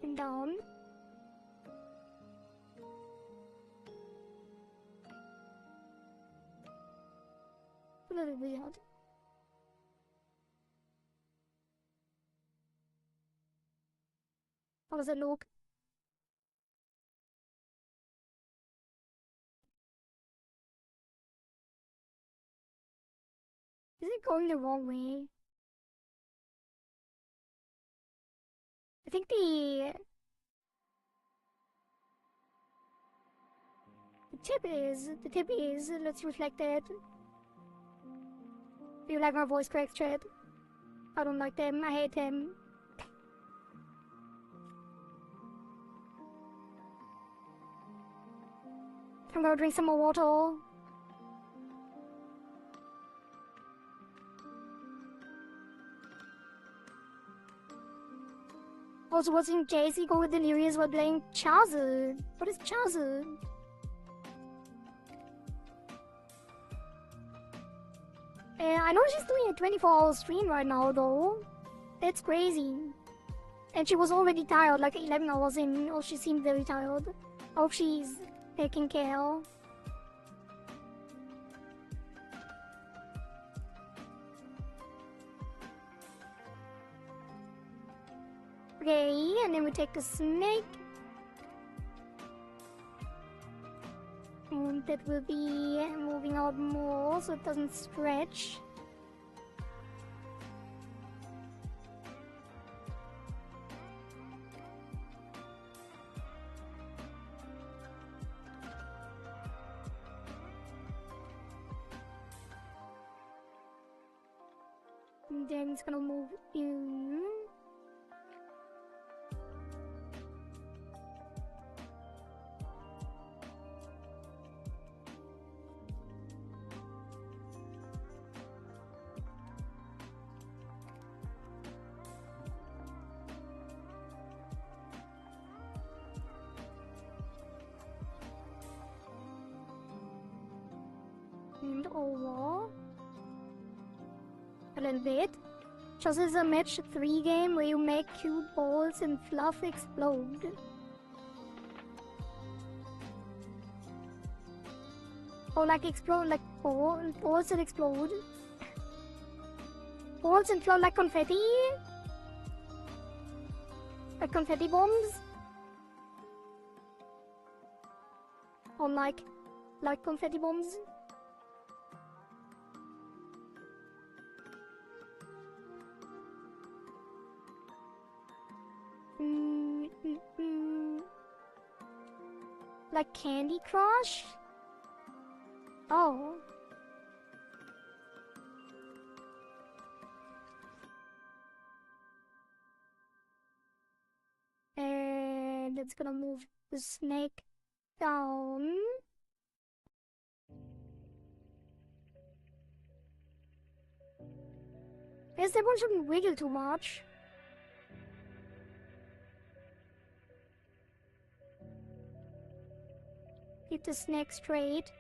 And down. A little weird. How does it look? Is it going the wrong way? I think the tip is, let's reflect it. Do you like my voice cracks, chat? I don't like them, I hate them. I'm gonna drink some more water. I was watching JC go with Delirious while playing Charizard. What is Charizard? I know she's doing a 24-hour stream right now though. That's crazy. And she was already tired, like 11 hours in. Oh, she seemed very tired. I hope she's taking care. Okay, and then we take the snake. And that will be moving out more so it doesn't stretch. And then it's gonna move in. And over a little bit. Just as a match 3 game where you make cute balls and fluff explode. Or like explode like balls that explode. Balls and flow like confetti. Like confetti bombs. Or like confetti bombs. Like Candy Crush? Oh. And it's gonna move the snake down. Yes, that one shouldn't wiggle too much. Keep the snake straight.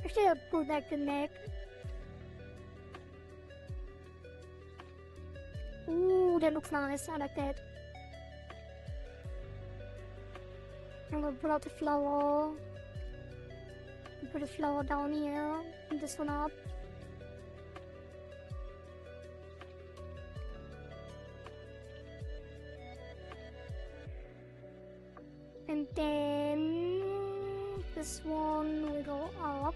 Actually, I'll pull back the neck. Ooh, that looks nice. I like that. I'm gonna pull out the flower. Put the flower down here. And this one up. And then this one will go up.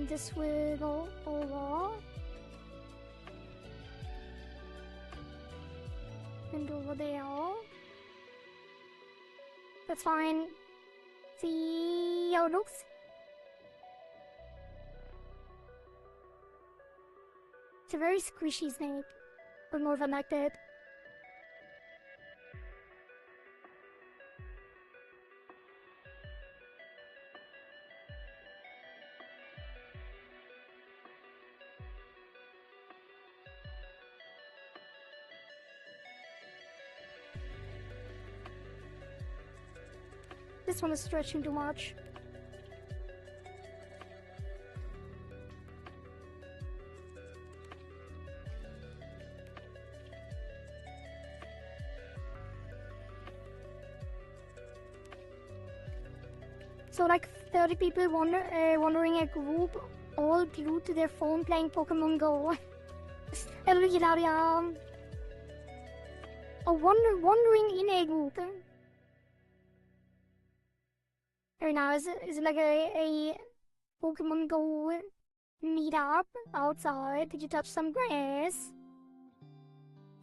And this will go over. And over there. That's fine. See how it looks? It's a very squishy snake, but more fun like that. This one is stretching too much. So like 30 people wandering a group, all glued to their phone playing Pokemon Go. Eller gillar jag. Wandering in a group. Very nice. Is it like a Pokemon Go meetup outside? Did you touch some grass?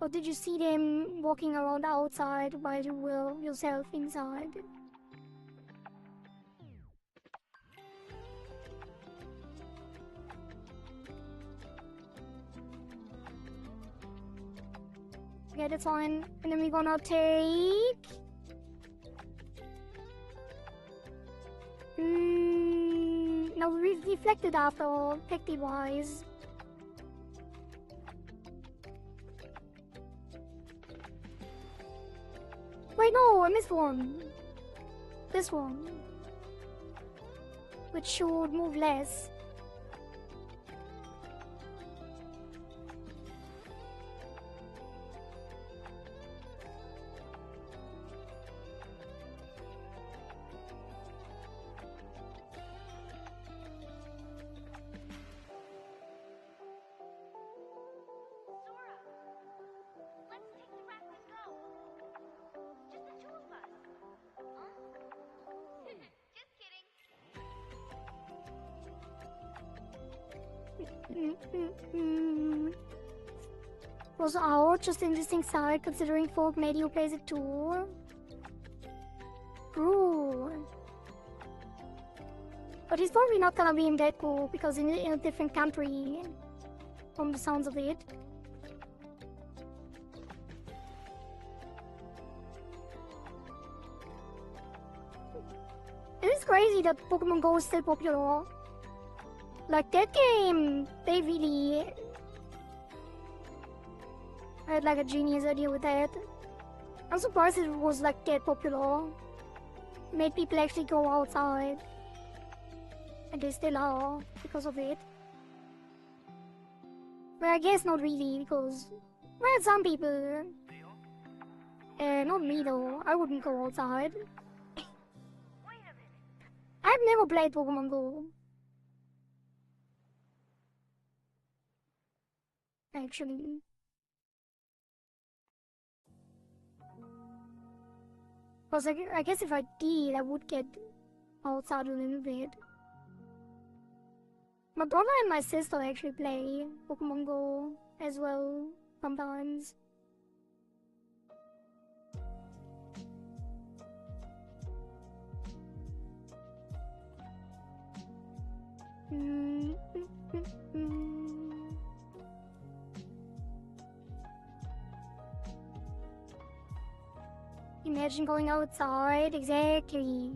Or did you see them walking around outside while you were yourself inside? Okay, that's fine. And then we're gonna take... Now we reflected after, Pecty-wise. Wait, no, I missed one. This one. Which should move less. Was out, just an interesting side considering folk maybe plays it too. True. But he's probably not gonna be in that group because in a different country, from the sounds of it. It is crazy that Pokemon Go is still popular. Like that game, they really had like a genius idea with that. I'm surprised it was like that popular. Made people actually go outside. And they still are because of it. But I guess not really because, well, some people. Not me though. I wouldn't go outside. I've never played Pokemon Go. Actually. Because I guess if I did, I would get outside a little bit. My brother and my sister actually play Pokemon Go as well, sometimes. Imagine going outside, exactly.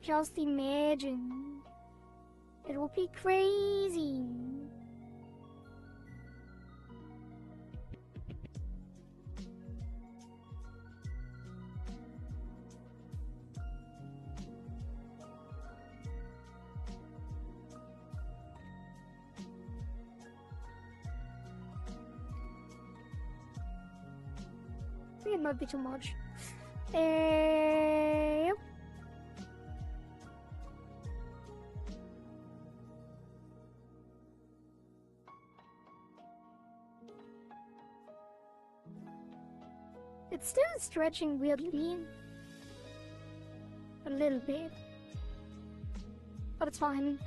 Just imagine. It would be crazy. It might be too much. Yep. It's still stretching weirdly. A little bit. But it's fine.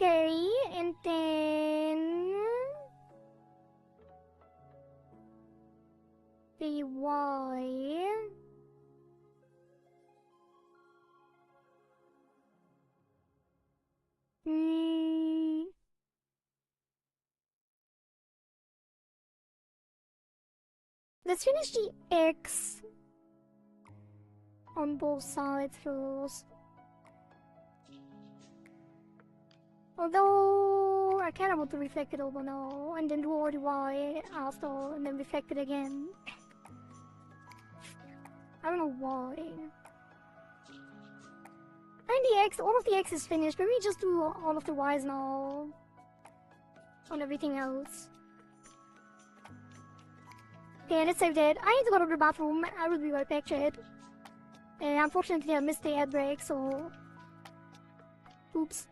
Kohari, and then the Y. Let's finish the X on both sides first. Although I kind of want to reflect it over now, and then draw the Y after, and then reflect it again. I don't know why. And the X, all of the X is finished, but we just do all of the Ys now. On everything else. Okay, let's save that. I need to go to the bathroom. I will be right back, chat. Unfortunately, I missed the ad break, so... Oops.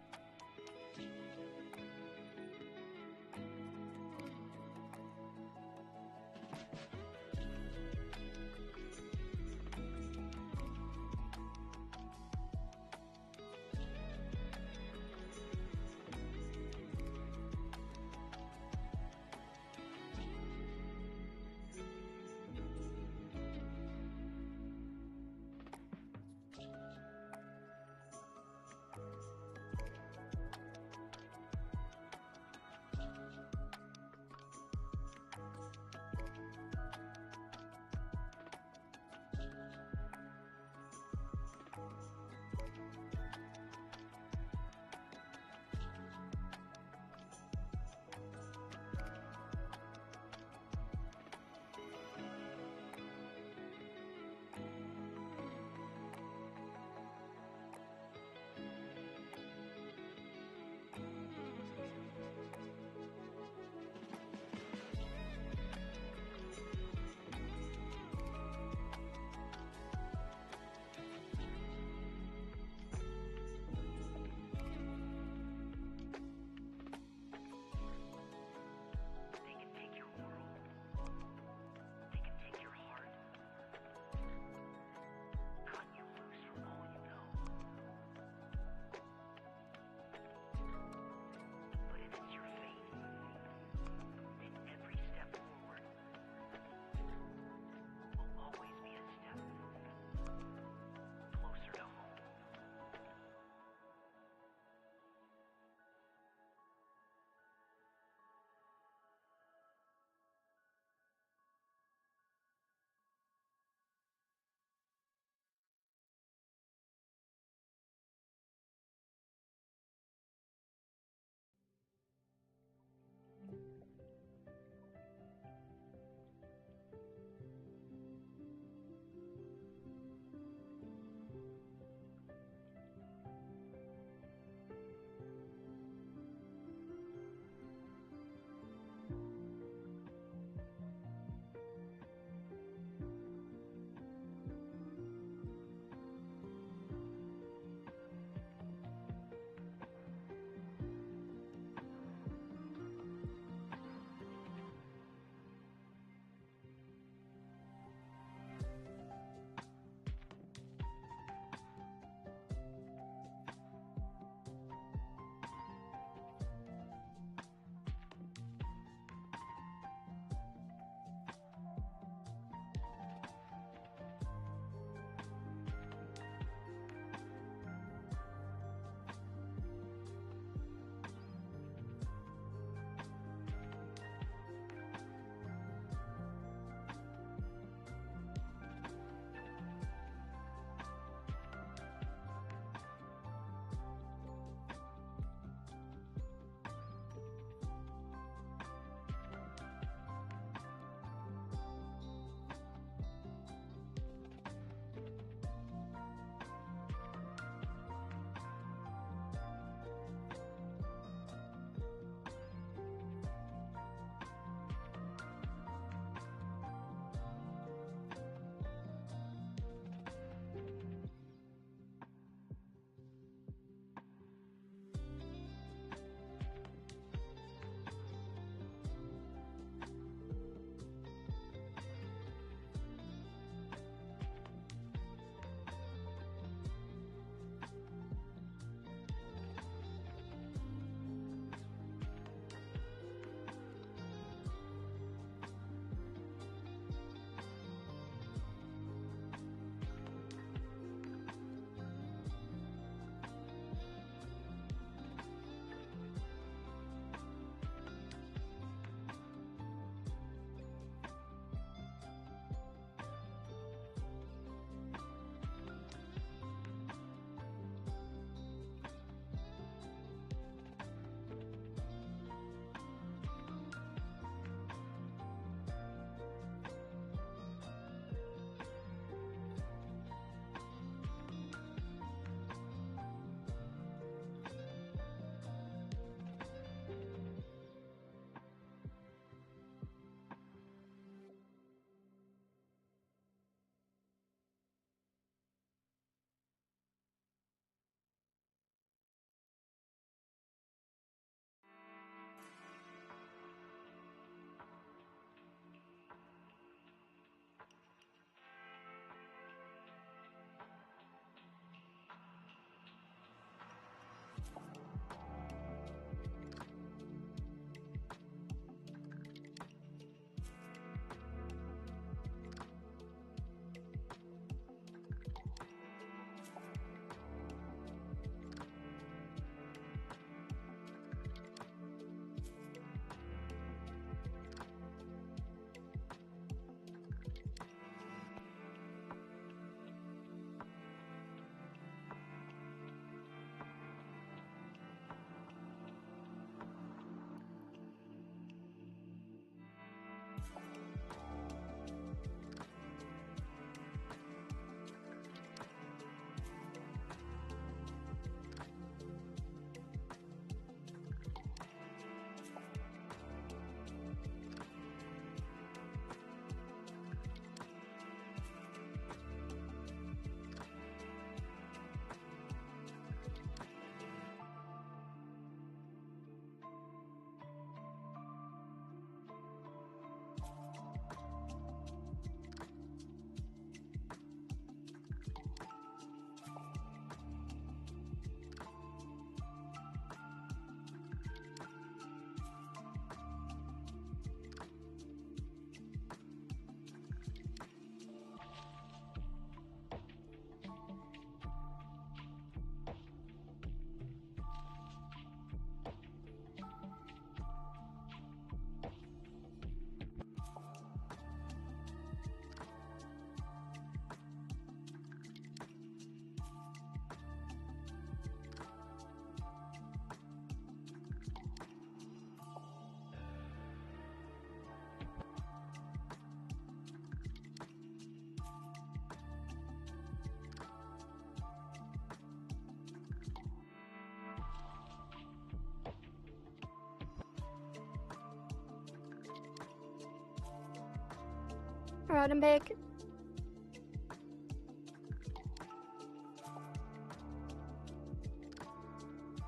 Alright, I'm back.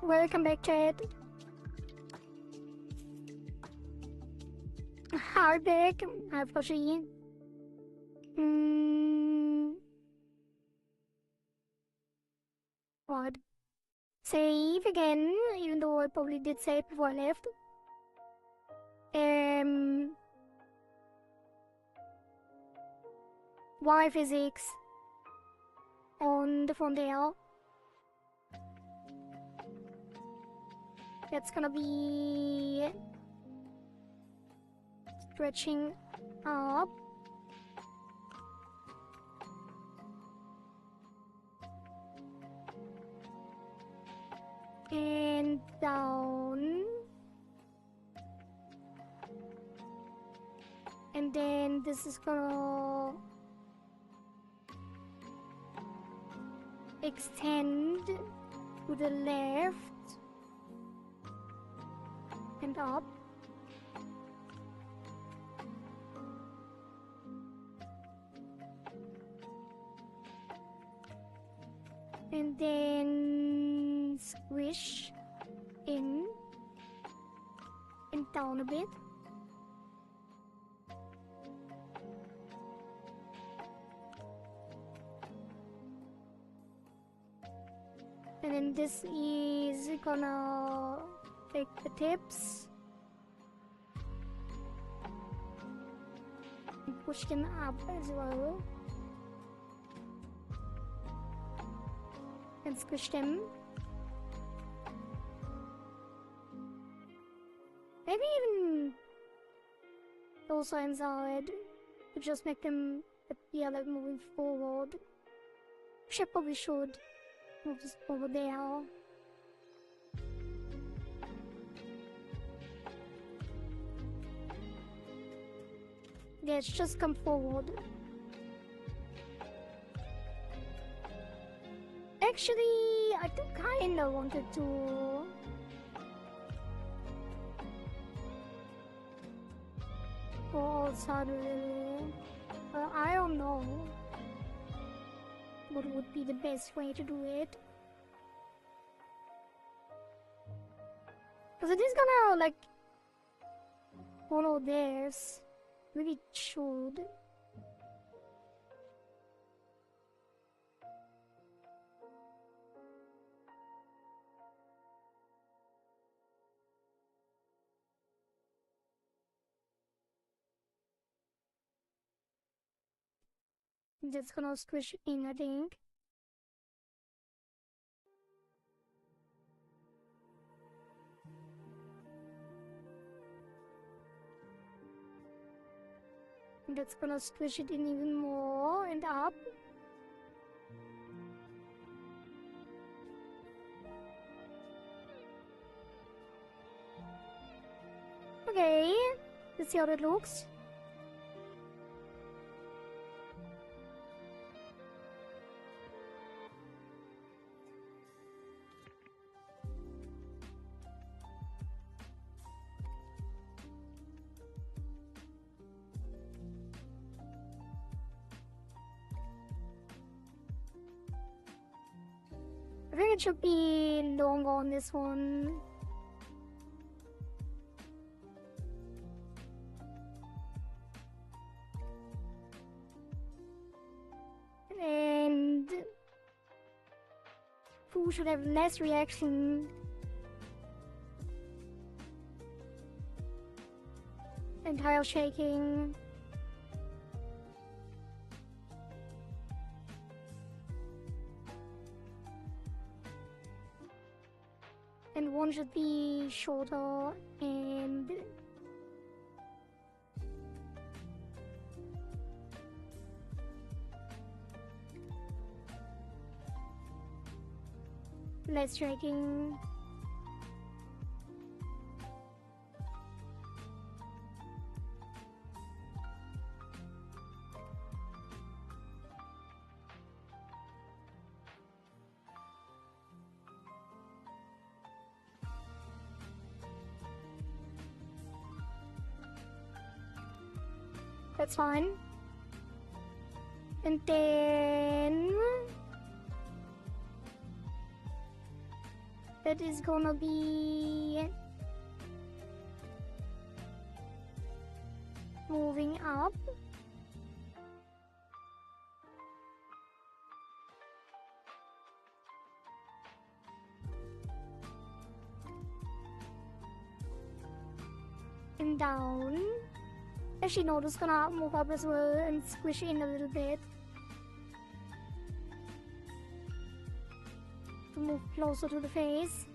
Welcome back, chat. Hi, back. Hi, Fluffy. What? Save again, even though I probably did save before I left. Y physics on the frontier. That's gonna be stretching up. And down. And then this is gonna extend to the left and up. And then squish in and down a bit. And then this is gonna take the tips and push them up as well. And squish them. Maybe even also inside to just make them appear like moving forward. Probably should move this over there. Let's just come forward. Actually, I do kinda wanted to go outside a little, but I don't know what would be the best way to do it. Because it is gonna like follow this. Maybe it should. Just gonna squish in, I think. That's gonna squish it in even more and up. Okay, let's see how that looks. I think it should be longer on this one. And Pooh should have less reaction. And tile shaking. And one should be shorter and less striking. That's fine. And then that is gonna be moving up. And down. Actually, no, just gonna move up as well and squish in a little bit. To move closer to the face.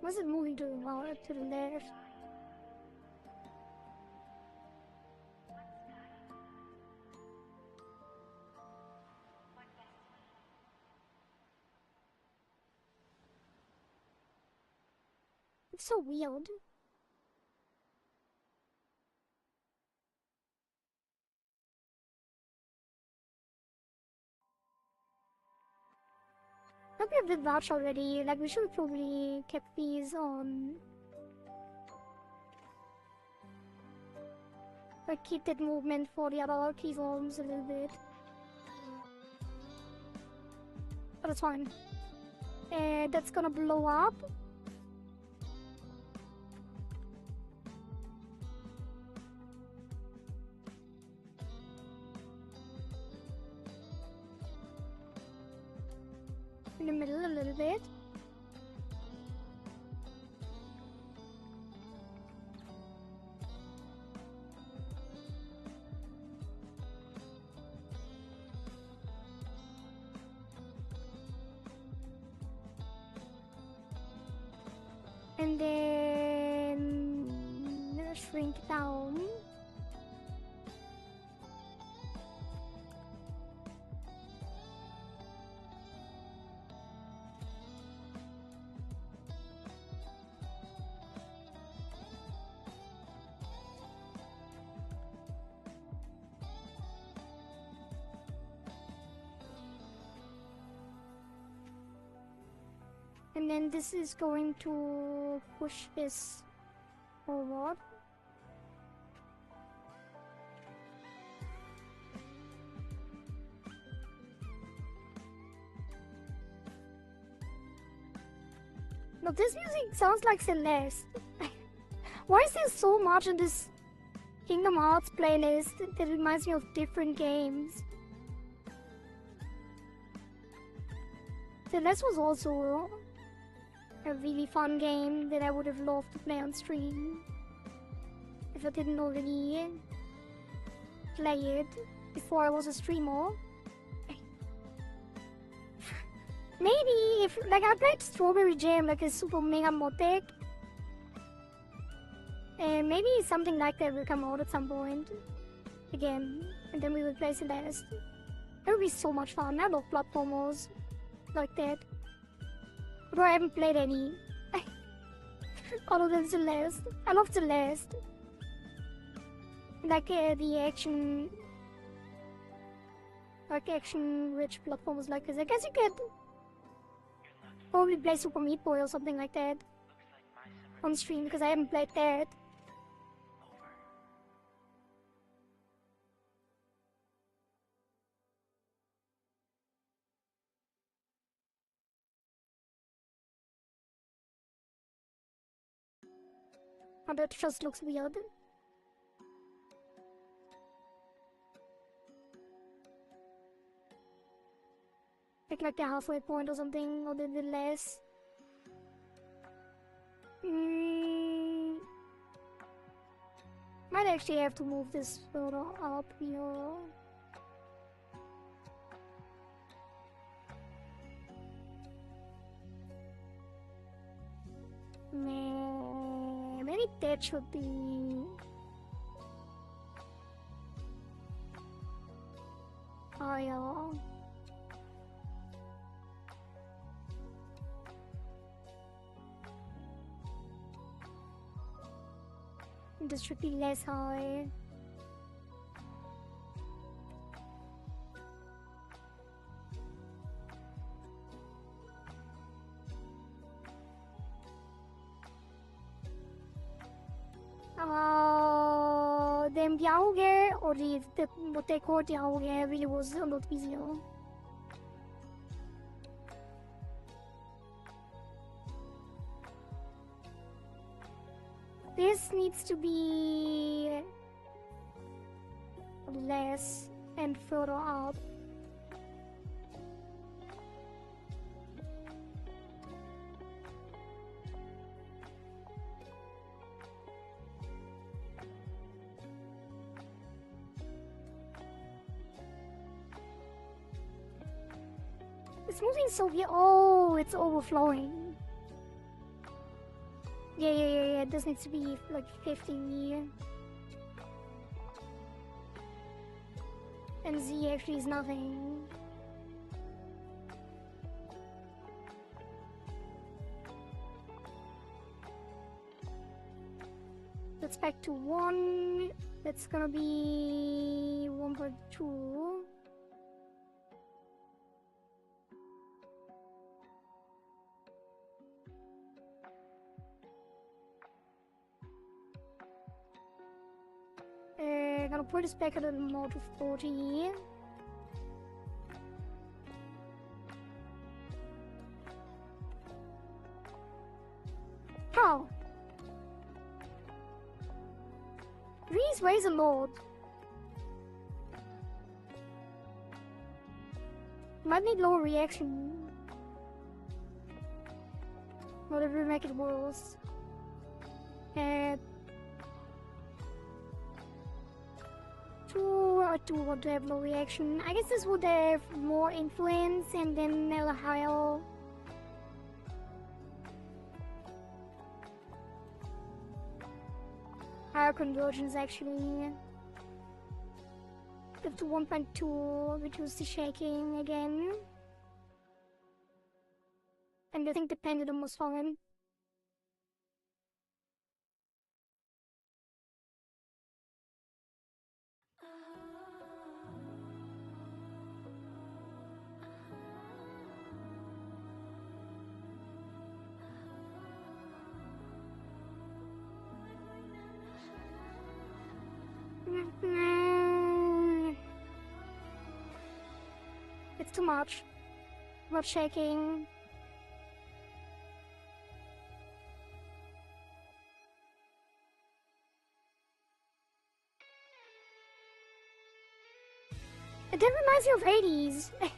Was it moving to the left? It's so weird. Hope you did watch already. Like, we should probably kept these on. Like, keep that movement for the other keyforms a little bit. But it's fine. That's gonna blow up. In the middle a little bit. And then shrink down. And then this is going to push this forward. Now this music sounds like Celeste. Why is there so much in this Kingdom Hearts playlist that reminds me of different games? Celeste was also a really fun game that I would have loved to play on stream if I didn't already play it before I was a streamer. Maybe if like I played Strawberry Jam, like a super mega mod deck, and maybe something like that will come out at some point again, and then we will play Celeste. It would be so much fun. I love platformers like that. But I haven't played any other than Celeste. I love Celeste. Like the action-rich platformers like this. I guess you could probably play Super Meat Boy or something like that on stream because I haven't played that. Oh, that just looks weird. Like the halfway point or something, or a little less. Might actually have to move this further up here. Maybe that should be. Oh yeah. This should be less high. Then Biauge or what they call Biauge really was a lot easier. This needs to be less and further up. It's moving so weird. Oh, it's overflowing. Yeah. This needs to be like 50. And Z actually is nothing. That's back to 1. That's gonna be 1.2. Gonna put this back a little more to 40. How? These weighs a lot. Might need lower reaction. Whatever make it worse. I do want to have low reaction. I guess this would have more influence and then a higher convergence actually. Up to 1.2, which was the shaking again. And I think the pendulum was fine. It's too much. Not shaking. It reminds me of 80s. I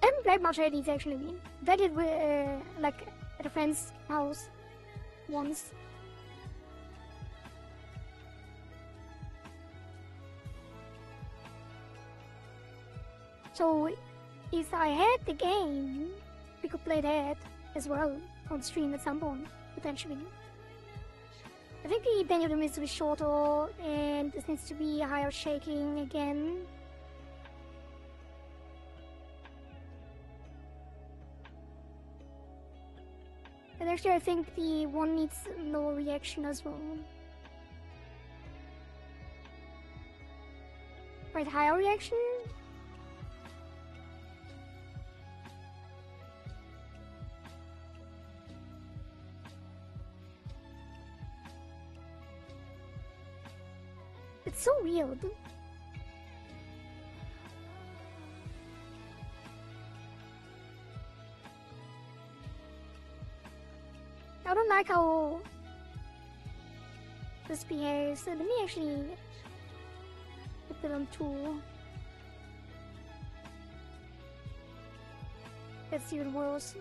haven't played much 80s actually. That did like at a friend's house once. So if I had the game, we could play that as well on stream at some point, potentially. I think the pendulum needs to be shorter and this needs to be higher shaking again. And actually I think the one needs lower reaction as well. Right, higher reaction? It's so weird. I don't like how this behaves. So let me actually put it on 2. That's even worse.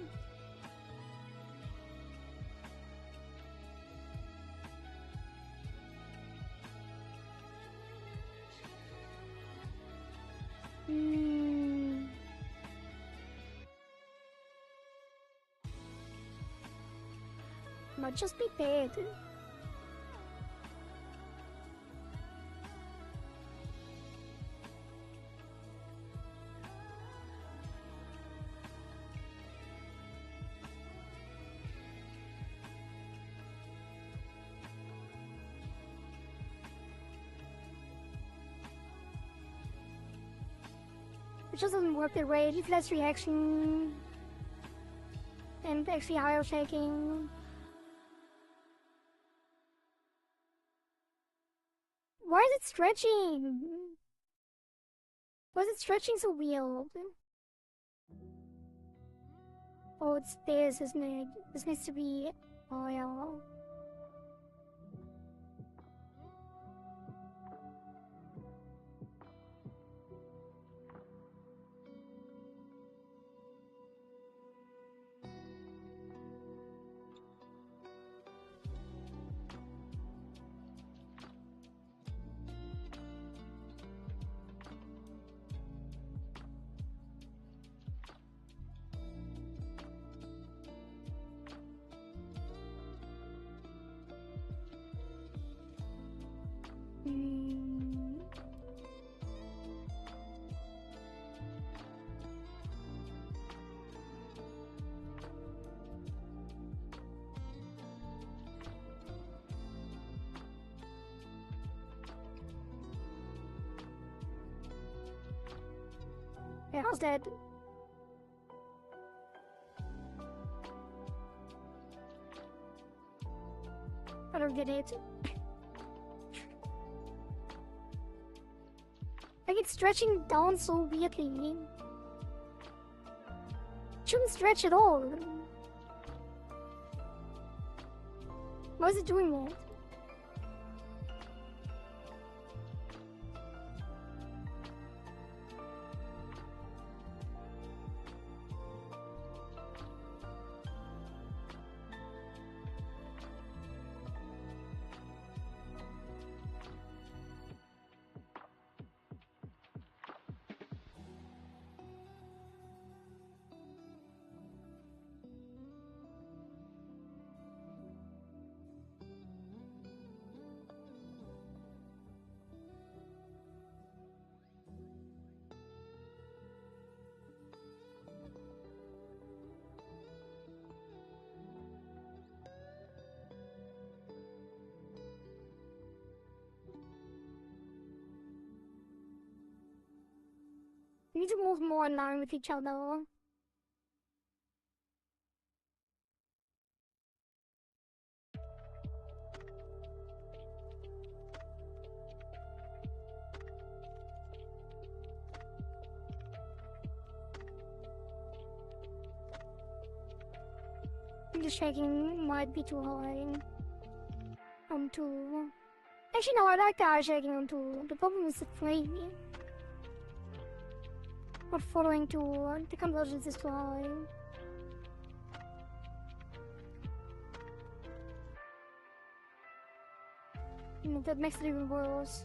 Might just be bad. just doesn't work that way. It gives less reaction and actually higher shaking. Why is it stretching? Why is it stretching so weird? Oh, it's this, isn't it? This needs to be... Oh, yeah. Yeah, how's that? I don't get it. Like it's stretching down so weirdly. It shouldn't stretch at all. Why is it doing that? We need to move more in line with each other. The shaking might be too high on 2. Actually, no, I like the high shaking on 2. The problem is the 3. Not following 2, the convergence is too high. That makes it even worse.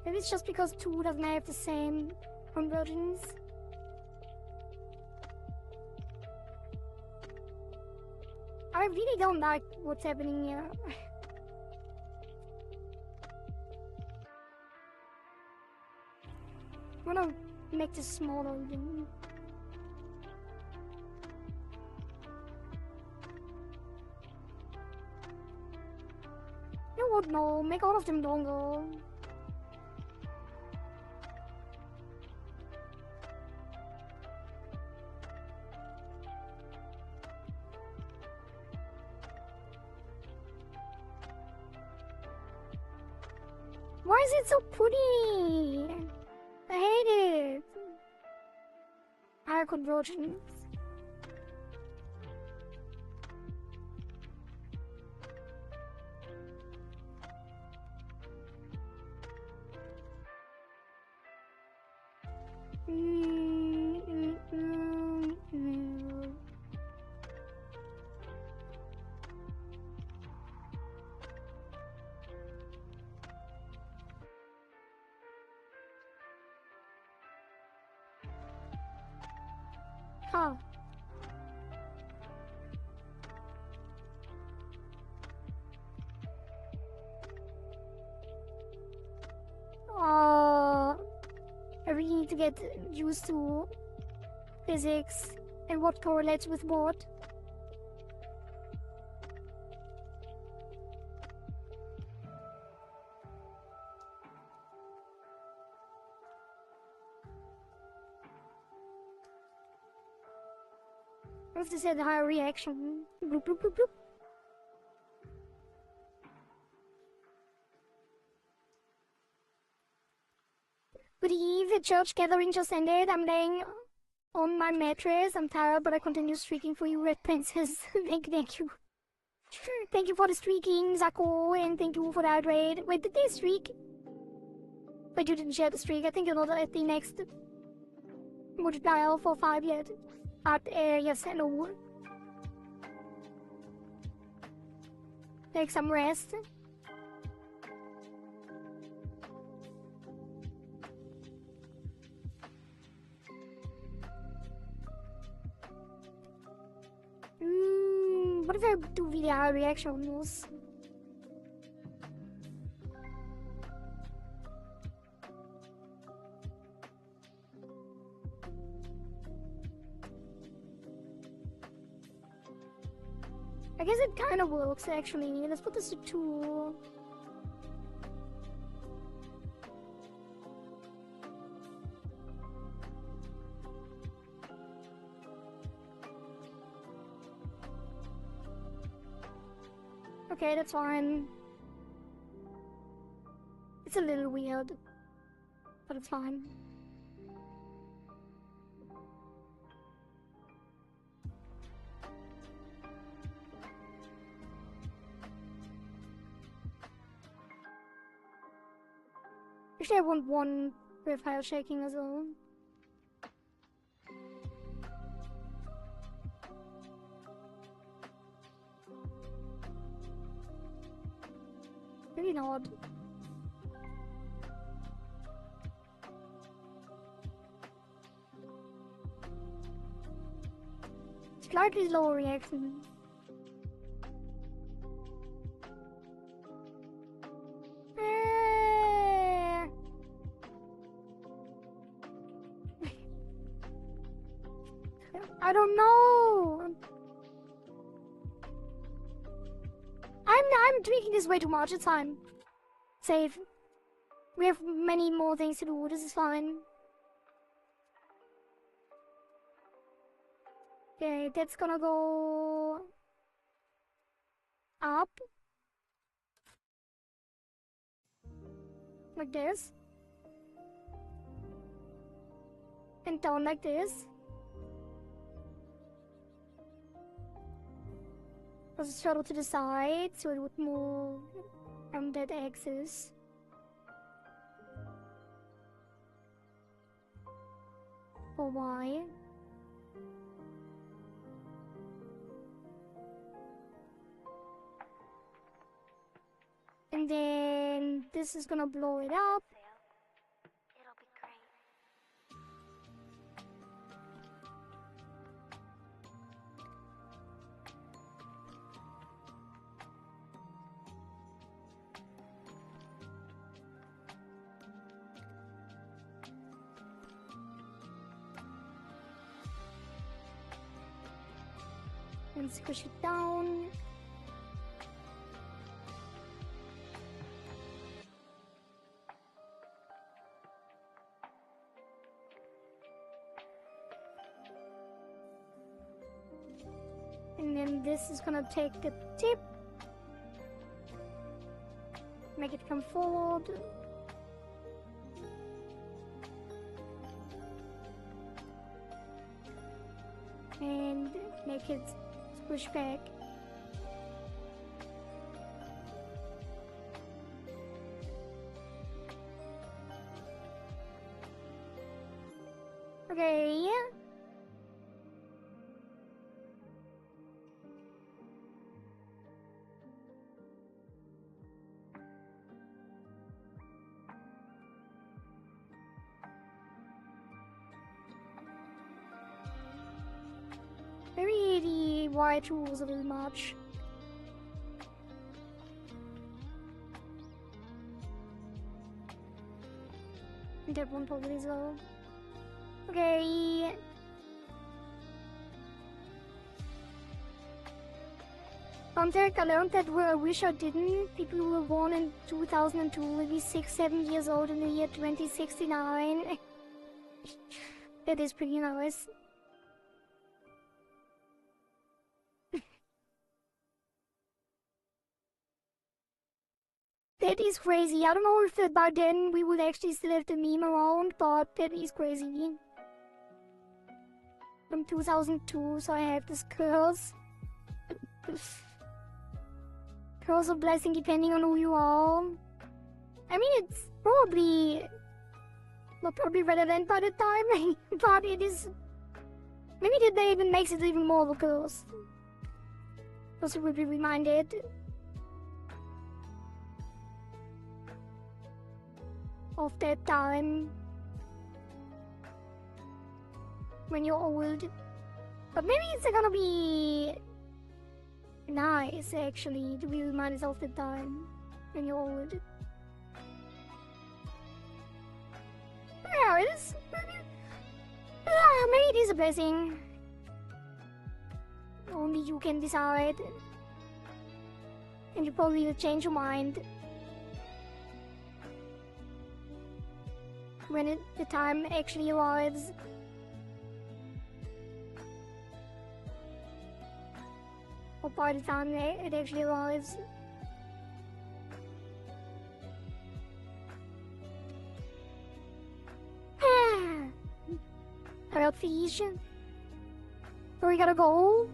Maybe it's just because 2 doesn't have the same convergence. I really don't like what's happening here. I wanna make this smaller even. You know what? No, make all of them longer. Why is it so pretty? I hate it. Higher convergence. Huh. to get used to physics and what correlates with what. I have to set the higher reaction. Bloop, bloop, bloop, bloop. Good eve, the church gathering just ended. I'm laying on my mattress. I'm tired, but I continue streaking for you, Red Princess. Thank you. Thank you for the streaking, Zako, and thank you for the hydrate. Wait, did they streak? But you didn't share the streak. I think you're not at the next multiplier for 5 yet. Yes, hello. Take some rest. What if I do video reactions? I guess it kind of works actually. Let's put this to 2. Okay, that's fine. It's a little weird, but it's fine. Actually, I want one with file shaking as well. Really not. Slightly lower reaction. I don't know. I'm tweaking this way too much. It's fine. Save. We have many more things to do. This is fine. Okay, that's gonna go up like this, and down like this. Let's shuttle to the side so it would move on that axis. For Y. And then this is gonna blow it up. It'll be great. And squish it down. And then this is gonna take the tip, make it come forward. And make it squish back. Okay. Maybe the Y tool was a little much. And that one probably as well. Okay. Contact, I learned that where I wish I didn't. People who were born in 2002 will be 6-7 years old in the year 2069. That is pretty nice. That is crazy. I don't know if by then we would actually still have the meme around, but that is crazy. From 2002, so I have this curse. Curse of blessing depending on who you are. I mean, it's probably not probably relevant by the time, but it is. Maybe that even makes it even more of a curse. Because you will be reminded of that time when you're old. But maybe it's gonna be nice actually to be reminded of the time when you're old. Yeah, it is. Maybe it is a blessing. Only you can decide. And you probably will change your mind when the time actually arrives. Or by the time it actually arrives. Alright, fish. So we gotta go.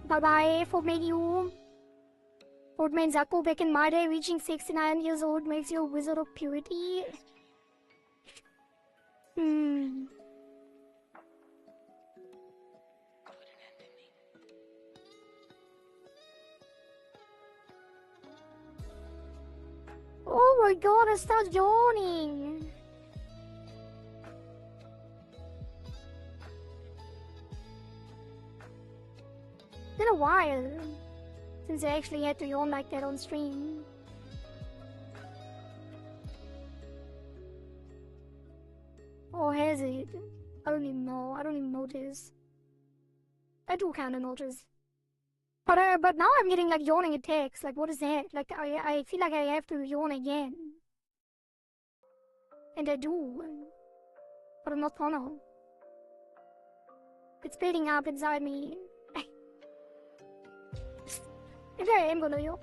Bye bye, for you. Old man Zako, back in my day, reaching 69 years old makes you a wizard of purity. Oh my god, I start yawning. It's been a while since I actually had to yawn like that on stream. Or has it? I don't even know. I don't even notice. I do kind of notice. But now I'm getting like yawning attacks. Like, what is that? Like, I feel like I have to yawn again. And I do. But I'm not gonna. It's building up inside me. Maybe I am gonna yawn.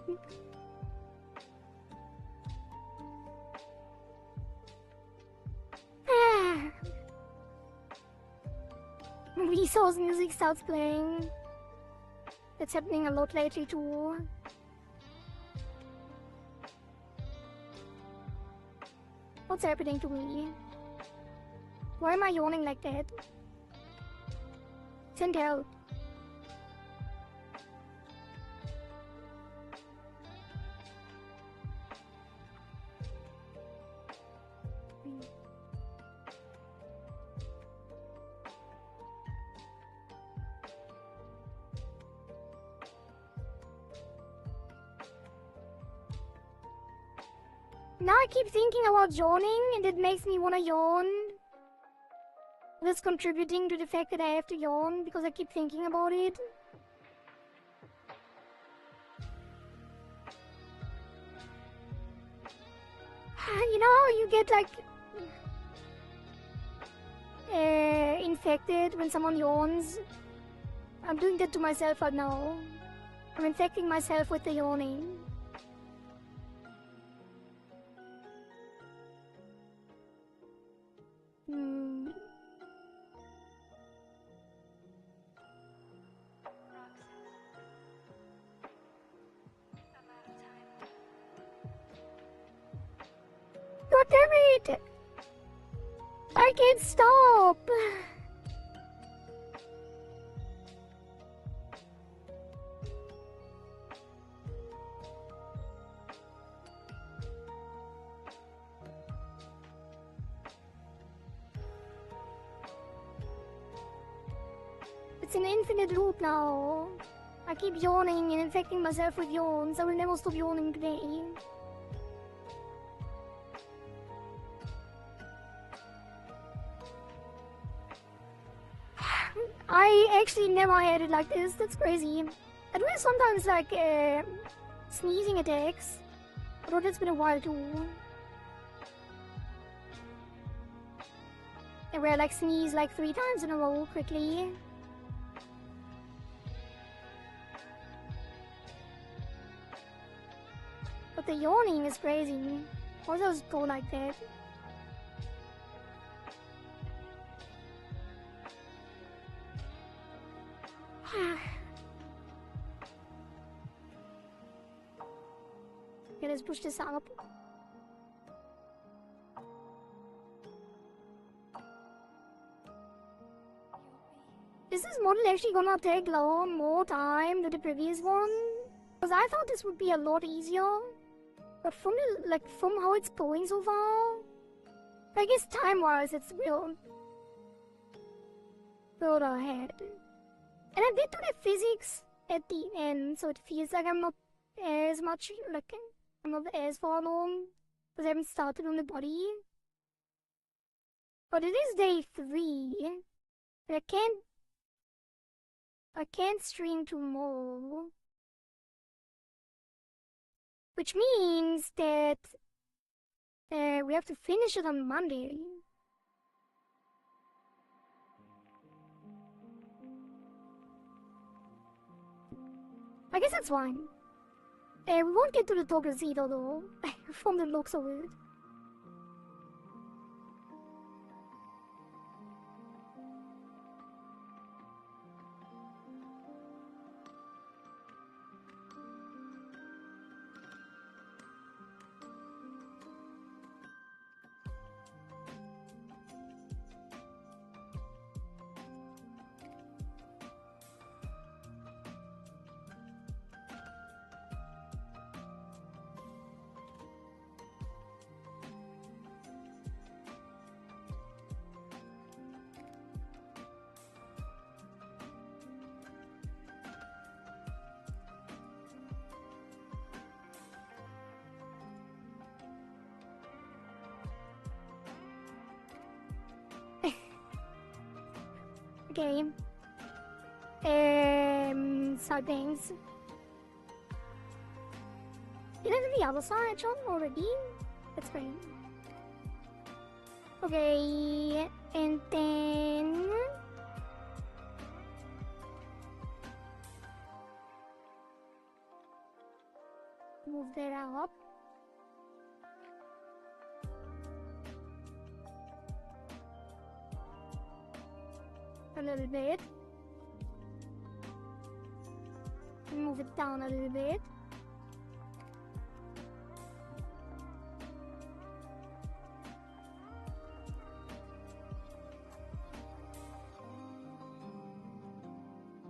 Resource music starts playing. That's happening a lot lately too. What's happening to me? Why am I yawning like that? Send help. Now I keep thinking about yawning and it makes me wanna yawn. That's contributing to the fact that I have to yawn because I keep thinking about it. You know, you get like infected when someone yawns. I'm doing that to myself right now. I'm infecting myself with the yawning. God damn it! I can't stop! It's an infinite loop now. I keep yawning and infecting myself with yawns. I will never stop yawning today. I actually never had it like this. That's crazy. I do have sometimes like sneezing attacks, but it's been a while too. And where I like sneeze like 3 times in a row quickly. But the yawning is crazy. Why does it go like that? Okay, let's push this up. Is this model actually gonna take more time than the previous one? Because I thought this would be a lot easier. But from how it's going so far, I guess time-wise it's real further ahead. And I did do the physics at the end, so it feels like I'm not as much, like, I'm not as far along, because I haven't started on the body. But it is day 3, and I can't stream tomorrow. Which means that we have to finish it on Monday. I guess that's fine. We won't get to the tokens either though. From the looks of it. Okay. Side bangs. Did I do the other side John already? That's great. Okay, and then move that up. A little bit. Move it down a little bit.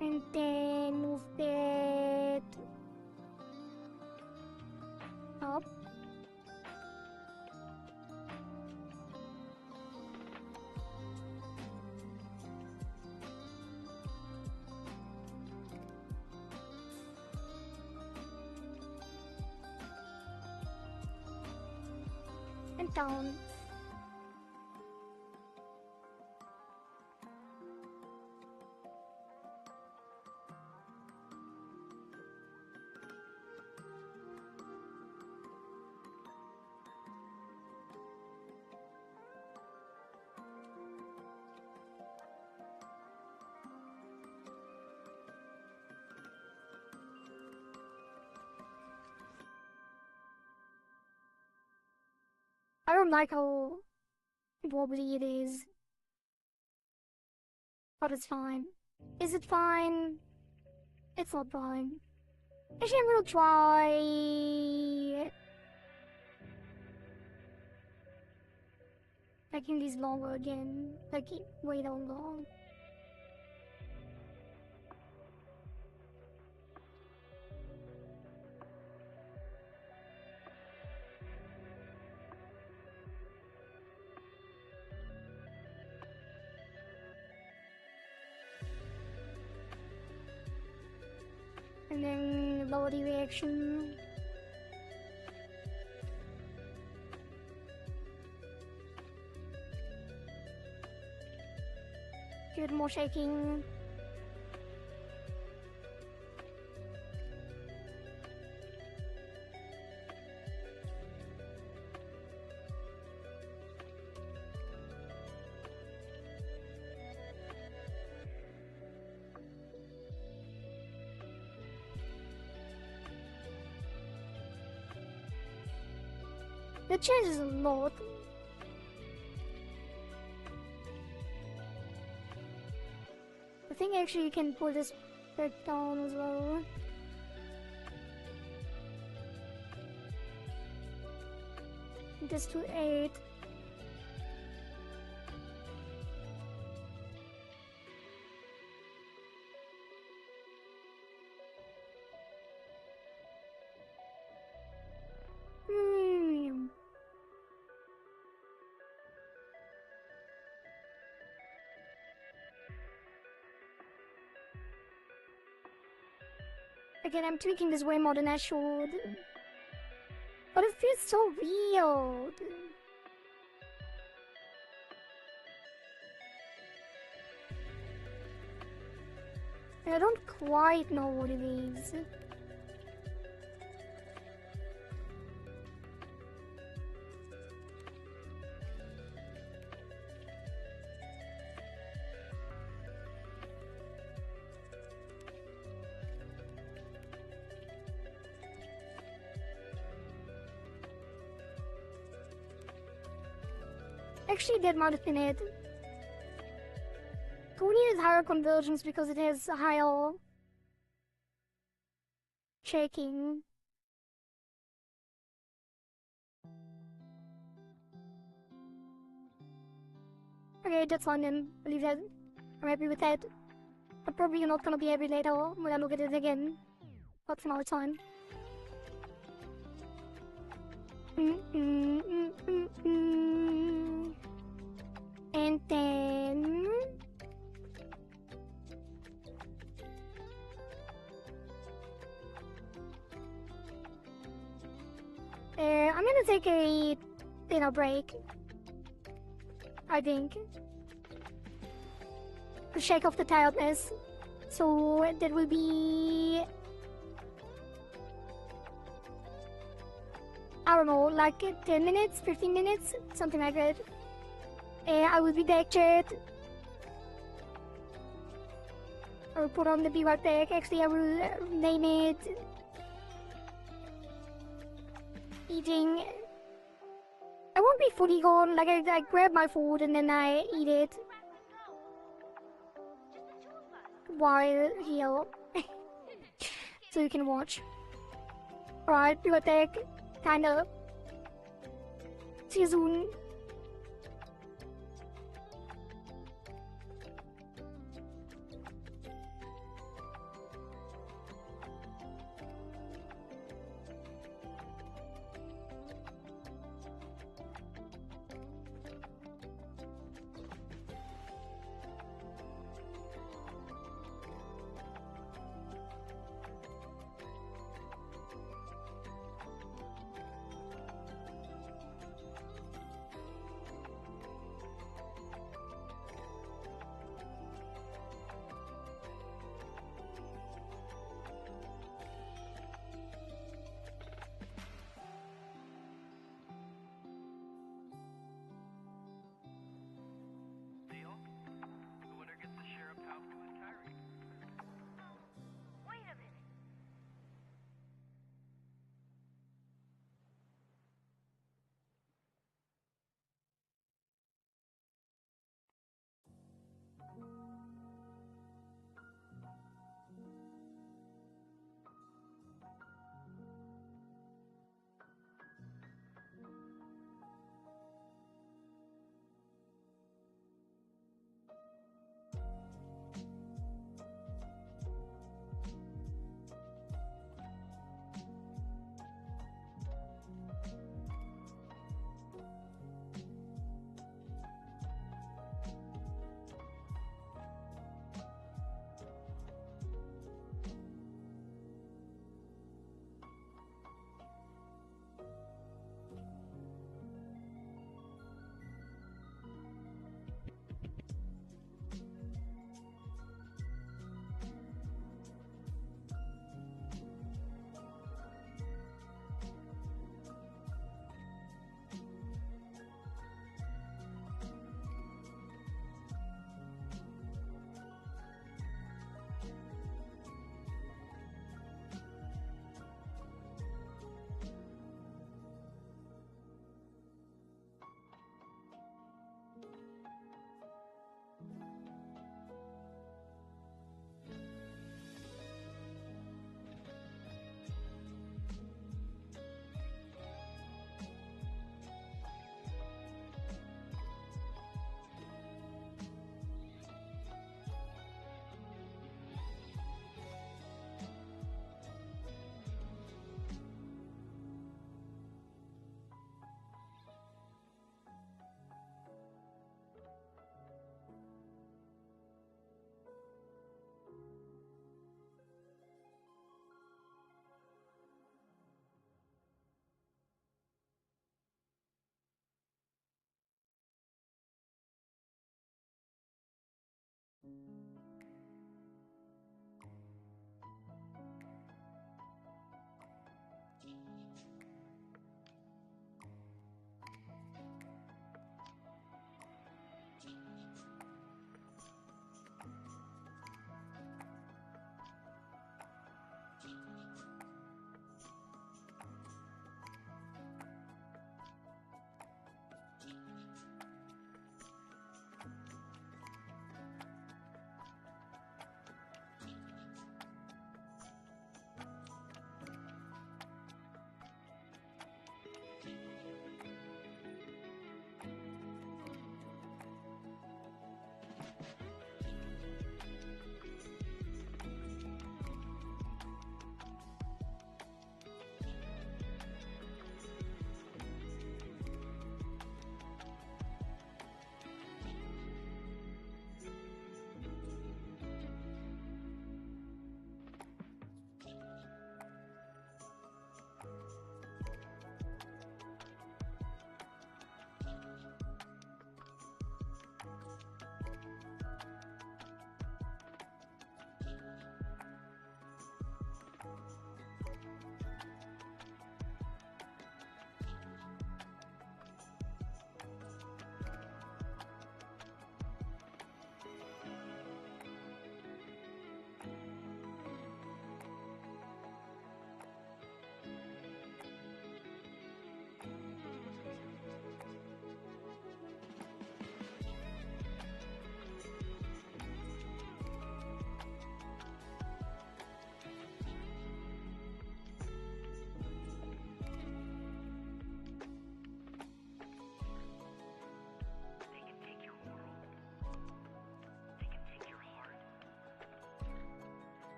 And then move that up. And down. I don't like how wobbly it is. But it's fine. Is it fine? It's not fine. Actually, I'm gonna try making these longer again. Like, way longer. And then lower the reaction. Give it more shaking. That changes a lot. I think actually you can pull this back down as well. This to 8. Again, I'm tweaking this way more than I should. But it feels so weird. I don't quite know what it is. Actually, that might have been it. Kohari has higher convergence because it has higher shaking. Okay, that's fine then. I'll leave that. I'm happy with that. But probably not gonna be happy later when I look at it again. But for now it's fine. And then... I'm gonna take a dinner break. I think. To shake off the tiredness. So that will be... I don't know, like 10 minutes, 15 minutes, something like that. I will be back, chat. I will put on the be right back. Actually, I will name it... Eating... I won't be fully gone, like I grab my food and then I eat it. While here. So you can watch. Alright, be right back. Kinda. See you soon.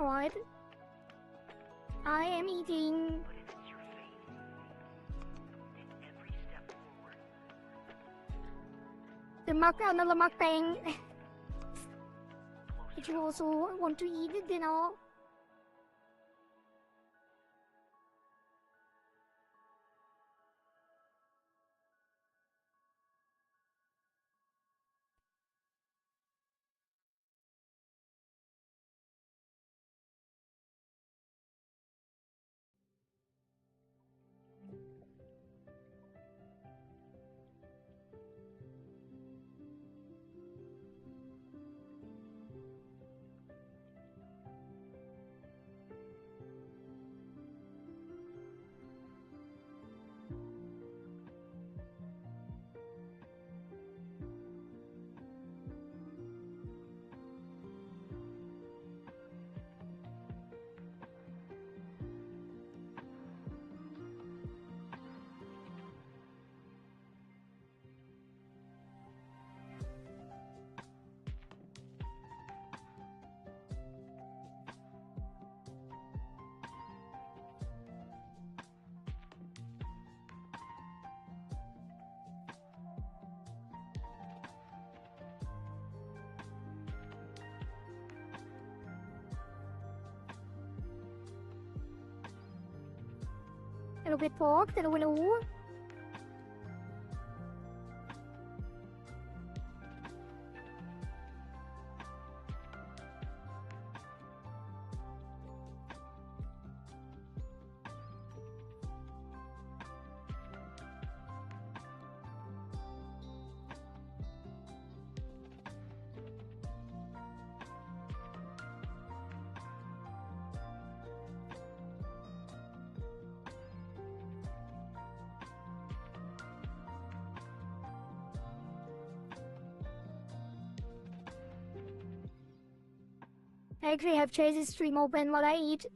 Alright. I am eating. But if it's your fate, take every step forward. Another mukbang. Close Did your you also want to eat dinner? A little bit pork, a little bit. I actually have Chase's stream open while I eat.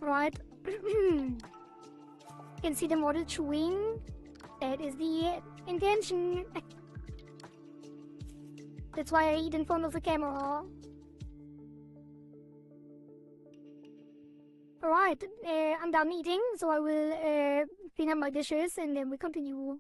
Right. You can see the model chewing. That is the intention. That's why I eat in front of the camera. Alright, I'm done eating, so I will clean up my dishes and then we continue.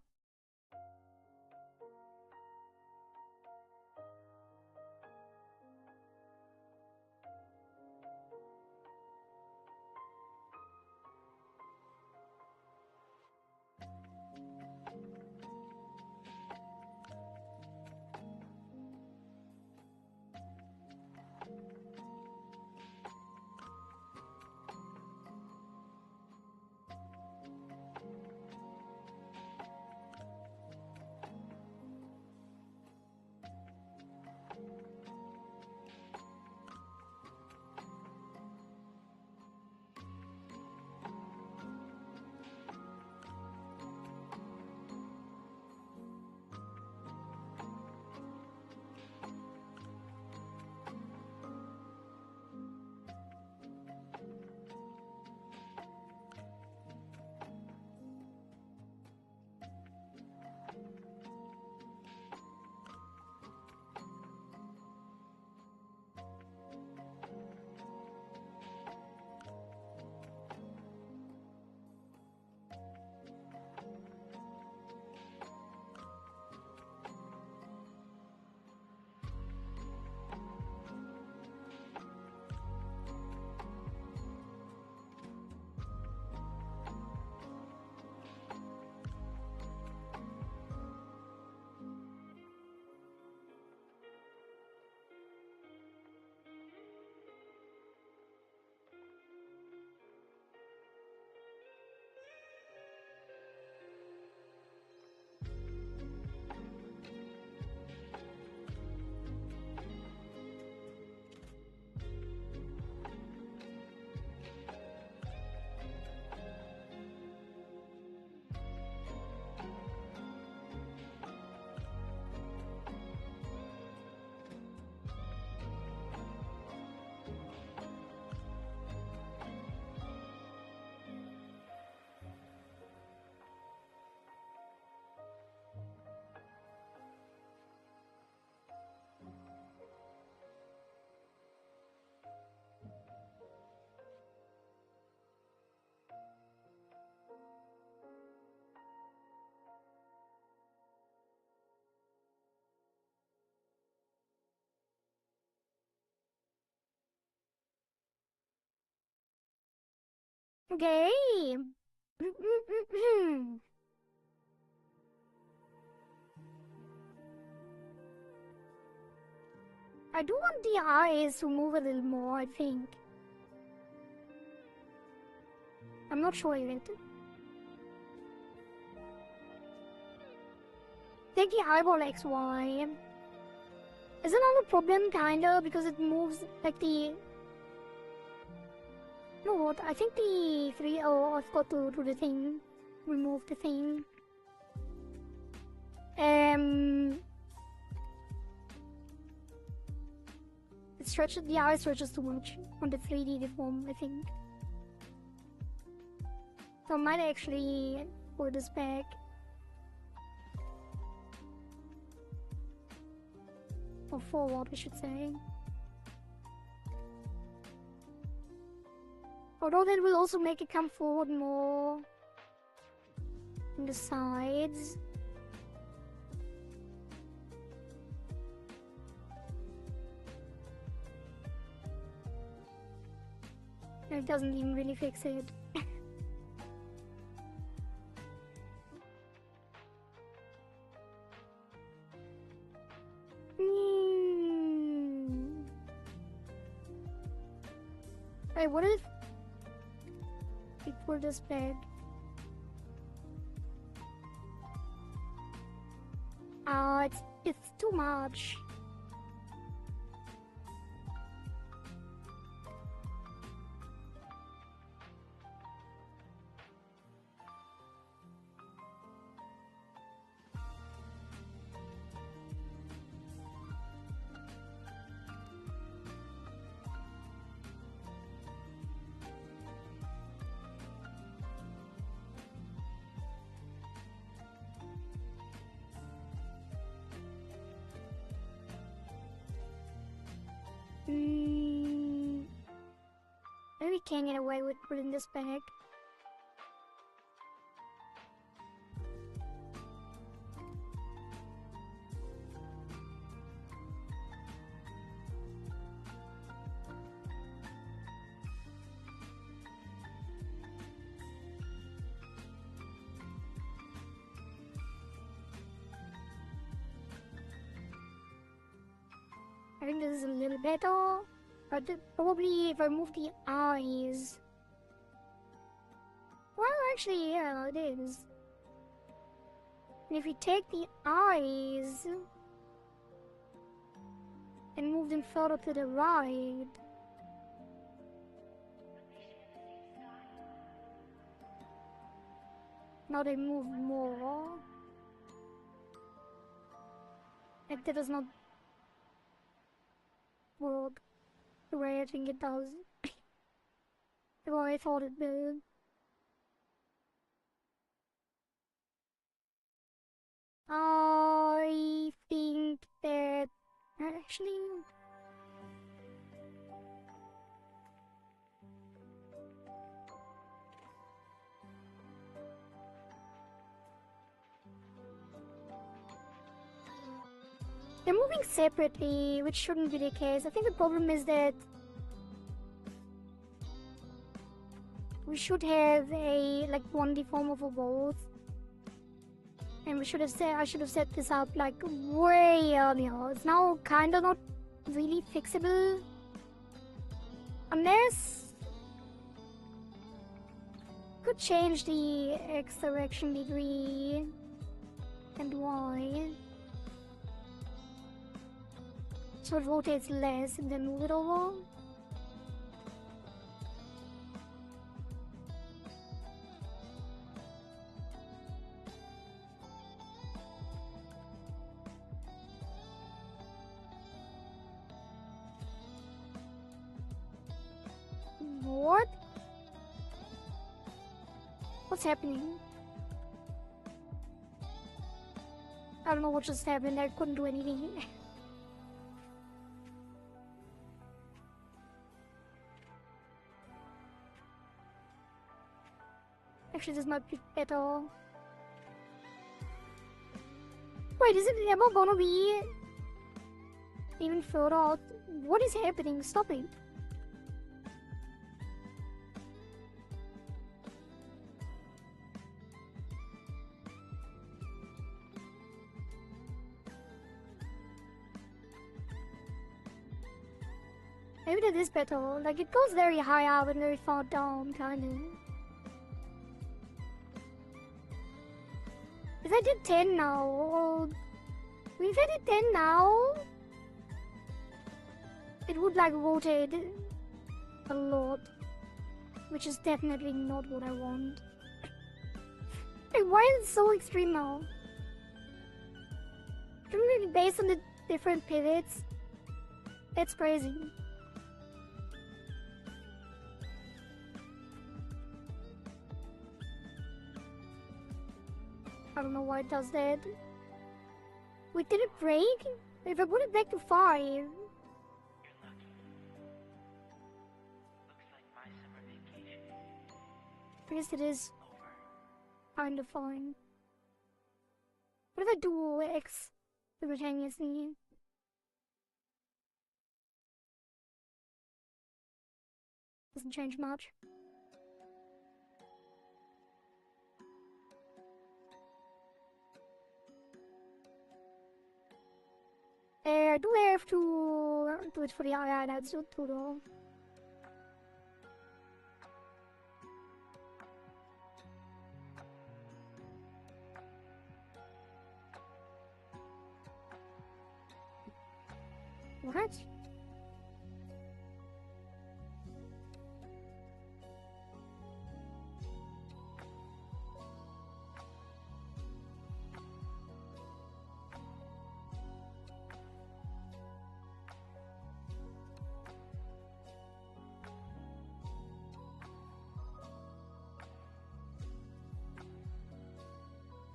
Okay. I do want the eyes to move a little more, I think. I'm not sure yet. Take the eyeball XY. Is it not a problem, kinda, because it moves like the... No, what? I think the 3... Oh, I've got to do the thing. Remove the thing. It stretches... The eye stretches too much on the 3D deform, I think. So I might actually put this back. Or forward, I should say. Although that will also make it come forward more on the sides. It doesn't even really fix it. Wait, what if we put this back? It's too much. Maybe we can get away with putting this back. I think this is a little better, but probably if I move the eyes... Well, actually, yeah, it is. And if we take the eyes and move them further to the right... Now they move more. And that does not work the way I think it does. The way I thought it would. I think that actually they're moving separately, which shouldn't be the case. I think the problem is that we should have a like one deformer for both. And I should have set this up like way earlier. It's now kinda not really fixable. Unless could change the X direction degree and Y. So it rotates less and then move it over. What? What's happening? I don't know what just happened. I couldn't do anything. Actually, this might be better. Wait, is it ever gonna be even further out? What is happening? Stop it. Maybe that is better. Like, it goes very high up and very far down, kinda. If I did 10 now, or... If I did 10 now... It would, like, rotate a lot. Which is definitely not what I want. Like, why is it so extreme now? Maybe based on the different pivots? That's crazy. I don't know why it does that. Wait, did it break? If I put it back to 5... You're lucky. Looks like my summer vacation I guess it is over. kinda fine. What if I do X simultaneously? Doesn't change much. I do have to do it for the eye, that's too though. What?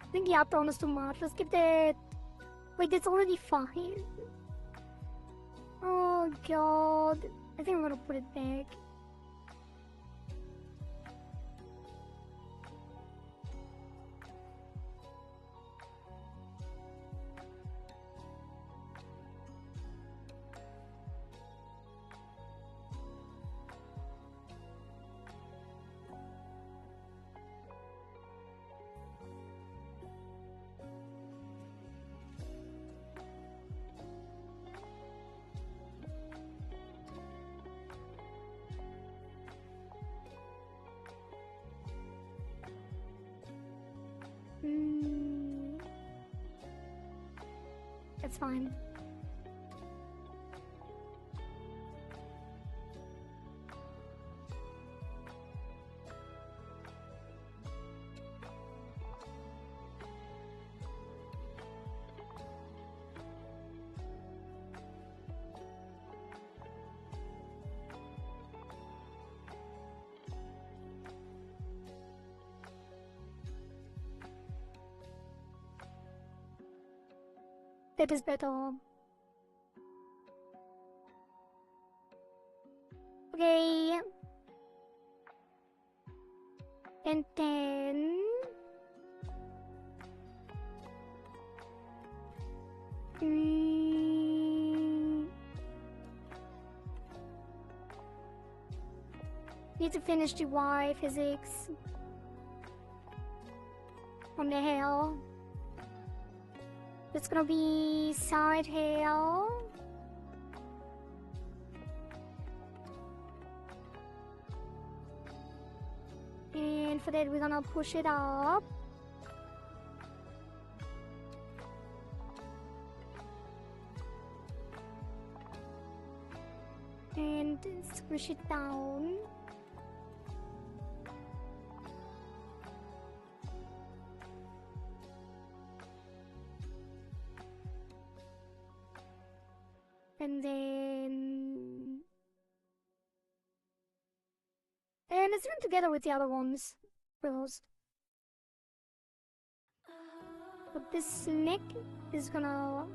I think the up down is too much. Let's give that. Wait, that's already 5. Oh god. I think I'm gonna put it back. That's fine. That is better. Okay. And then... Need to finish the Y physics. From the hell. It's gonna be side hail. And for that we're gonna push it up. And squish it down. And then... And let's do them together with the other ones first. But this neck is gonna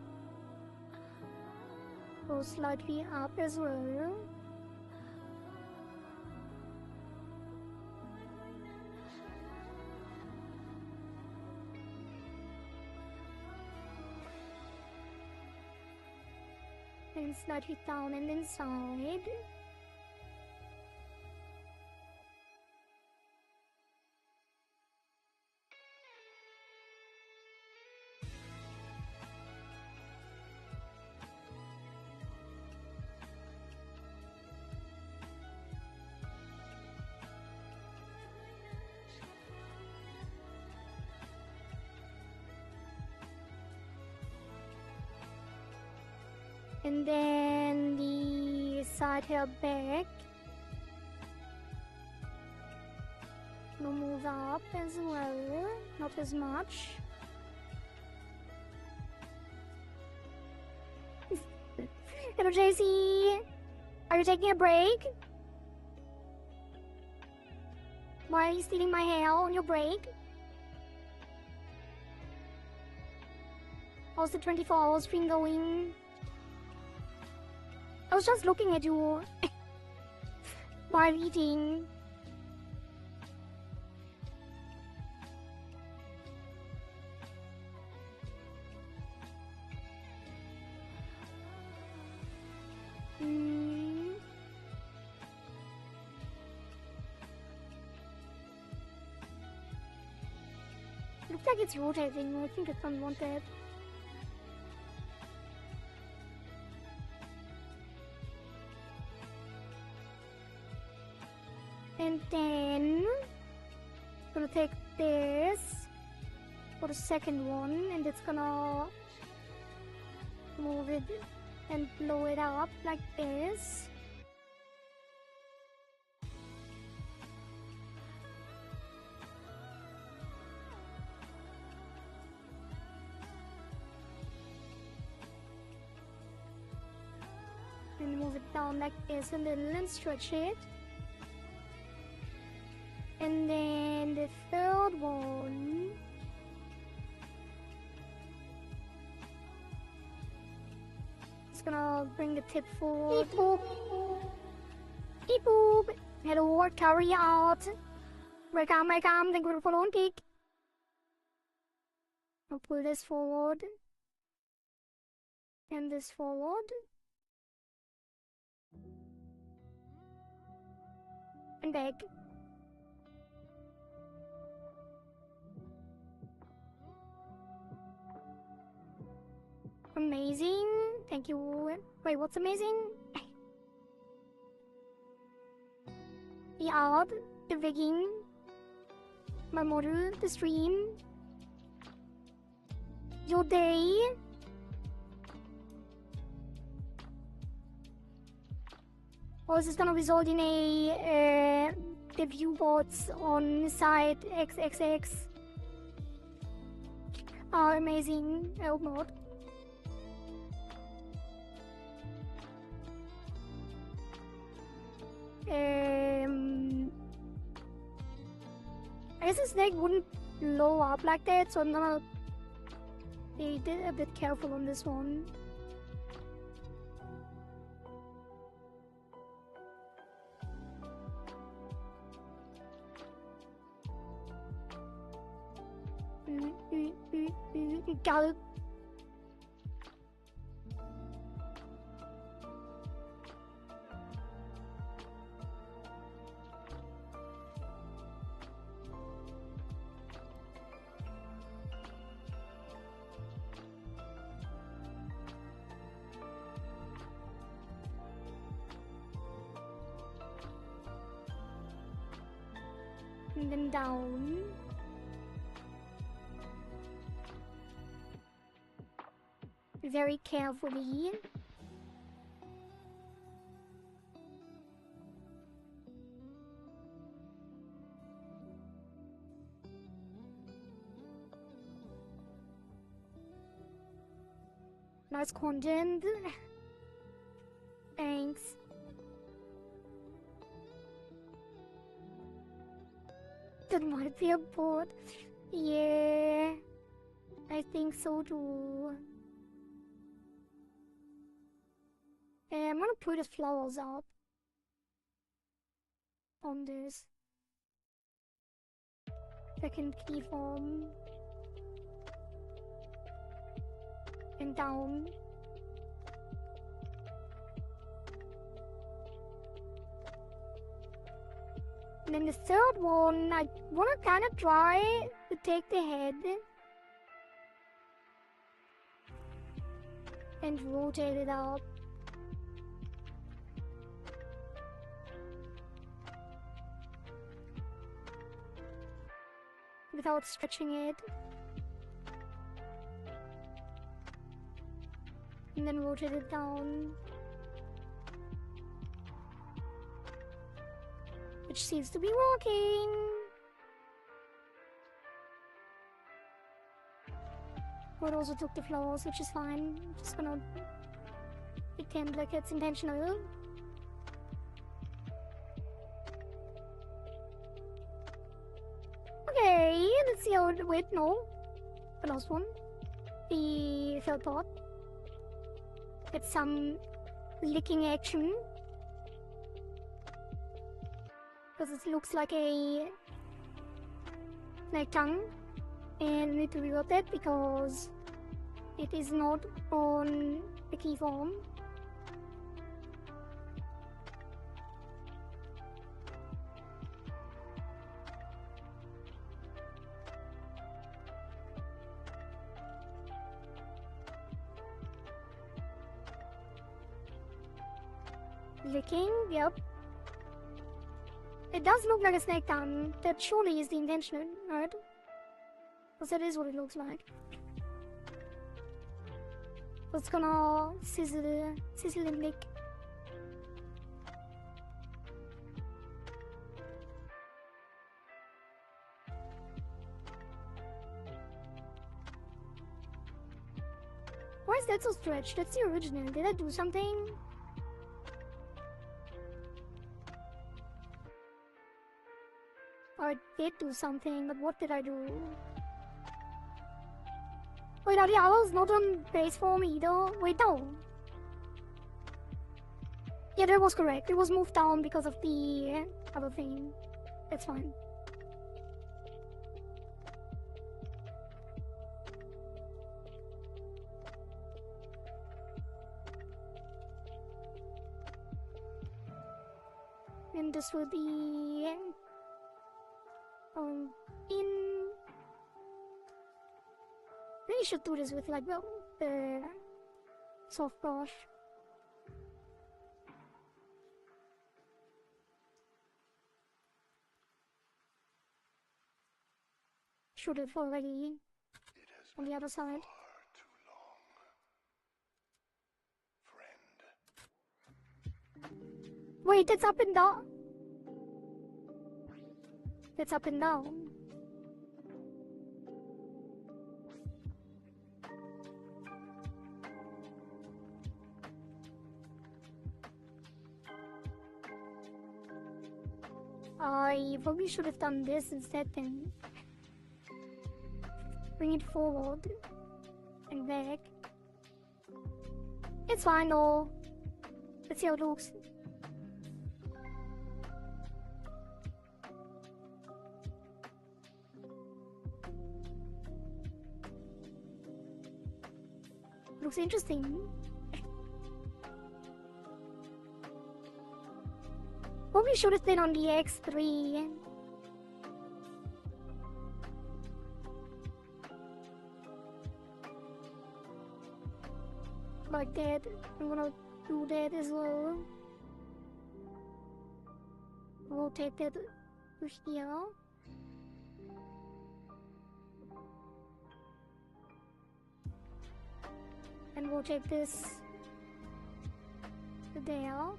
go slightly up as well. And slightly down and inside. And then the side hair back will move up as well, not as much. Hello JC, are you taking a break? Why are you stealing my hair on your break? How's the 24-hour stream going? I was just looking at you while eating. Looks like it's rotating. I think it's unwanted. And then I'm gonna take this for the second one, and it's gonna move it and blow it up like this. And move it down like this a little and stretch it. And then the third one Just gonna bring the tip forward. Beep boop. Beep boop. Hello, carry out. Welcome, welcome. Thank you for the follow and pick. I'll pull this forward. And this forward. And back. Amazing. Thank you. Wait, what's amazing? The art, the rigging, my model, the stream, your day. Or is this gonna result in a the view bots on site XXX are amazing? I hope not. I guess the snake wouldn't blow up like that, so I'm gonna be a bit careful on this one. Got it. And then down. Very carefully. Nice content. Thanks. That might be a bot. Yeah, I think so too. I'm gonna put the flowers up on this second keyform and down. And then the third one, I wanna kinda try to take the head and rotate it out. Without stretching it. And then rotate it down. Which seems to be working. But also took the flowers, which is fine. I'm just gonna pretend like it's intentional. Okay, let's see how it. Wait, no. The last one. The third part. Get some licking action. Because it looks like a snake tongue. And I need to revert that because it is not on the keyform. Licking, yep. It does look like a snake tongue. That surely is the intention, right? Because that is what it looks like. It's gonna sizzle and lick. Why is that so stretched? That's the original. Did I do something? I did do something, but what did I do? Wait, are the owls not on base form either? Wait, no. Yeah, that was correct. It was moved down because of the other thing. That's fine. And this will be in. Really should do this with like the soft brush. Should have already on the other side. Far too long, friend. Wait, that's up and down. That's up and down. I probably should have done this instead then. Bring it forward and back. It's fine though. Let's see how it looks. Looks interesting. Probably should have been on the X3. Like that. I'm gonna do that as well. Rotate that to here. And rotate this to there.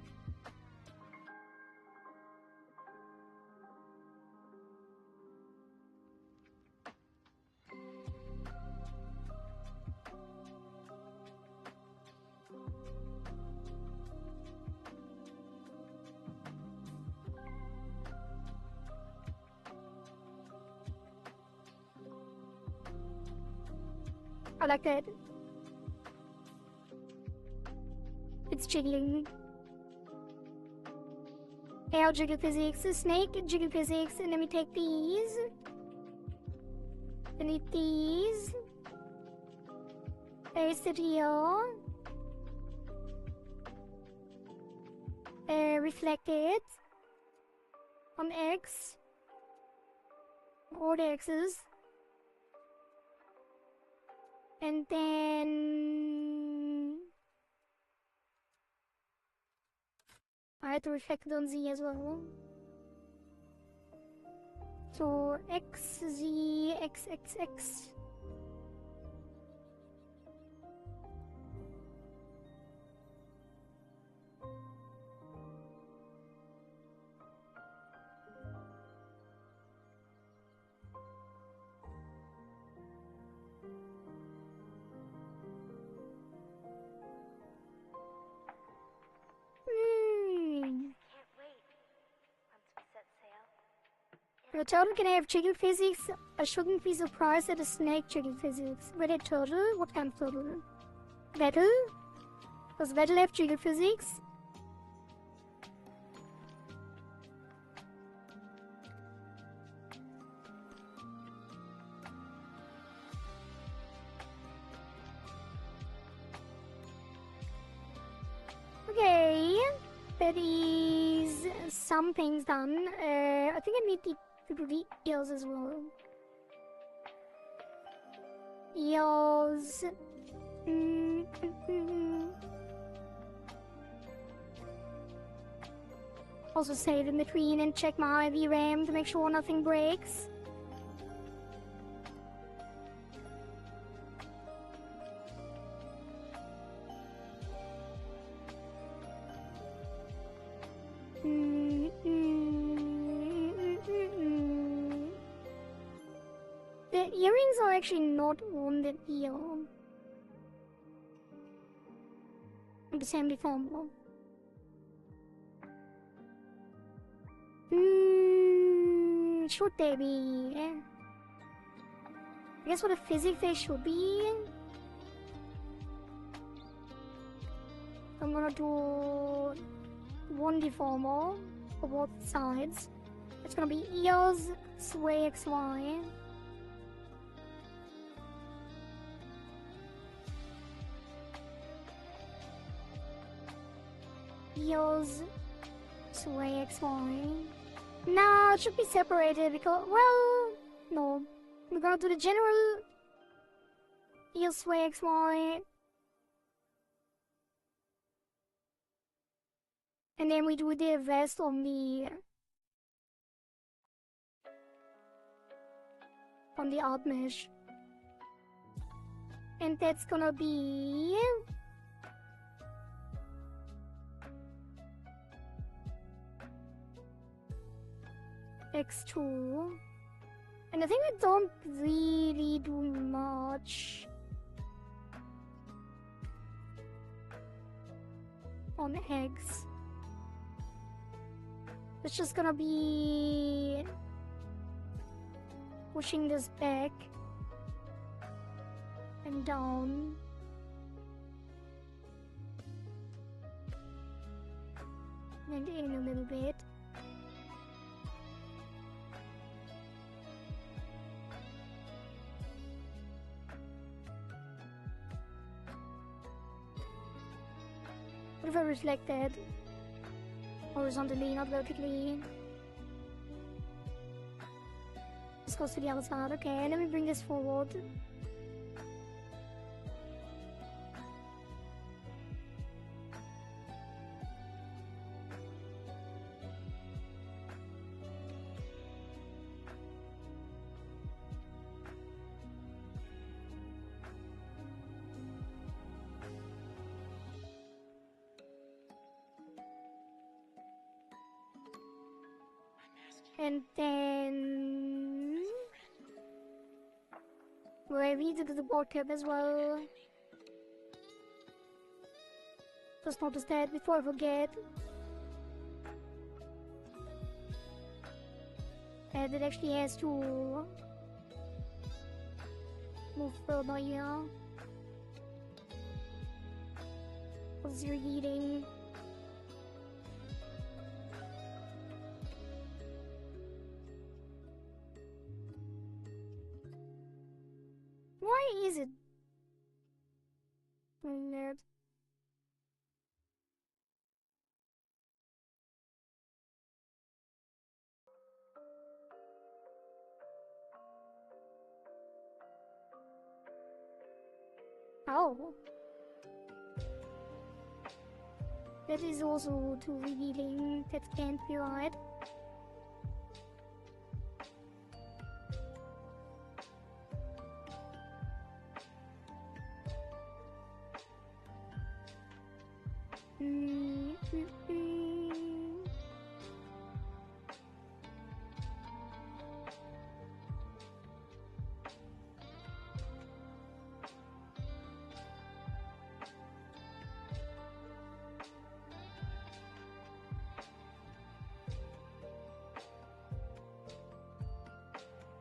I like that. It's jiggling. Air jiggle physics, snake jiggle physics, and then we take these. Then eat these. Paste it here. Reflect it on X. All the X's. And then I had to reflect it on Z as well. So X, Z, X, X, X. Can't wait. Once we set sail. A turtle can have jiggle physics. I shouldn't be surprised at a snake jiggle physics. But a turtle? What kind of turtle? Vettel? Does Vettel have jiggle physics? Okay, that is some things done. I think I need to do the ears as well. Ears. Also save in between and check my VRAM to make sure nothing breaks. The earrings are actually not on the ear. The same deformable. Should they be? I guess for the physics they should be. I'm gonna do on the formal for both sides. It's gonna be ears, sway XY. Ears, sway XY. Nah, it should be separated because, well, no. We're gonna do the general ear sway XY. And then we do the rest on the art mesh. And that's gonna be X2. And I think we don't really do much on X. It's just gonna be pushing this back and down. And in a little bit. What if I reflect that? Horizontally, not vertically. This goes to the other side. Okay, let me bring this forward. And then we need to do the board cap as well. Just notice that before I forget. And it actually has to move further here. Because you're eating. Why is it doing that? Oh. That is also too revealing. That can't be right.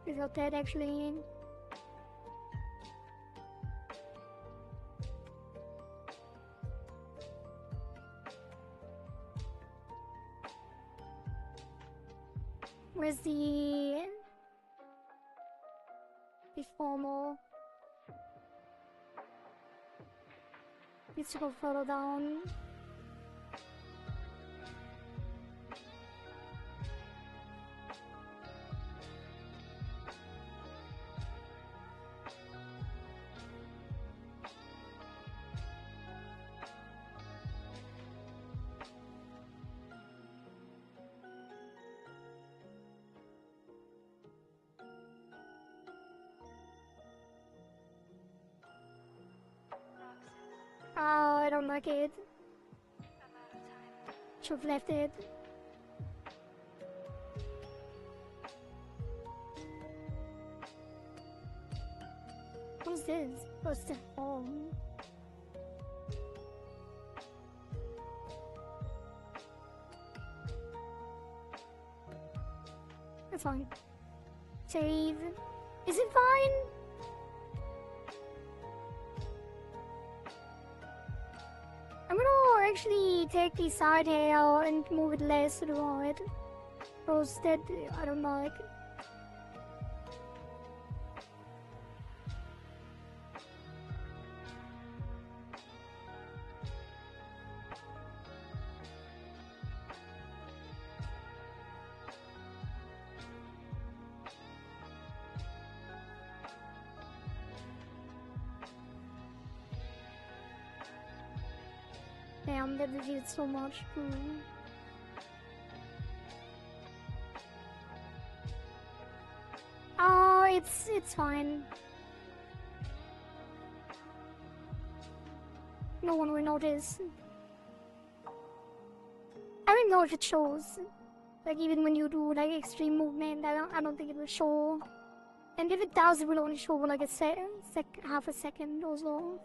Without that actually. Where's the formal? Needs to go further down. Oh, I don't like it. Should've left it. What's this? What's the home? That's fine. Save. Is it fine? I'm gonna actually take the side hair and move it less to the right. Because that I don't like. Damn, that revealed so much. Oh, it's fine. No one will notice. I don't know if it shows. Like even when you do like extreme movement, I don't think it will show. And if it does, it will only show for like a half a second or so.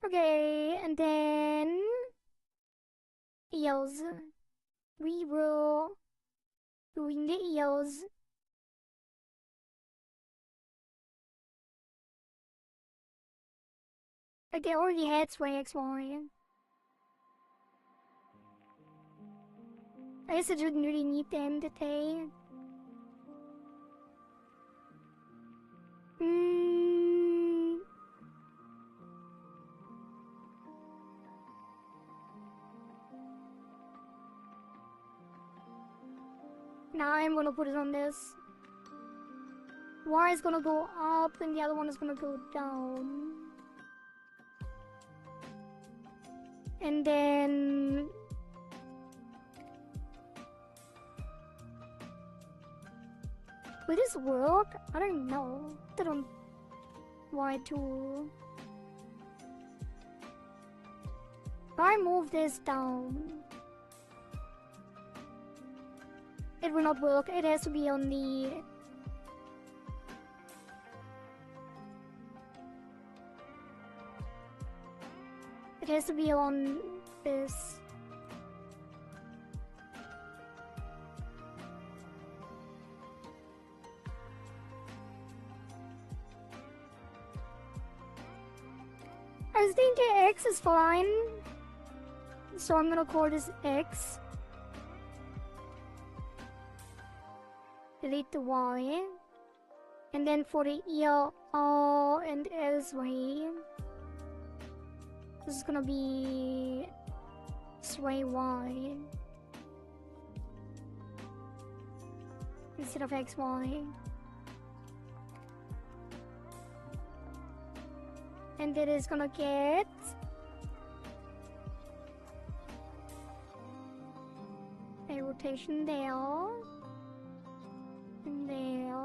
Okay, and then eels. We will doing the eels. Like they already had Sway XY. I guess I didn't really need them, did they? Now I'm gonna put it on this. One is gonna go up and the other one is gonna go down. And then will this work? I don't know. I don't want to. If I move this down, it will not work. It has to be on the... It has to be on this. I think X is fine. So I'm gonna call this X. Delete the Y. And then for the ear, R and S way, this is gonna be sway Y instead of XY. And it is gonna get a rotation there and there.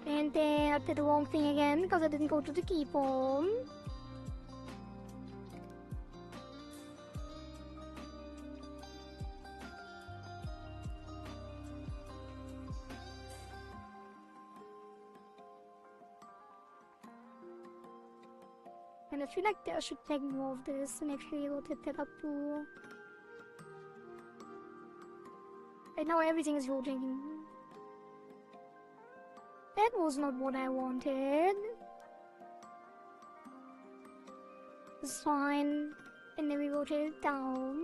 And then I did the wrong thing again because I didn't go to the keyform. And I feel like I should take more of this and actually rotate that up too. Right now everything is rotating. That was not what I wanted. It's fine. And then we rotate it down.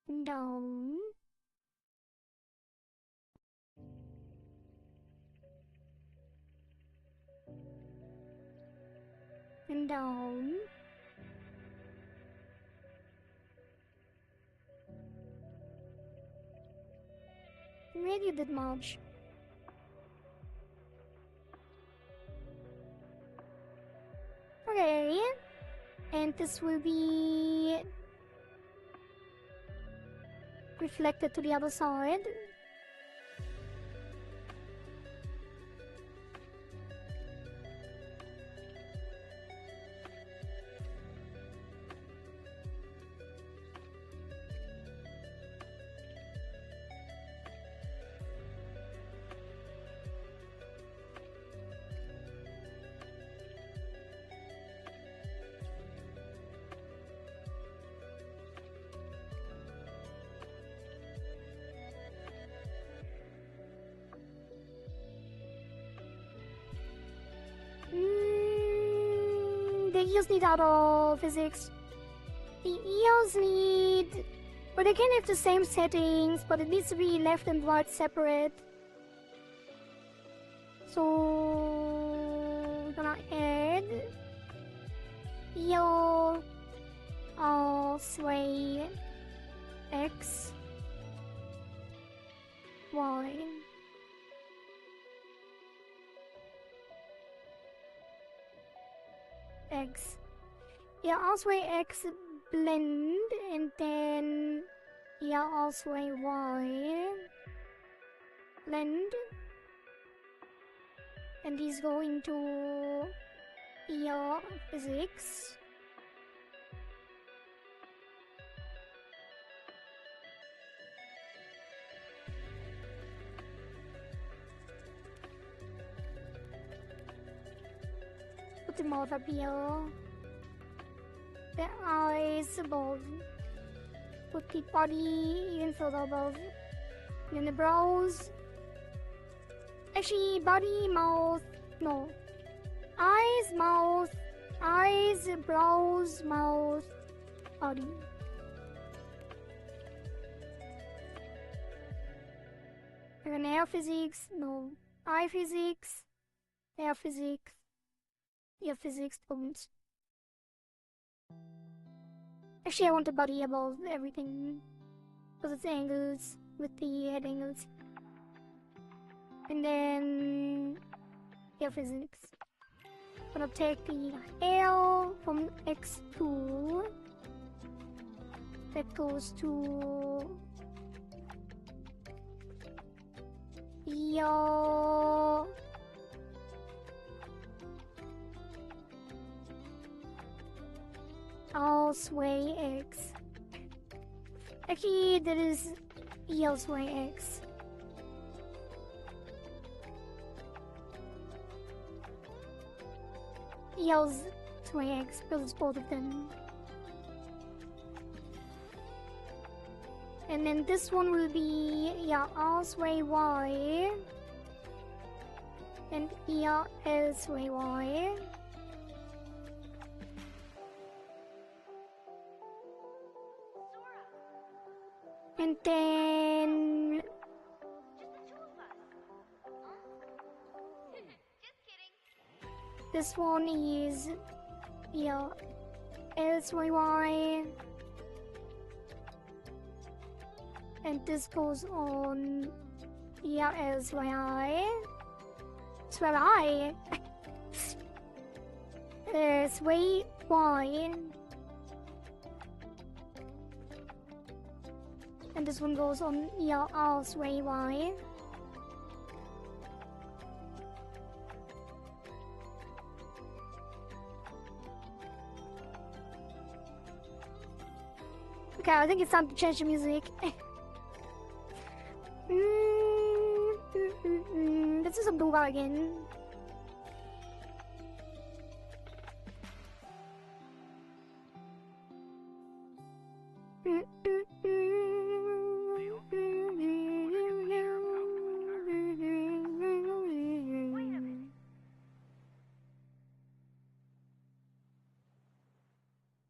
And down. And down. Maybe a bit much. Okay. And this will be reflected to the other side. eels need auto physics. The eels need... But they can have the same settings, but it needs to be left and right separate. So... we're gonna add... eel... sway... x... y... x. Yeah, also x blend, and then yeah, also y blend, and these go into yeah, physics. Put them all up here. The eyes above. Put the body even further above. And then the brows. Actually, body, mouth. No. Eyes, mouth. Eyes, brows, mouth, body. And then hair physics. No. Eye physics. Hair physics. Yeah, physics don't. Actually, I want the body above everything. Because it's angles with the head angles. And then... yeah, physics. I'm gonna take the L from X2. That goes to... Yo... I'll sway X. Actually, that is EL sway X. EL's sway X, because it's both of them. And then this one will be, yeah, I'll sway Y. And EL sway Y. And then... this one is... yeah, LSYY. And this goes on... yeah, LSYI. Sway I. Sway Y. And this one goes on ER sway Y. Okay, I think it's time to change the music. Let's do some Duva again.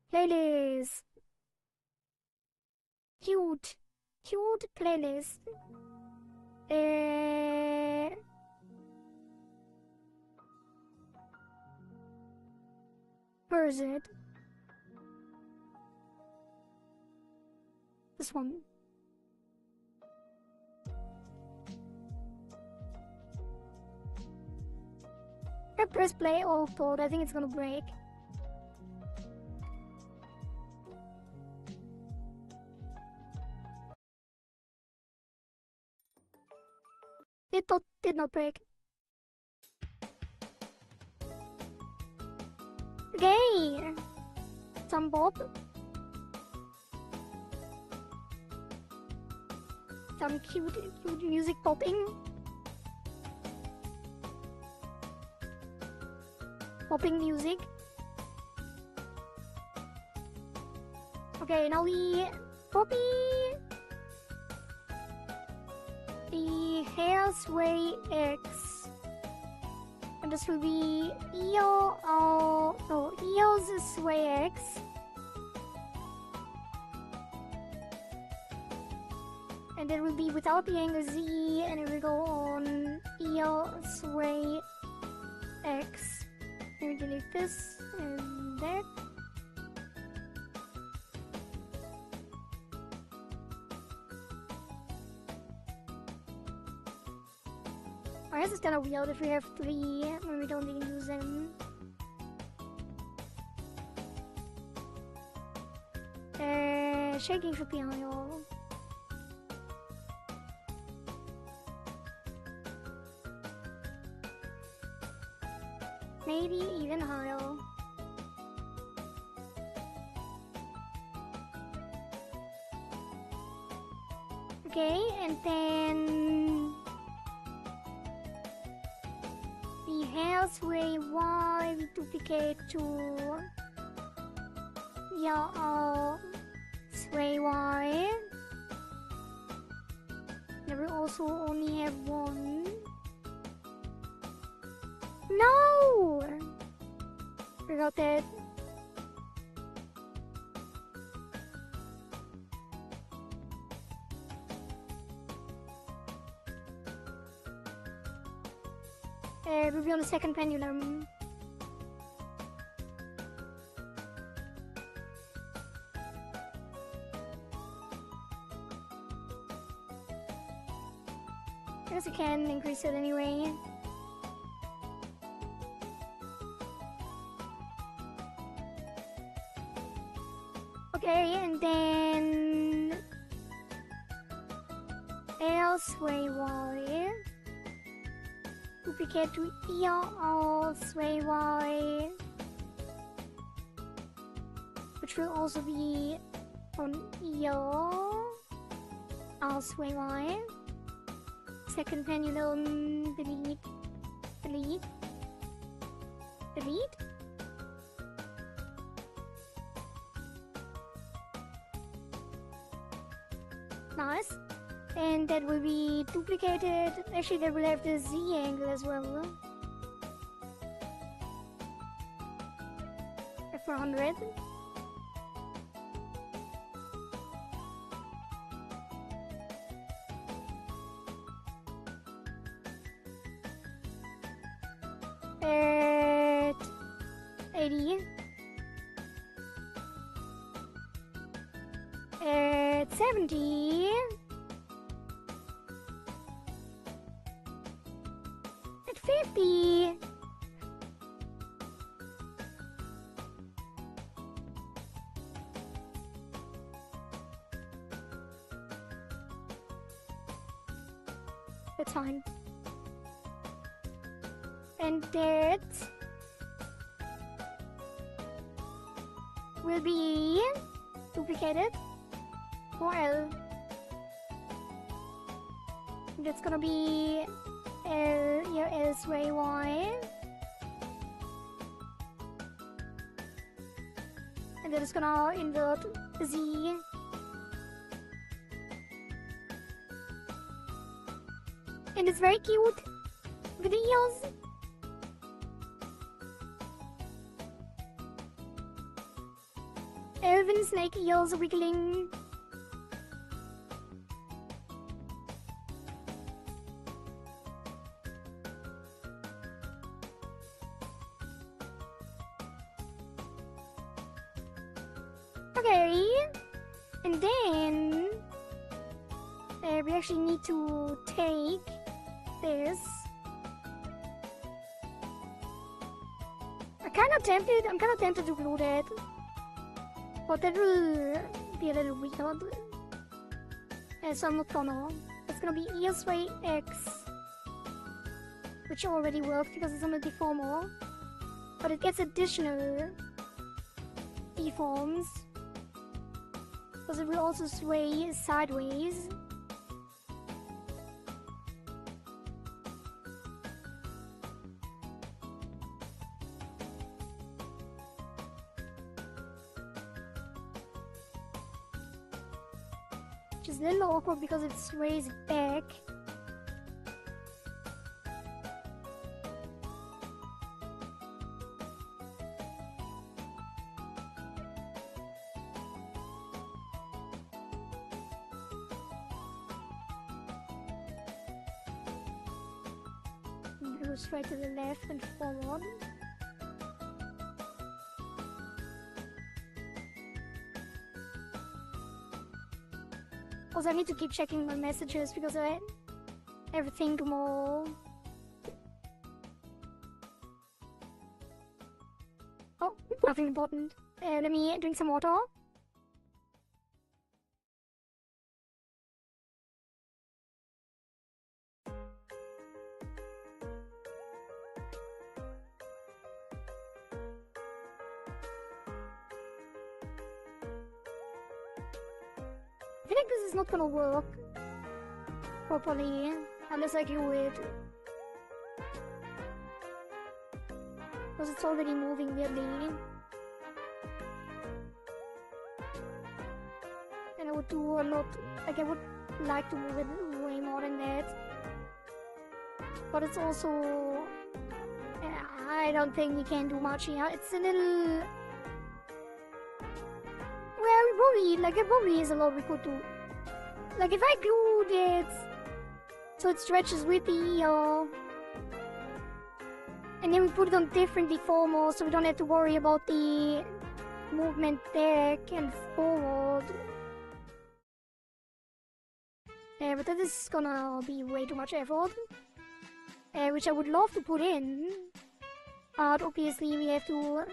Playlist. Cute playlist. Where is it? This one. I press play or hold. I think it's gonna break. It did not break. Okay. Some bob. Some cute music popping. Popping music. Okay, now we copy the Hairsway X And this will be EO's sway X. And it will be without the angle Z, and it will go on EO sway X. Let me delete this and that. I guess it's kind of weird if we have 3 when we don't even use them. Shaking should be higher. Maybe even higher. Okay, and then the hair sway Y we duplicate to sway Y. And we also only have 1. No! Forgot that. We'll be on the second pendulum. I guess I can increase it anyway. Okay, and then L sway Y. Duplicate to EL sway Y, which will also be on EL sway Y. Second pendulum, delete, delete, delete. Nice. And that will be duplicated. Actually, that will have the Z angle as well. F400. At 80. At 70. At 50. That's fine. And that will be duplicated for L. That's gonna be L, yeah, L sway Y. And then it's gonna invert Z. And it's very cute with the ears. Elven snake ears wiggling. Okay, and then we actually need to take this. I'm kind of tempted to glue that, but that will be a little weird. So I'm not gonna. It's gonna be ESY X, which already works because it's on the deformer, but it gets additional deforms because it will also sway sideways. Which is a little awkward because it sways back. straight to the left and forward. Also, I need to keep checking my messages because I never think more. Oh, nothing important. Let me drink some water. I feel like this is not gonna work properly unless I do it. Because it's already moving weirdly. And I would do a lot, like I would like to move it way more than that. But it's also, I don't think we can do much here. It's a little, well, there probably is a lot we could do. Like if I glued it so it stretches with the ear, and then we put it on different deformers so we don't have to worry about the movement back and forward. But that is gonna be way too much effort, which I would love to put in, but obviously we have to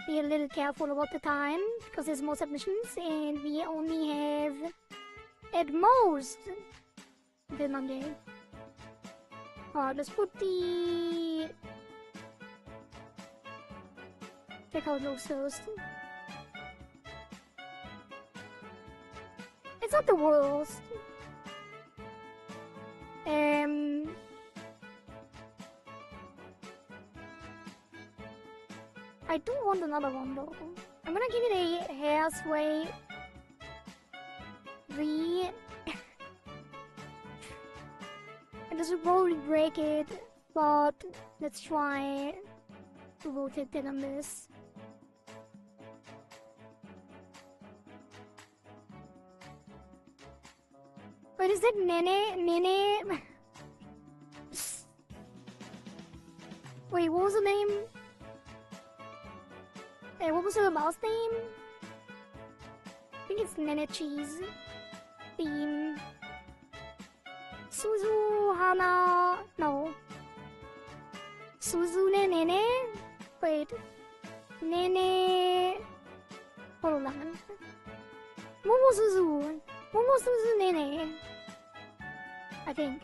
be a little careful about the time, because there's more submissions, and we only have, at most, until Monday. Alright, let's put the... check how it looks first. It's not the worst. I do want another one though. I'm gonna give it a hairspray 3. And this will probably break it, but let's try to rotate it on this. Wait, is that Nene? Nene? Wait, what was the name? Hey, what was her mouse name? I think it's Nene Cheese. Theme. Suzu Hana... No. Suzune Nene? Wait. Nene... Hold on. Momosuzu. Momosuzu Nene. I think.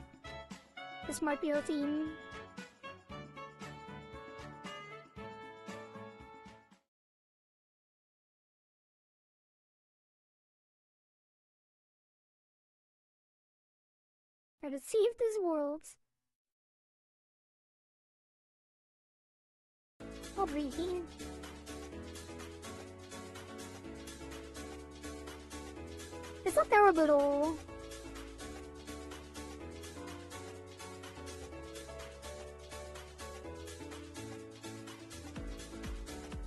This might be her theme. Let's see if this works. Not really. It's not terrible at all.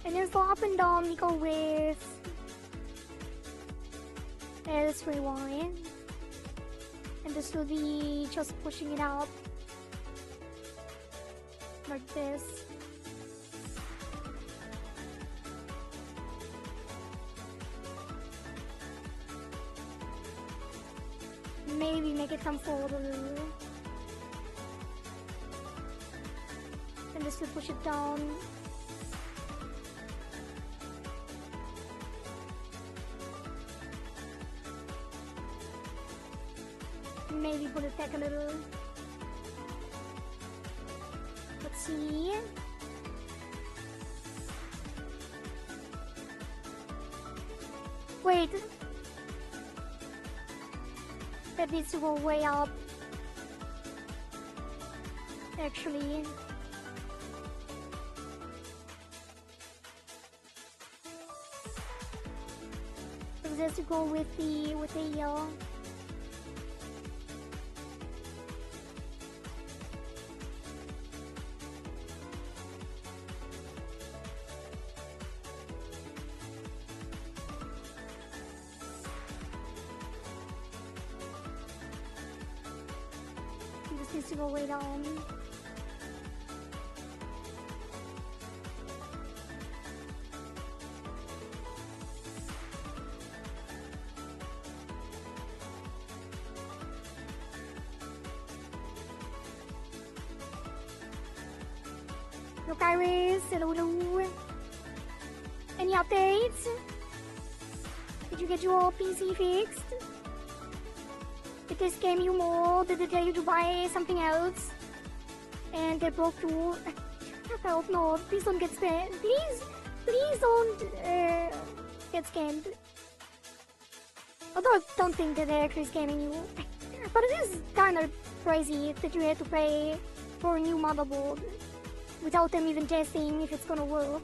And then for up and down we go with L3Y. And this will be just pushing it out like this. Maybe make it come forward a little. And this will push it down. Maybe put it back a little. Let's see. Wait. That needs to go way up. Actually. Because it has to go with the yellow. Needs to go way down. Look, Iris, hello, hello. Any updates? Did you get your PC fixed? Did they scam you more? Did they tell you to buy something else? And they broke you? I hope not. Please don't get scammed. Please don't get scammed. Although I don't think that they're actually scamming you. But it is kind of crazy that you had to pay for a new motherboard without them even testing if it's gonna work.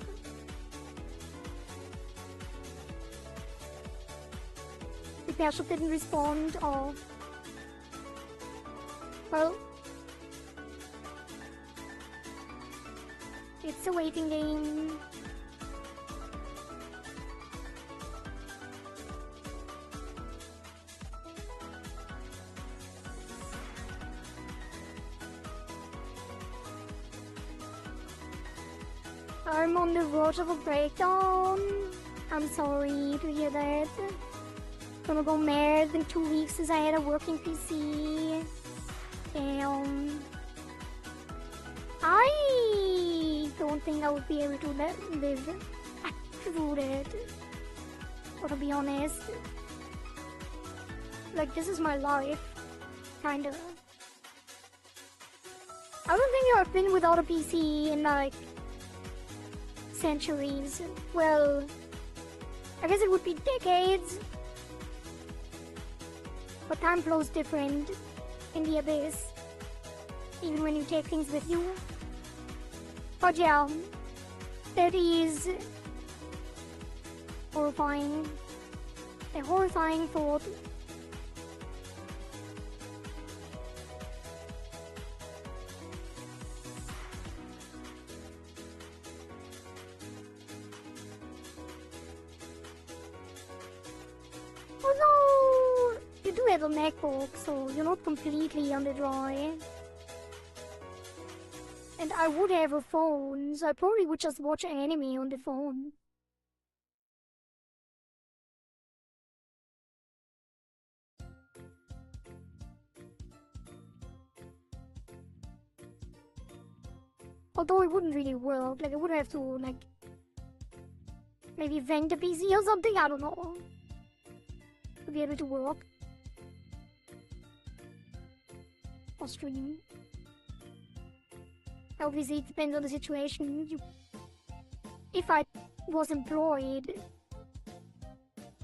The Pershop didn't respond, or... Well... It's a waiting game. I'm on the verge of a breakdown. I'm sorry to hear that. Gonna go mad in 2 weeks since I had a working PC. Damn. I don't think I would be able to live through that. Or to be honest. Like, this is my life. Kinda. I don't think I've been without a PC in like centuries. Well, I guess it would be decades. But time flows different in the abyss, even when you take things with you. But yeah, that is horrifying. A horrifying thought. Although, you do have a MacBook, so you're not completely on the dry. And I would have a phone, so I probably would just watch anime on the phone. Although it wouldn't really work, like I would have to, like, maybe rent a PC or something, I don't know. To be able to work. Or stream. Obviously, it depends on the situation. If I was employed,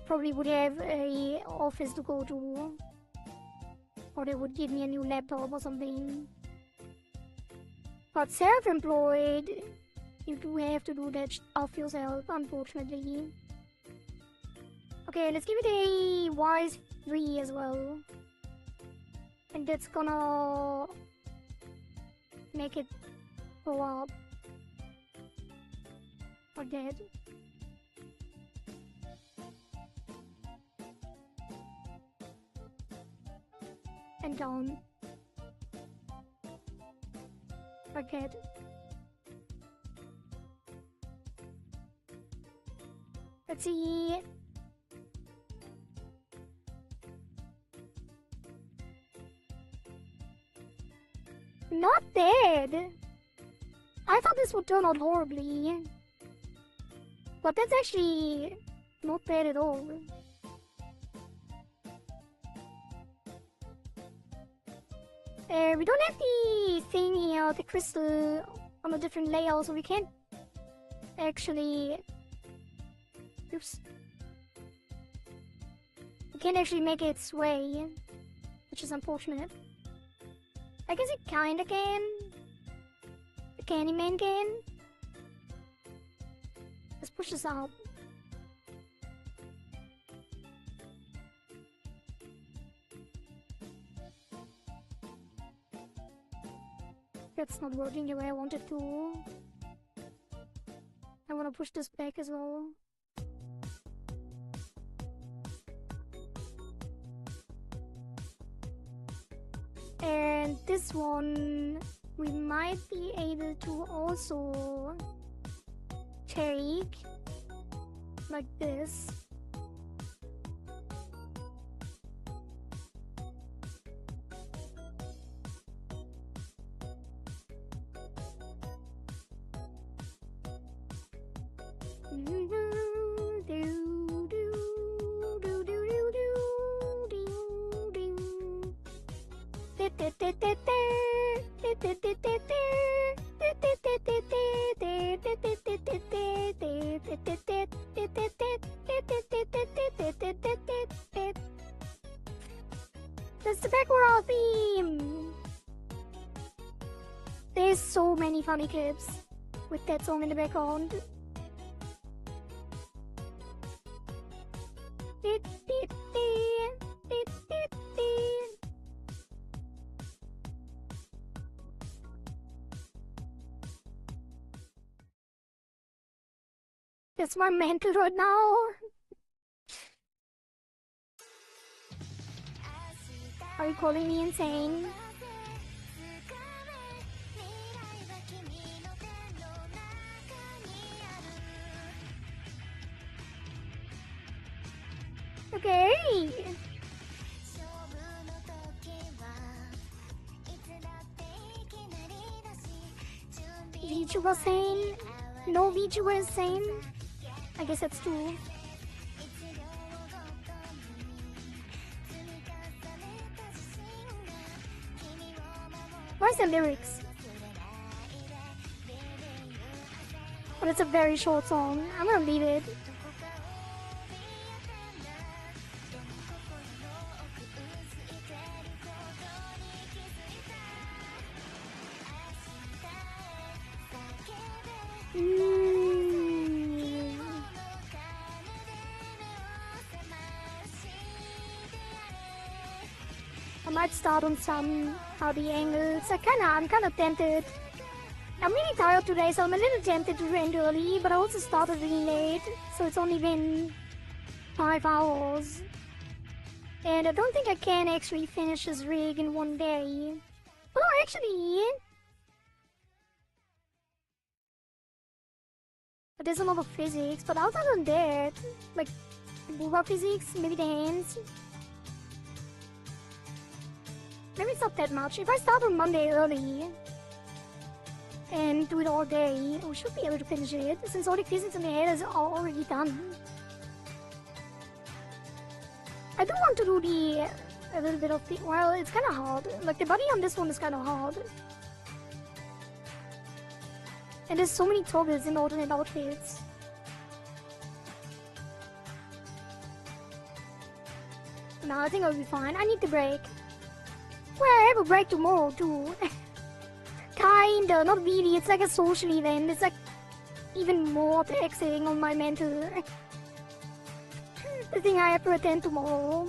probably would have a office to go to. Or they would give me a new laptop or something. But self-employed, you do have to do that stuff yourself, unfortunately. Okay, let's give it a Wise 3 as well. And that's gonna make it go up. Or dead. And down. Or dead. Let's see. Not dead. I thought this would turn out horribly. But that's actually not bad at all. We don't have the thing here, the crystal on a different layout, so we can't actually... Oops. We can't actually make it sway, which is unfortunate. I guess it kinda can. The Candyman can. Let's push this out. That's not working the way I wanted to. I wanna push this back as well. And this one, we might be able to also take like this. That's the background theme! There's so many funny clips with that song in the background. That's my mental right now. Are you calling me insane? Okay. VTuber sane? No VTuber is sane? I guess that's true. Where's the lyrics? But it's a very short song. I'm gonna leave it. I might start on some howdy angles. I'm kinda tempted. I'm really tired today, so I'm a little tempted to end early, but I also started really late, so it's only been 5 hours. And I don't think I can actually finish this rig in one day. Well, no, actually... But there's a lot of physics, but outside of that, like, Buba physics, maybe the hands. Maybe it's not that much. If I start on Monday early and do it all day, we should be able to finish it, since all the physics in the head is already done. I do want to do a little bit of the... Well, it's kind of hard. Like, the body on this one is kind of hard. And there's so many toggles in alternate outfits. No, I think I'll be fine. I need the break. Well, I have a break tomorrow too. Kinda, not really. It's like a social event. It's like even more taxing on my mental. The thing I have to attend tomorrow.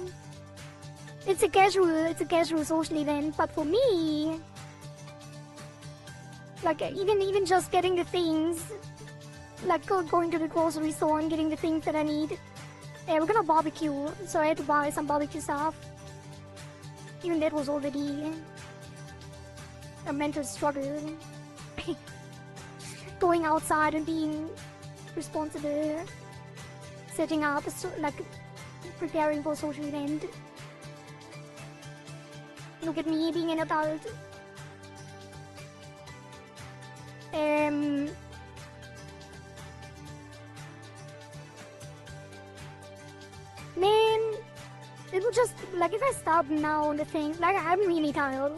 It's a casual social event, but for me, like even just getting the things, like going to the grocery store and getting the things that I need. Yeah, we're gonna barbecue, so I had to buy some barbecue stuff. Even that was already a mental struggle. Going outside and being responsible, setting up, like preparing for a social event. Look at me being an adult. Man, it would just, like, if I stop now on the thing, like, I'm really tired.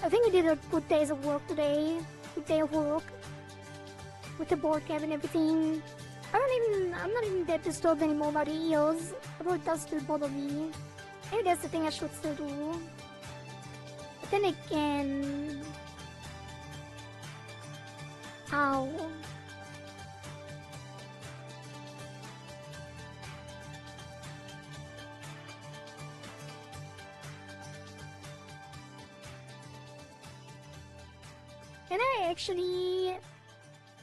I think we did a good days of work today. Good day of work. With the board cap and everything. I'm not even that disturbed anymore by the ears. Although it does still bother me. Maybe that's the thing I should still do. But then again... How? Can I actually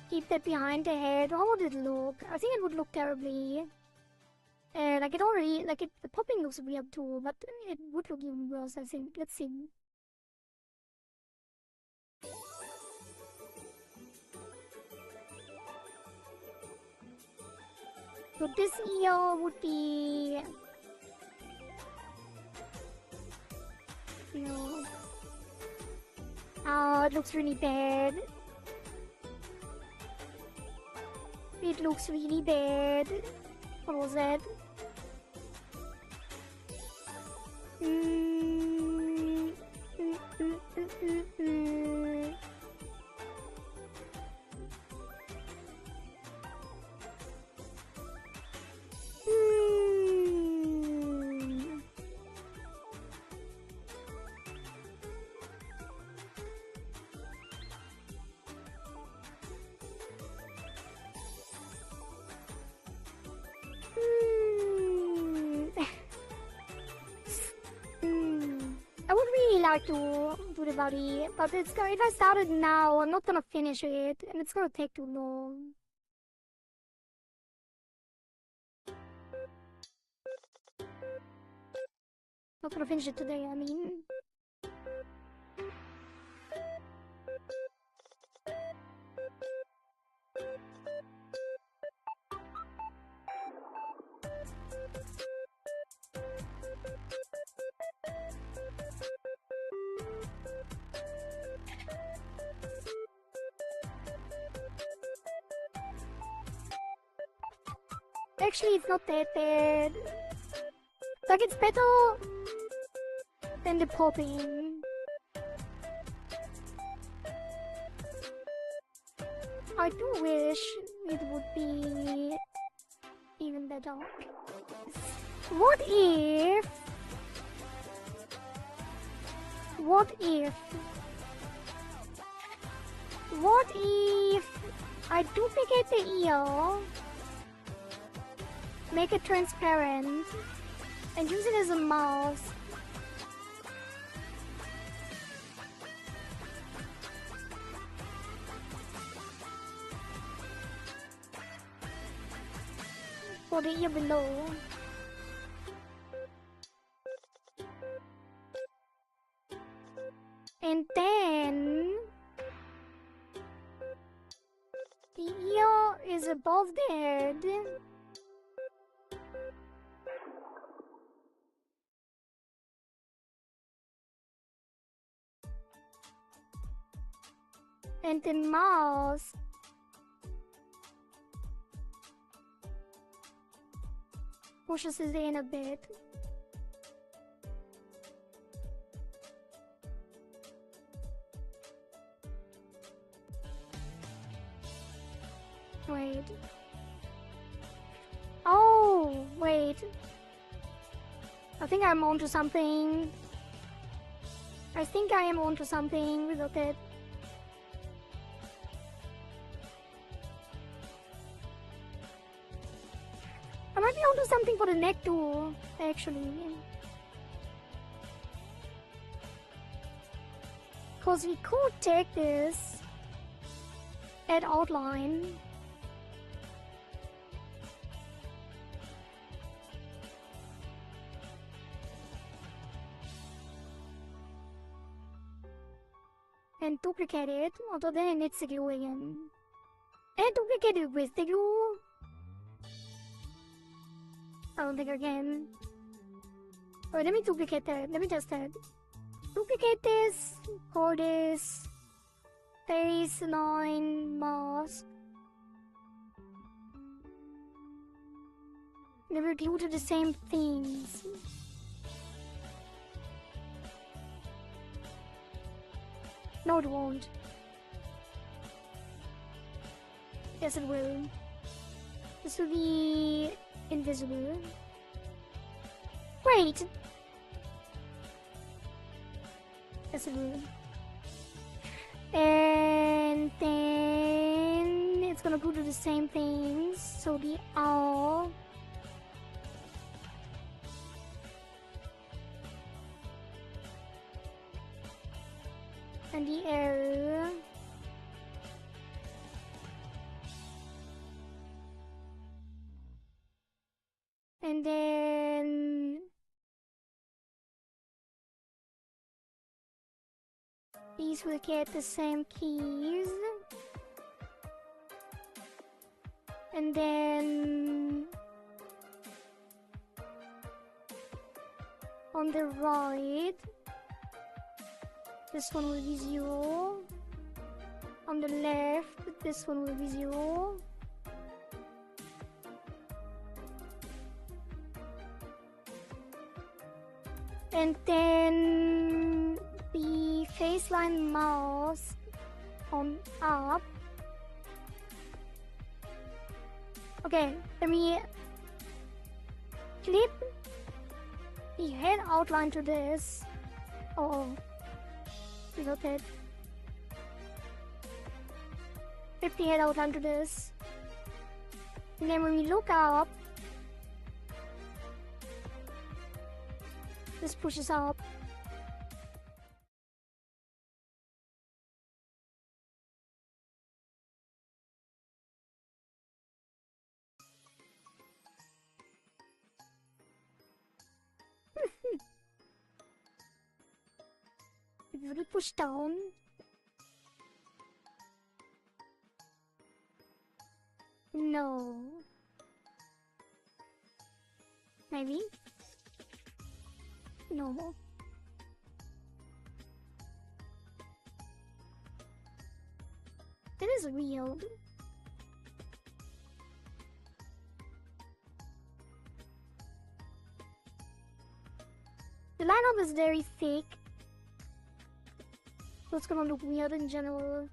keep that behind the head? How would it look? I think it would look terribly. Like it already, like the popping looks weird too, but it would look even worse, I think. Let's see. So this ear would be... No. Oh, it looks really bad. It looks really bad. What was that? Mm, mm, mm, mm, mm, mm. Hmm. I would really like to do the body, but if I start it now, I'm not gonna finish it, and it's gonna take too long. Not gonna finish it today, I mean. Actually, it's not that bad. Like, it's better than the popping. I do wish it would be even better. What if... What if I duplicate the ear, make it transparent, and use it as a mask? For the ear below. And then the ear is above the head. And the mask pushes it in a bit. Wait. Oh, wait. I think I'm onto something. I think I am onto something with that. I might be onto something for the neck too, actually. Because we could take this, add outline. And duplicate it, although then it needs the glue again. And duplicate it with the glue. I don't think I can. Wait, let me duplicate that. Let me test that. Duplicate this, call this face line mask. They will glue to the same things. No, it won't. Yes, it will. This will be invisible. Wait! Yes, it will. And then it's gonna go to the same things. So the owl. And the arrow. And then these will get the same keys. And then on the right, the this one will be 0. On the left, this one will be 0. And then the faceline mask on up. Okay, let me flip the head outline to this. Oh, reloaded. Flip the head outline to this. And then when we look up, this pushes up. Will it push down? No. Maybe? No. That is weird. The lineup is very thick. So it's gonna look weird in general.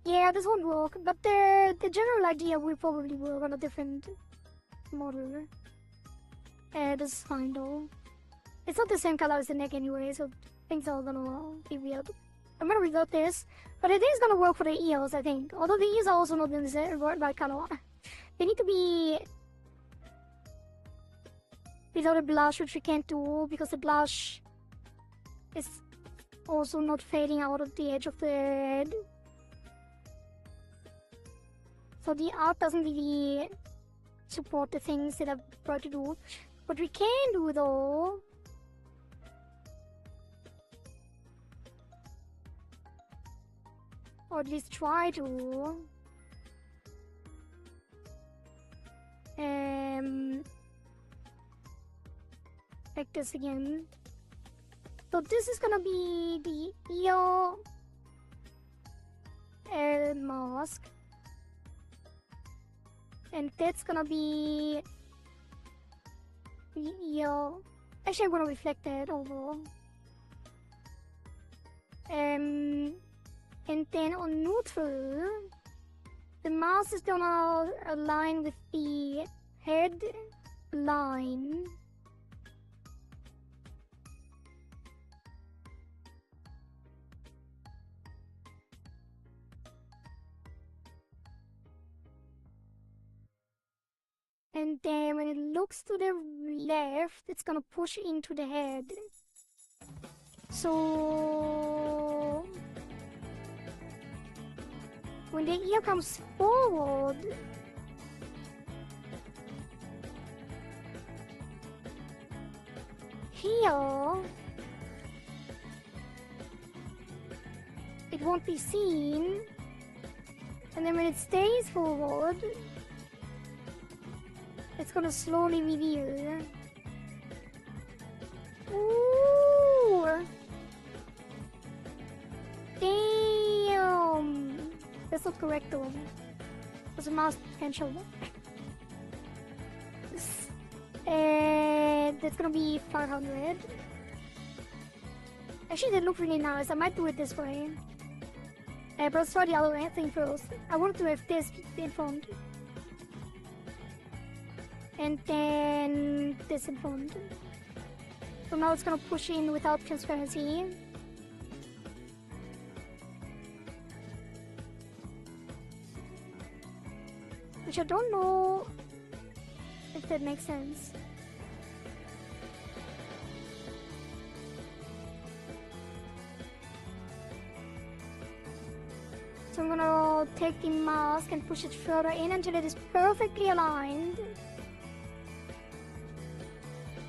Yeah, this won't work, but the general idea will probably work on a different model. This is fine though. It's not the same color as the neck anyway, so things are gonna be weird. I'm gonna reload this, but it is gonna work for the ears, I think. Although the ears are also not in the right color. They need to be without a blush, which we can't do because the blush is also not fading out of the edge of the head. So the art doesn't really support the things that I've tried to do. What we can do though or at least try to like this again. So this is gonna be the ear mask, and that's gonna be the ear. Actually, I'm gonna reflect that over. And then on neutral, the mask is gonna align with the head line. And then when it looks to the left, it's gonna push into the head. So when the ear comes forward, here it won't be seen, and then when it stays forward, it's gonna slowly reveal. Ooh! Damn! That's not correct though. There's a mask potential. And that's gonna be 500. Actually, they look really nice. I might do it this way. But let's try the other thing first. I wanted to have this in front. And then this in front. So now it's gonna push in without transparency. Which I don't know if that makes sense. So I'm gonna take the mask and push it further in until it is perfectly aligned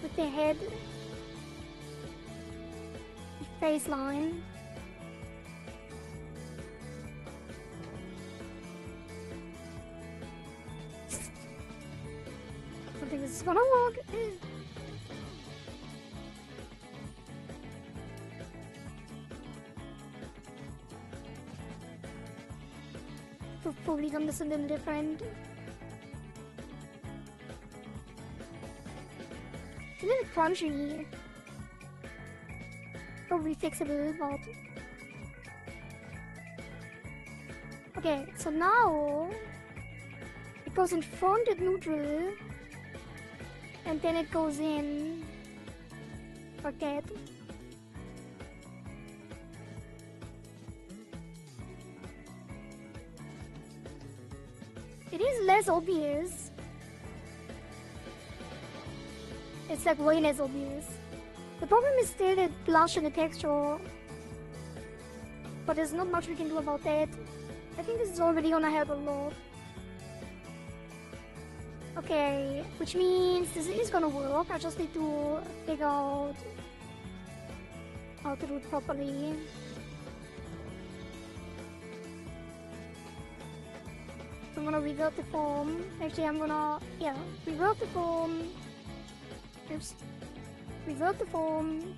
with the head, the face line. I don't think this is gonna work. to probably done this a little different. It's a little crunchy. Probably fixable, but... Okay, so now... It goes in front at neutral. And then it goes in... like that. It is less obvious. It's like way less obvious. The problem is still the blush and the texture. But there's not much we can do about that. I think this is already gonna help a lot. Okay, which means this is gonna work. I just need to figure out how to do it properly. So I'm gonna revert the form. Actually, I'm gonna, revert the form. Oops. Revert the form.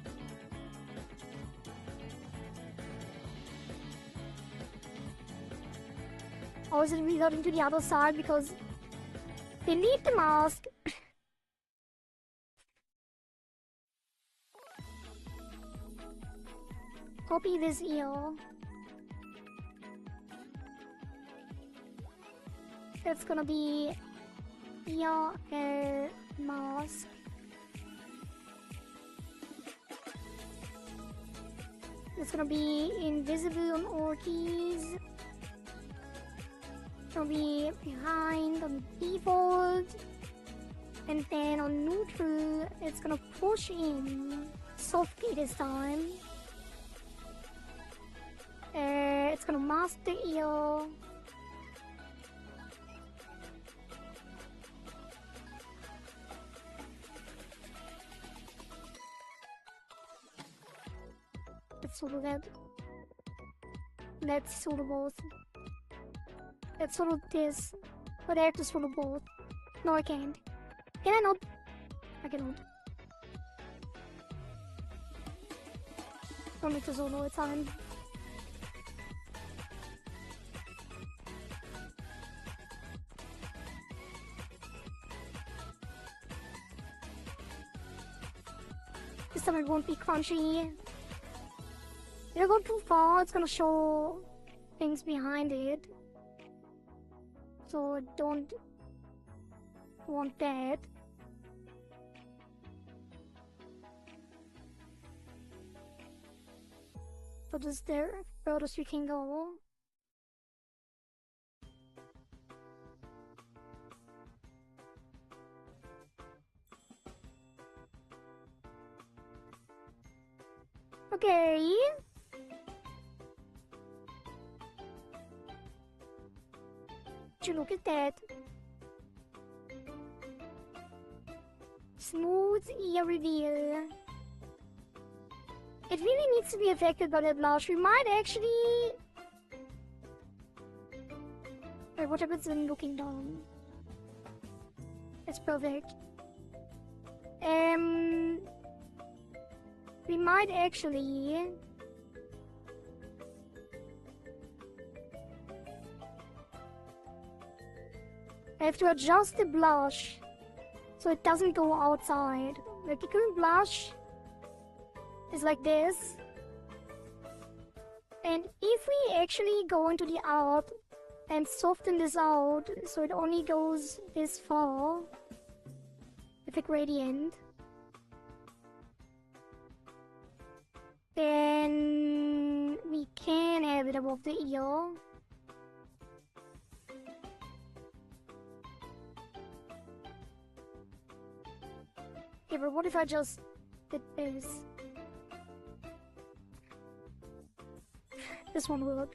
Or is it reverting to the other side because delete the mask? Copy this ear. That's gonna be ear mask. It's gonna be invisible on Ortiz. It's gonna be behind on default. And then on neutral, it's gonna push in softly this time. It's gonna mask the ear. Let's sort of that. Let's sort of both. Let's sort of this. But I have to sort of both. No, I can't. Can I not? I cannot. Don't make to solo, it's fine. This time it won't be crunchy. If I go too far, it's gonna show things behind it. So I don't want that. So this is the furthest we can go. Okay. Would you look at that? Smooth ear reveal. It really needs to be affected by that blush. We might actually... Wait, what happens when looking down? It's perfect. We might actually... I have to adjust the blush so it doesn't go outside. Like the current blush is like this. And if we actually go into the art and soften this out so it only goes this far with a gradient, then we can have it above the ear. Okay, but what if I just did this? This won't work.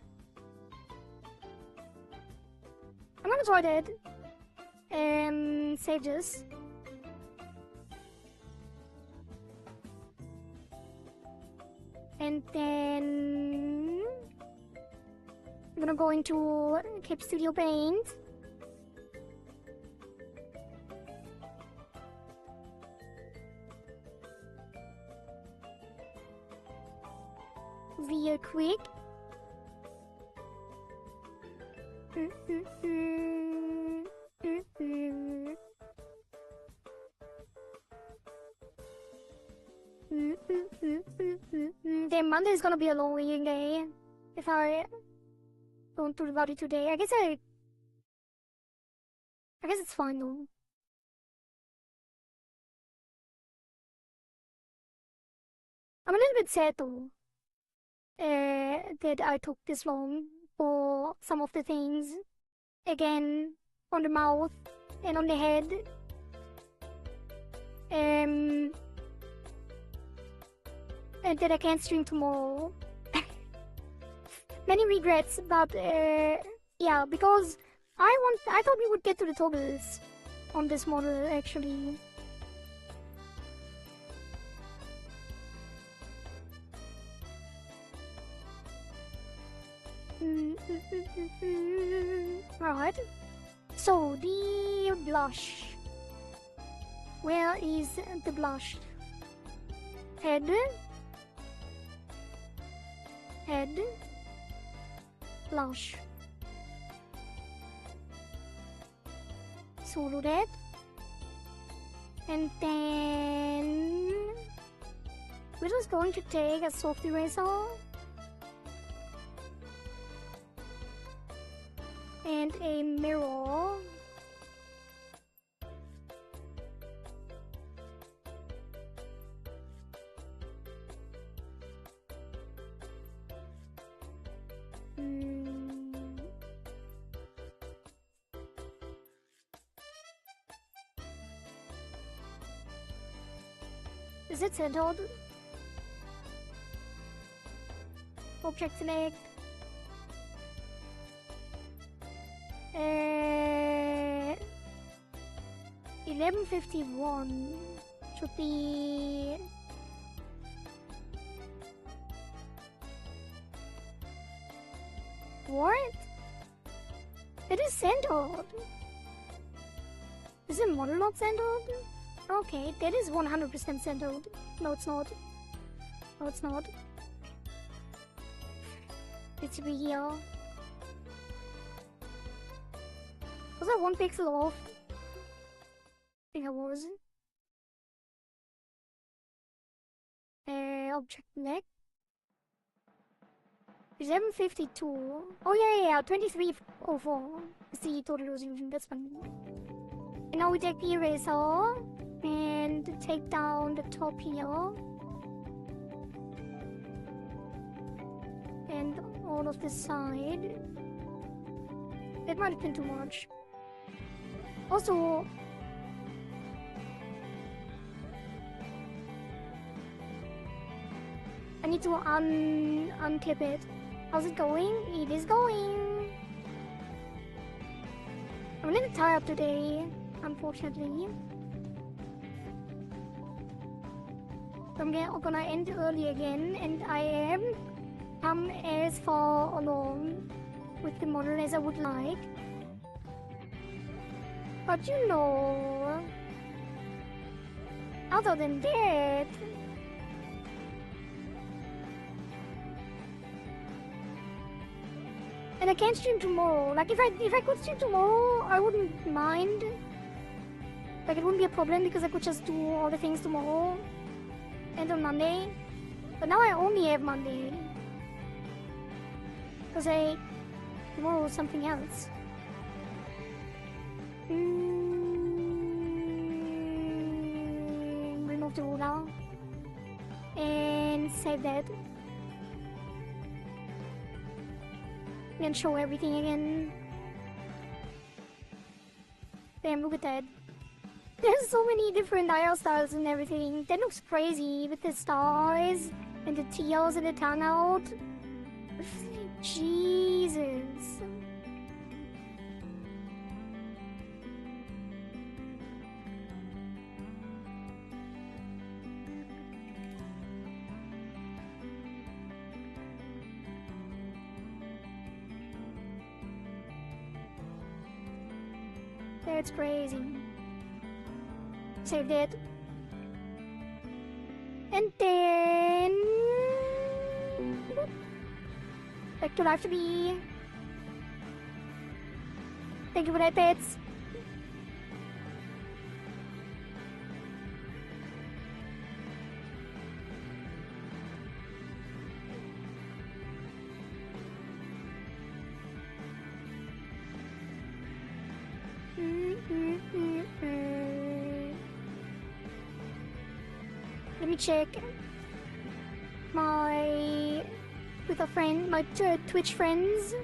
I'm gonna try that. Save this. And then... I'm gonna go into Cape Studio Paint. Real quick. Damn, Monday is gonna be a long weekend day if I don't do about it today. I guess it's fine though. I'm a little bit sad though that I took this long for some of the things. Again, on the mouth and on the head. And that I can't stream tomorrow. Many regrets, but yeah, because I thought we would get to the toggles on this model actually. Right. So the blush. Where is the blush? Head. Head. Blush. So do that. And then we're just going to take a soft eraser and a mirror. Is it centered? Object select. 1151 should be what? It is centered. Is the model not centered? Okay, that is 100% centered. No, it's not. No, it's not. It should be here. Was I 1 pixel off? I think I was. Object select. 1152. Oh yeah, 2304. It's the total resolution, that's fine. And now we take the eraser and take down the top here. And all of this side. That might have been too much. Also, I need to unclip it. How's it going? It is going. I'm a little tired today, unfortunately. So I'm gonna end early again, and I am come as far along with the model as I would like. But you know, other than that, and I can't stream tomorrow. Like if I could stream tomorrow, I wouldn't mind. Like it wouldn't be a problem because I could just do all the things tomorrow and on Monday. But now I only have Monday because tomorrow is something else. Remove the ruler and save that. And show everything again. Damn, look at that. There's so many different hairstyles and everything. That looks crazy with the stars and the tears and the tongue out. Jesus. That's crazy. Saved it. And then back to Live2D. Thank you for that, pets. Let me check with a friend, my Twitch friends.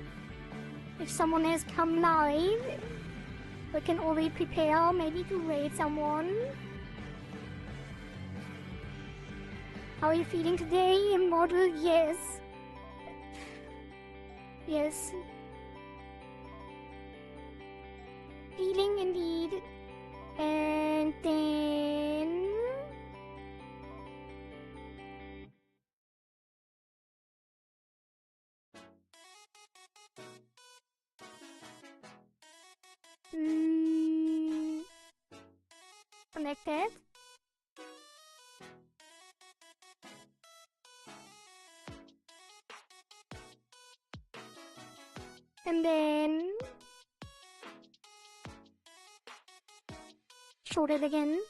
If someone has come live, we can already prepare maybe to raid someone. How are you feeling today, Immortal? Yes. Yes. Feeling indeed. And then... Connected. And then show it again.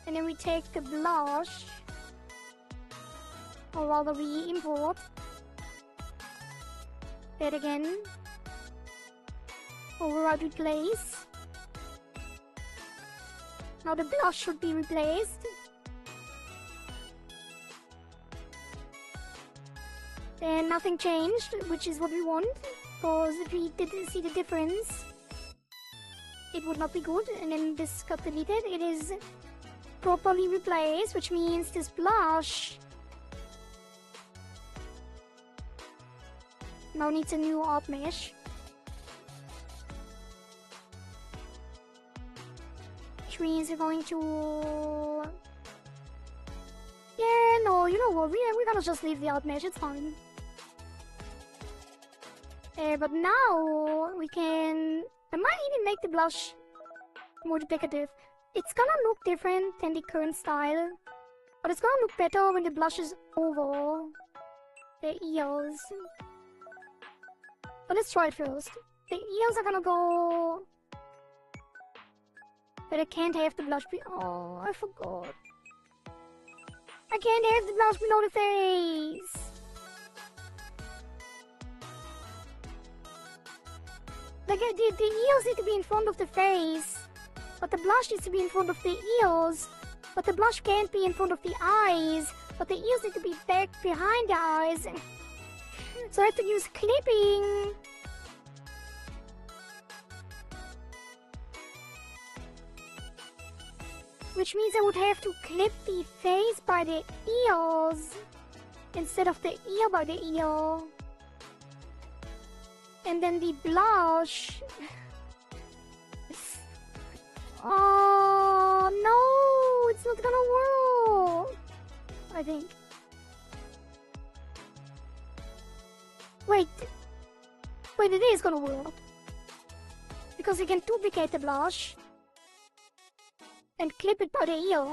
And then we take the blush, or rather we import that again. Override replace. Now the blush should be replaced. Then nothing changed, which is what we want, because if we didn't see the difference, it would not be good. And then this got deleted. It is properly replaced, which means this blush now needs a new art mesh. Which means we're going to... Yeah, no, you know what, we're gonna just leave the art mesh, it's fine. But now we can... I might even make the blush more duplicative. It's gonna look different than the current style, but it's gonna look better when the blush is over the ears. But let's try it first. The ears are gonna go... But I can't have the blush be... Oh, I forgot. I can't have the blush below the face! Like, the ears need to be in front of the face, but the blush needs to be in front of the ears, but the blush can't be in front of the eyes, but the ears need to be back behind the eyes. So I have to use clipping. Which means I would have to clip the face by the ears instead of the ear by the ear. And then the blush. Oh no, it's not gonna work, I think. Wait, it is gonna work. Because you can duplicate the blush and clip it by the ear.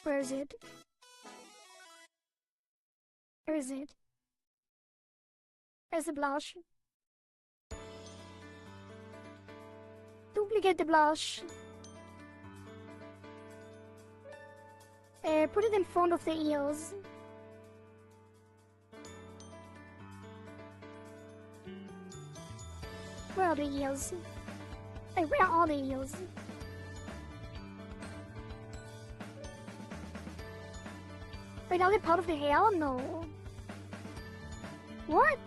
Where is it? Where is it? Where's the blush? Duplicate the blush. Put it in front of the ears. Where are the ears? Hey, where are the ears? Wait, are they part of the hair? No. What?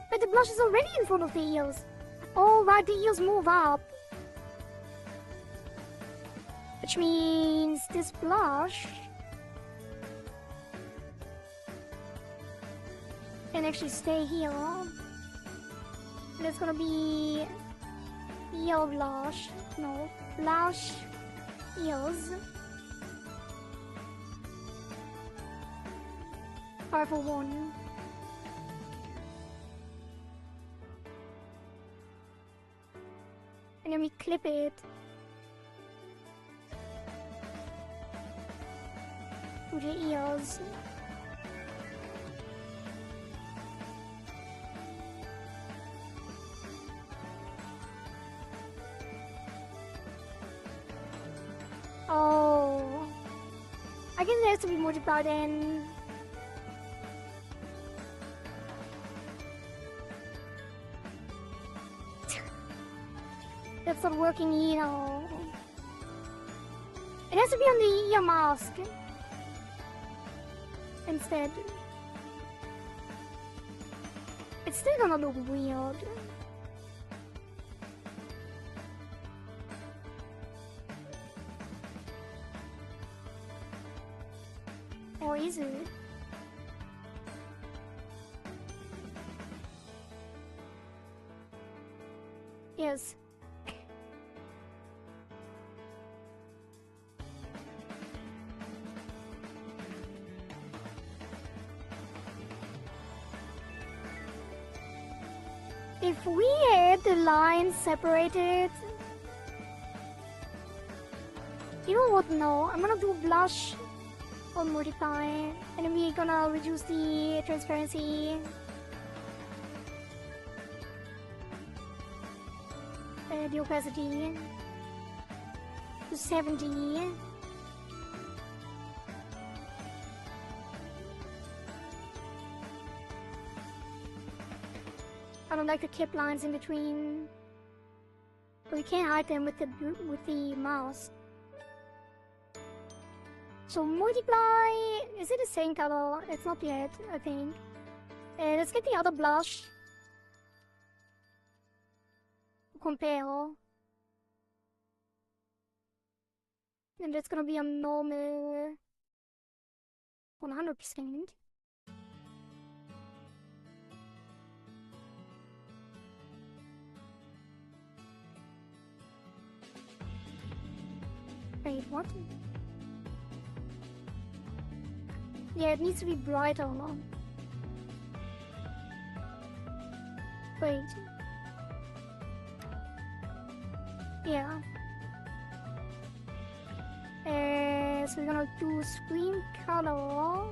But the blush is already in front of the ears. Oh, right, the ears move up. Which means this blush can actually stay here. And it's gonna be ear blush. No, blush ears. 501. And then we clip it with her ears. Oh, I guess it has to be multiplied in. That's not working either. It has to be on the ear mask instead. It's still gonna look weird. Or is it? Yes. If we had the lines separated, you know what? No, I'm gonna do blush or multiply, and then we're gonna reduce the transparency. The opacity to 70. I don't like the clip lines in between, but we can't hide them with the mouse. So multiply, is it the same color? It's not yet, I think. Let's get the other blush. Compare. And that's gonna be a normal 100%. Wait, what? Yeah, it needs to be brighter. Wait. Yeah. So we're gonna do screen color.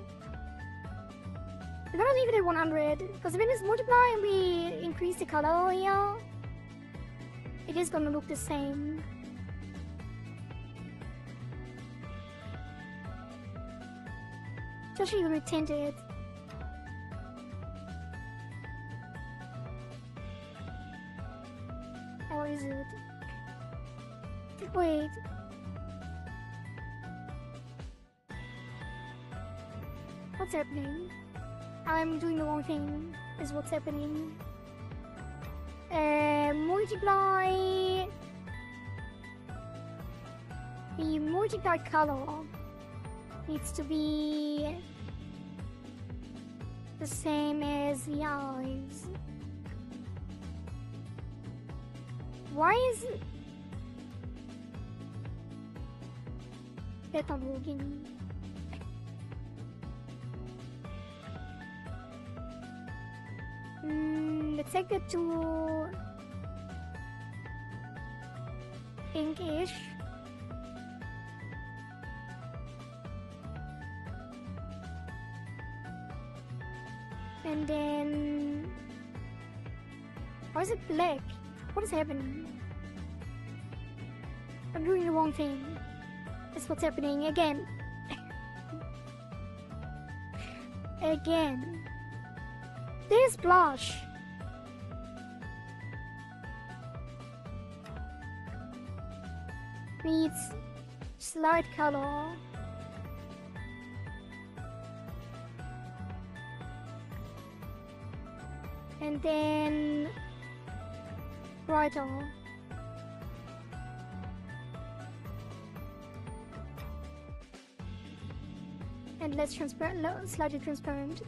We're gonna leave it at 100, because when it's multiply and we increase the color here, it is gonna look the same. Especially when we tint it. Or is it? Wait. What's happening? I'm doing the wrong thing, is what's happening. Multiply... The multiply color needs to be the same as the eyes. Why is that not working? Let's take it to pinkish. And then... Why is it black? What is happening? I'm doing the wrong thing. That's what's happening again. Again. This blush. Needs slight color. And then brighter. And less transparent, slightly transparent.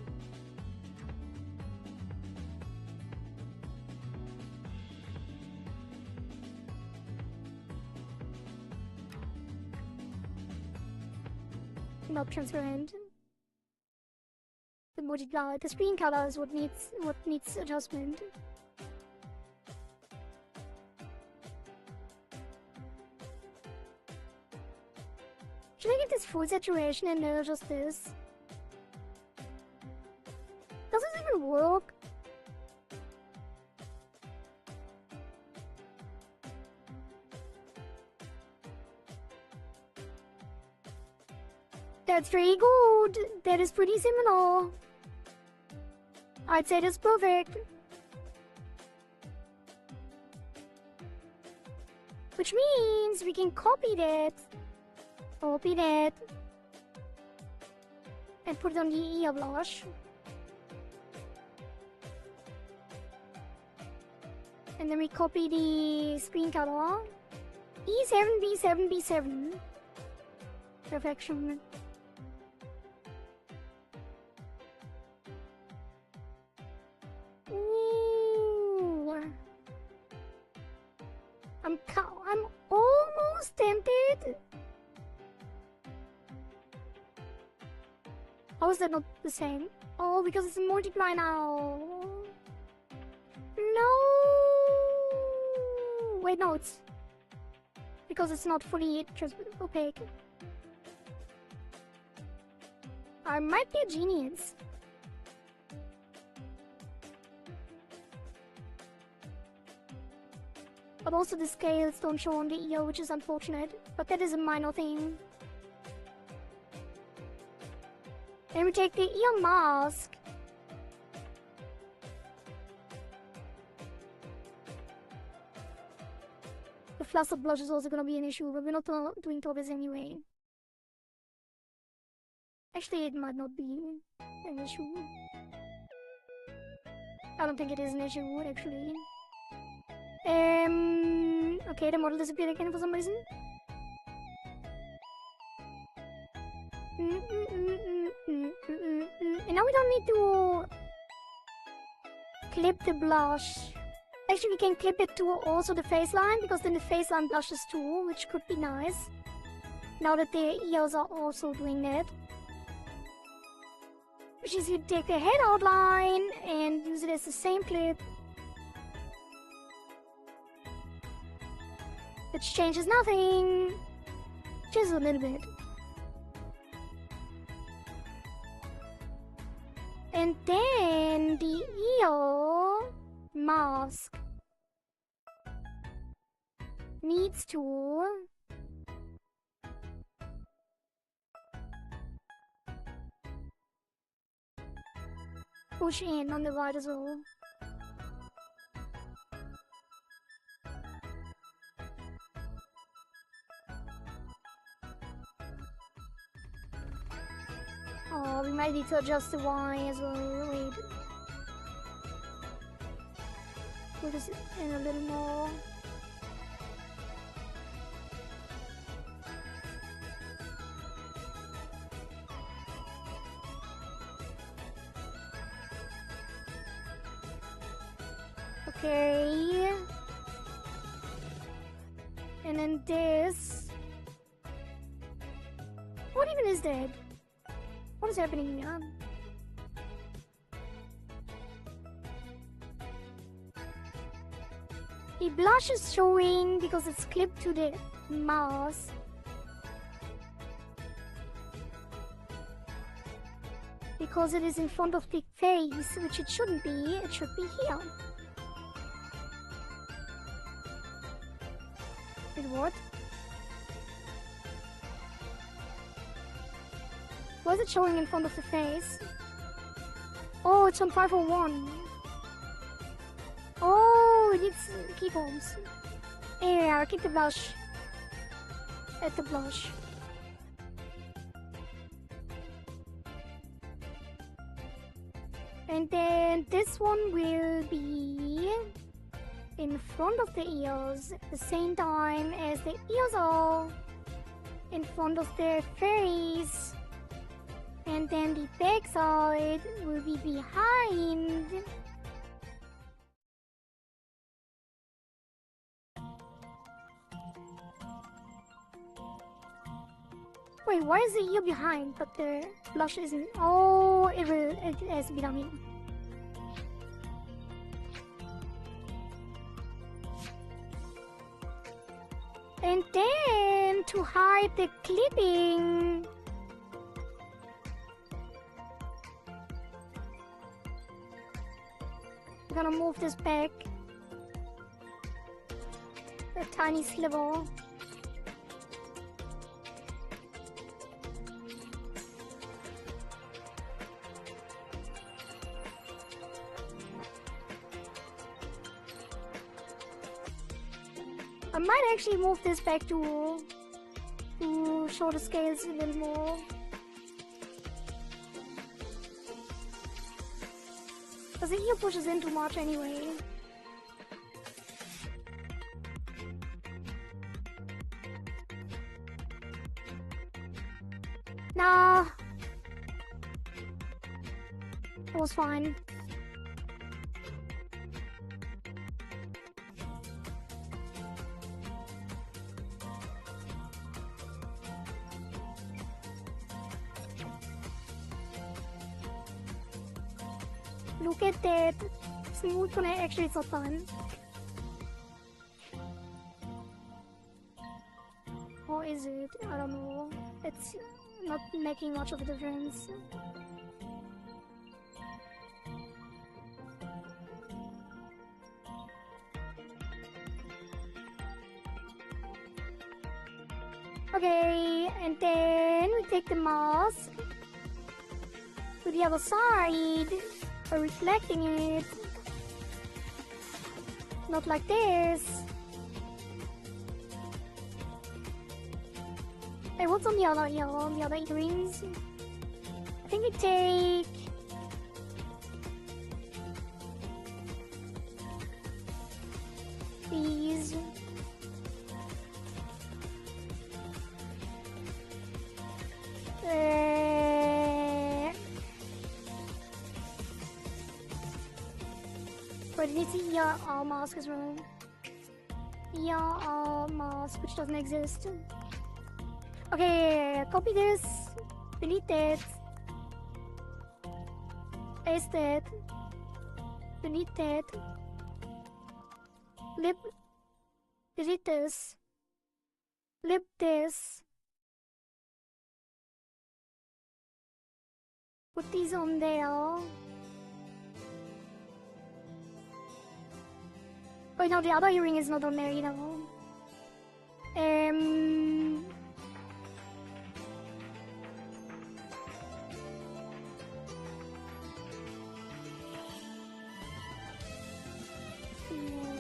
Not transparent. The multiply, the screen color is what needs adjustment. Should I get this full saturation and then just this? Does this even work? That's pretty good. That is pretty similar. I'd say that's perfect. Which means we can copy that. Copy that. And put it on the ear blush. And then we copy the screen color. E7, B7, B7. Perfection. Ooh. I'm almost tempted. How is that not the same? Oh, because it's a multiply now. No. Wait, no, it's because it's not fully just opaque. I might be a genius. But also the scales don't show on the ear, which is unfortunate. But that is a minor thing. Then we take the ear mask. The flustered blush is also gonna be an issue, but we're not doing toppers anyway. Actually, it might not be an issue. I don't think it is an issue, actually. Okay, the model disappeared again for some reason. And now we don't need to clip the blush. Actually, we can clip it to also the face line, because then the face line blushes too, which could be nice. Now that the ears are also doing that. Which is you take the head outline and use it as the same clip. Which changes nothing. Just a little bit. And then the ear mask needs to push in on the right as well. Oh, we might need to adjust the Y as well. Wait. Put this in a little more. Okay. And then this. What even is that? What is happening here? The blush is showing because it's clipped to the mask. Because it is in front of the face, which it shouldn't be. It should be here. Wait, what? Why is it showing in front of the face? Oh, it's on 501. Oh, it needs keyframes. Yeah, I'll keep the blush at the blush. And then this one will be in front of the ears at the same time as the ears are in front of the face. And then the back side will be behind. Wait, why is the ear behind but the blush isn't? Oh, it has to be down here. And then want to hide the clipping. I'm gonna move this back a tiny sliver. I might actually move this back to show the scales a little more. Because the ear pushes in too much anyway. Nah. It was fine. Look at that. Smooth connect. Actually, it's not fun. Or is it? I don't know. It's not making much of a difference. Okay, and then we take the mask to the other side by reflecting it. Not like this. Hey, what's on the other ear? On the other earrings? I think we take these. But it's the ER mask as well. ER mask, which doesn't exist. Okay, copy this, delete that, paste that, delete that, lip, delete this, lip this, put these on there. Wait, no, the other earring is not on there either.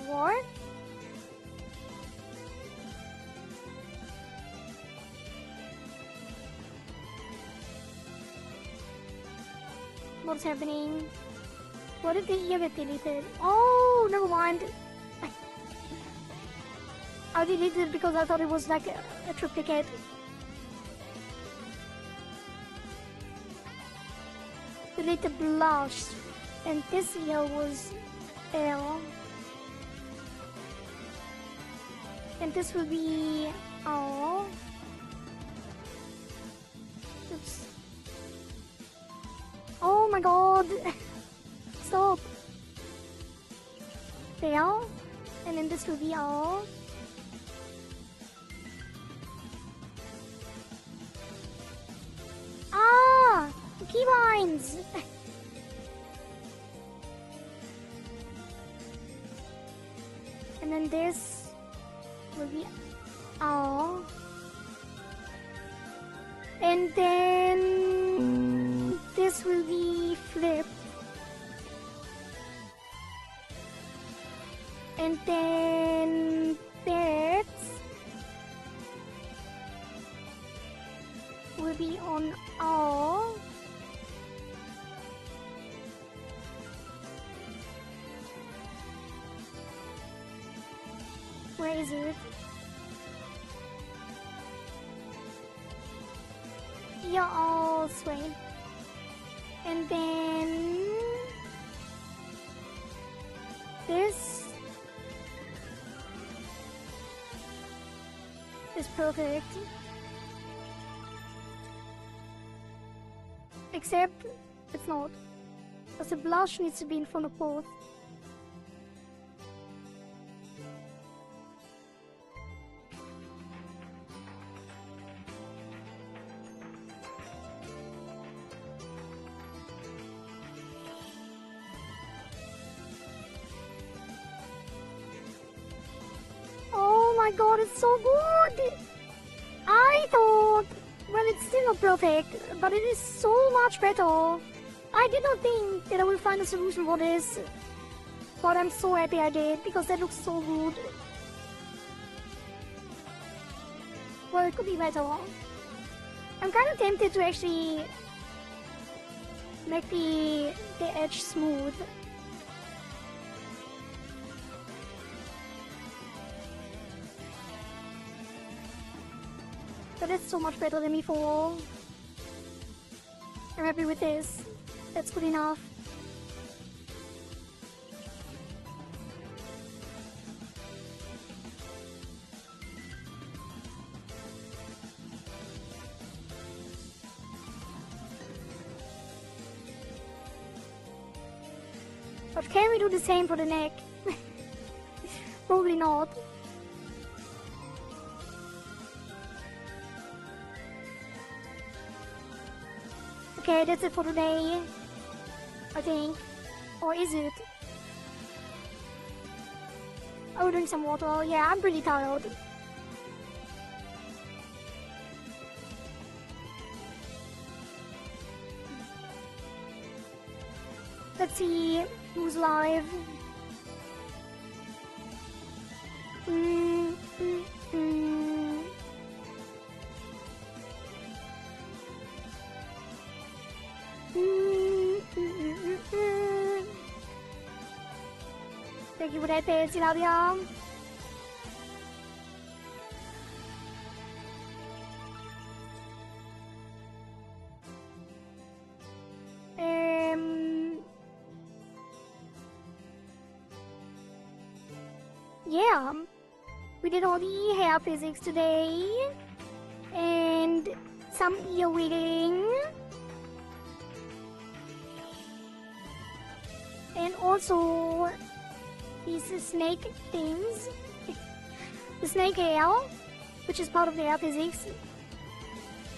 What? What's happening? What did the ear get deleted? Oh, never mind. I deleted it because I thought it was like a triplicate. Delete the blush. And this ear was there. And this will be oh. Oops. Oh my god. Stop. There. And then this will be all. Ah! Keybinds! And then this will be all. And then this will be flipped. And then that will be on all. Where is it? You're all straight. And then this is perfect. Except it's not. Because the blush needs to be in front of both. my god, it's so good! I thought, well, it's still not perfect, but it is so much better. I did not think that I will find a solution for this, but I'm so happy I did, because that looks so good. Well, it could be better. I'm kind of tempted to actually make the edge smooth. But it's so much better than before. I'm happy with this. That's good enough. But can we do the same for the neck? Probably not. Okay, that's it for today, I think. Or is it? Oh, drink some water. Yeah, I'm pretty tired. Let's see who's live. Thank you for that, Patsy, love ya. Yeah, we did all the hair physics today, and some ear wiggling, and also these snake things, the snake hair, which is part of the hair physics,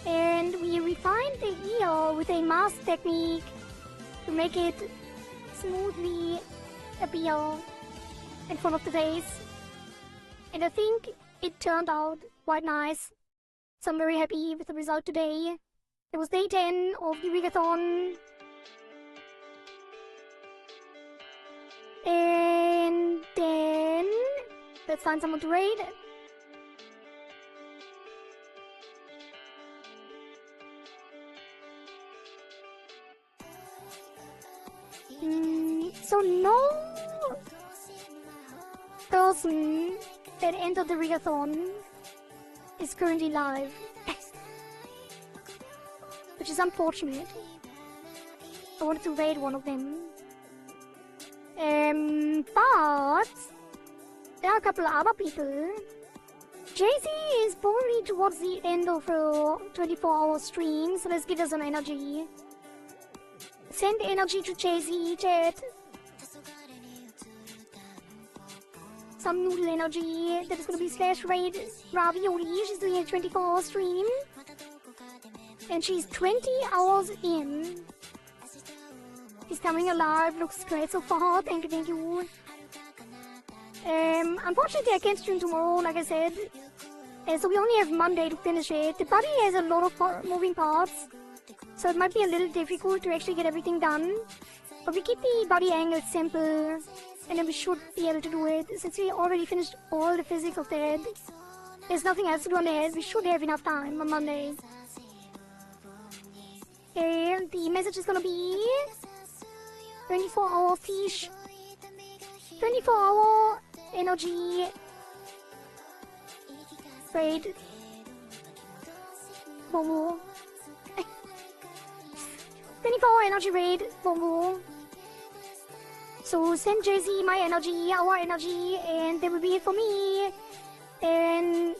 and we refined the ear with a mask technique to make it smoothly appear in front of the face, and I think it turned out quite nice, so I'm very happy with the result today. It was day 10 of the Rigathon, and then let's find someone to raid. So no person that entered the Rigathon is currently live, which is unfortunate. I wanted to raid one of them. But there are a couple of other people. Jay-Z is probably towards the end of her 24-hour stream, so let's give her some energy. Send energy to Jay-Z, chat. Some noodle energy. That is gonna be slash raid Ravioli. She's doing a 24-hour stream. And she's 20 hours in. She's coming alive. Looks great so far. Thank you, thank you. Unfortunately, I can't stream tomorrow, like I said. So we only have Monday to finish it. The buddy has a lot of moving parts, so it might be a little difficult to actually get everything done. But we keep the body angle simple, and then we should be able to do it. Since we already finished all the physics of the head, there's nothing else to do on the head. We should have enough time on Monday. And the message is gonna be 24-hour fish, 24-hour energy raid. Bobo. 24-hour energy raid. Bobo. So send Jay-Z my energy, our energy, and that will be it for me. And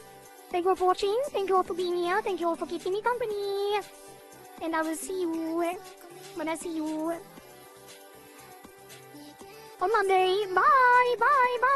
thank you all for watching. Thank you all for being here. Thank you all for keeping me company. And I will see you when I see you on Monday. Bye, bye, bye.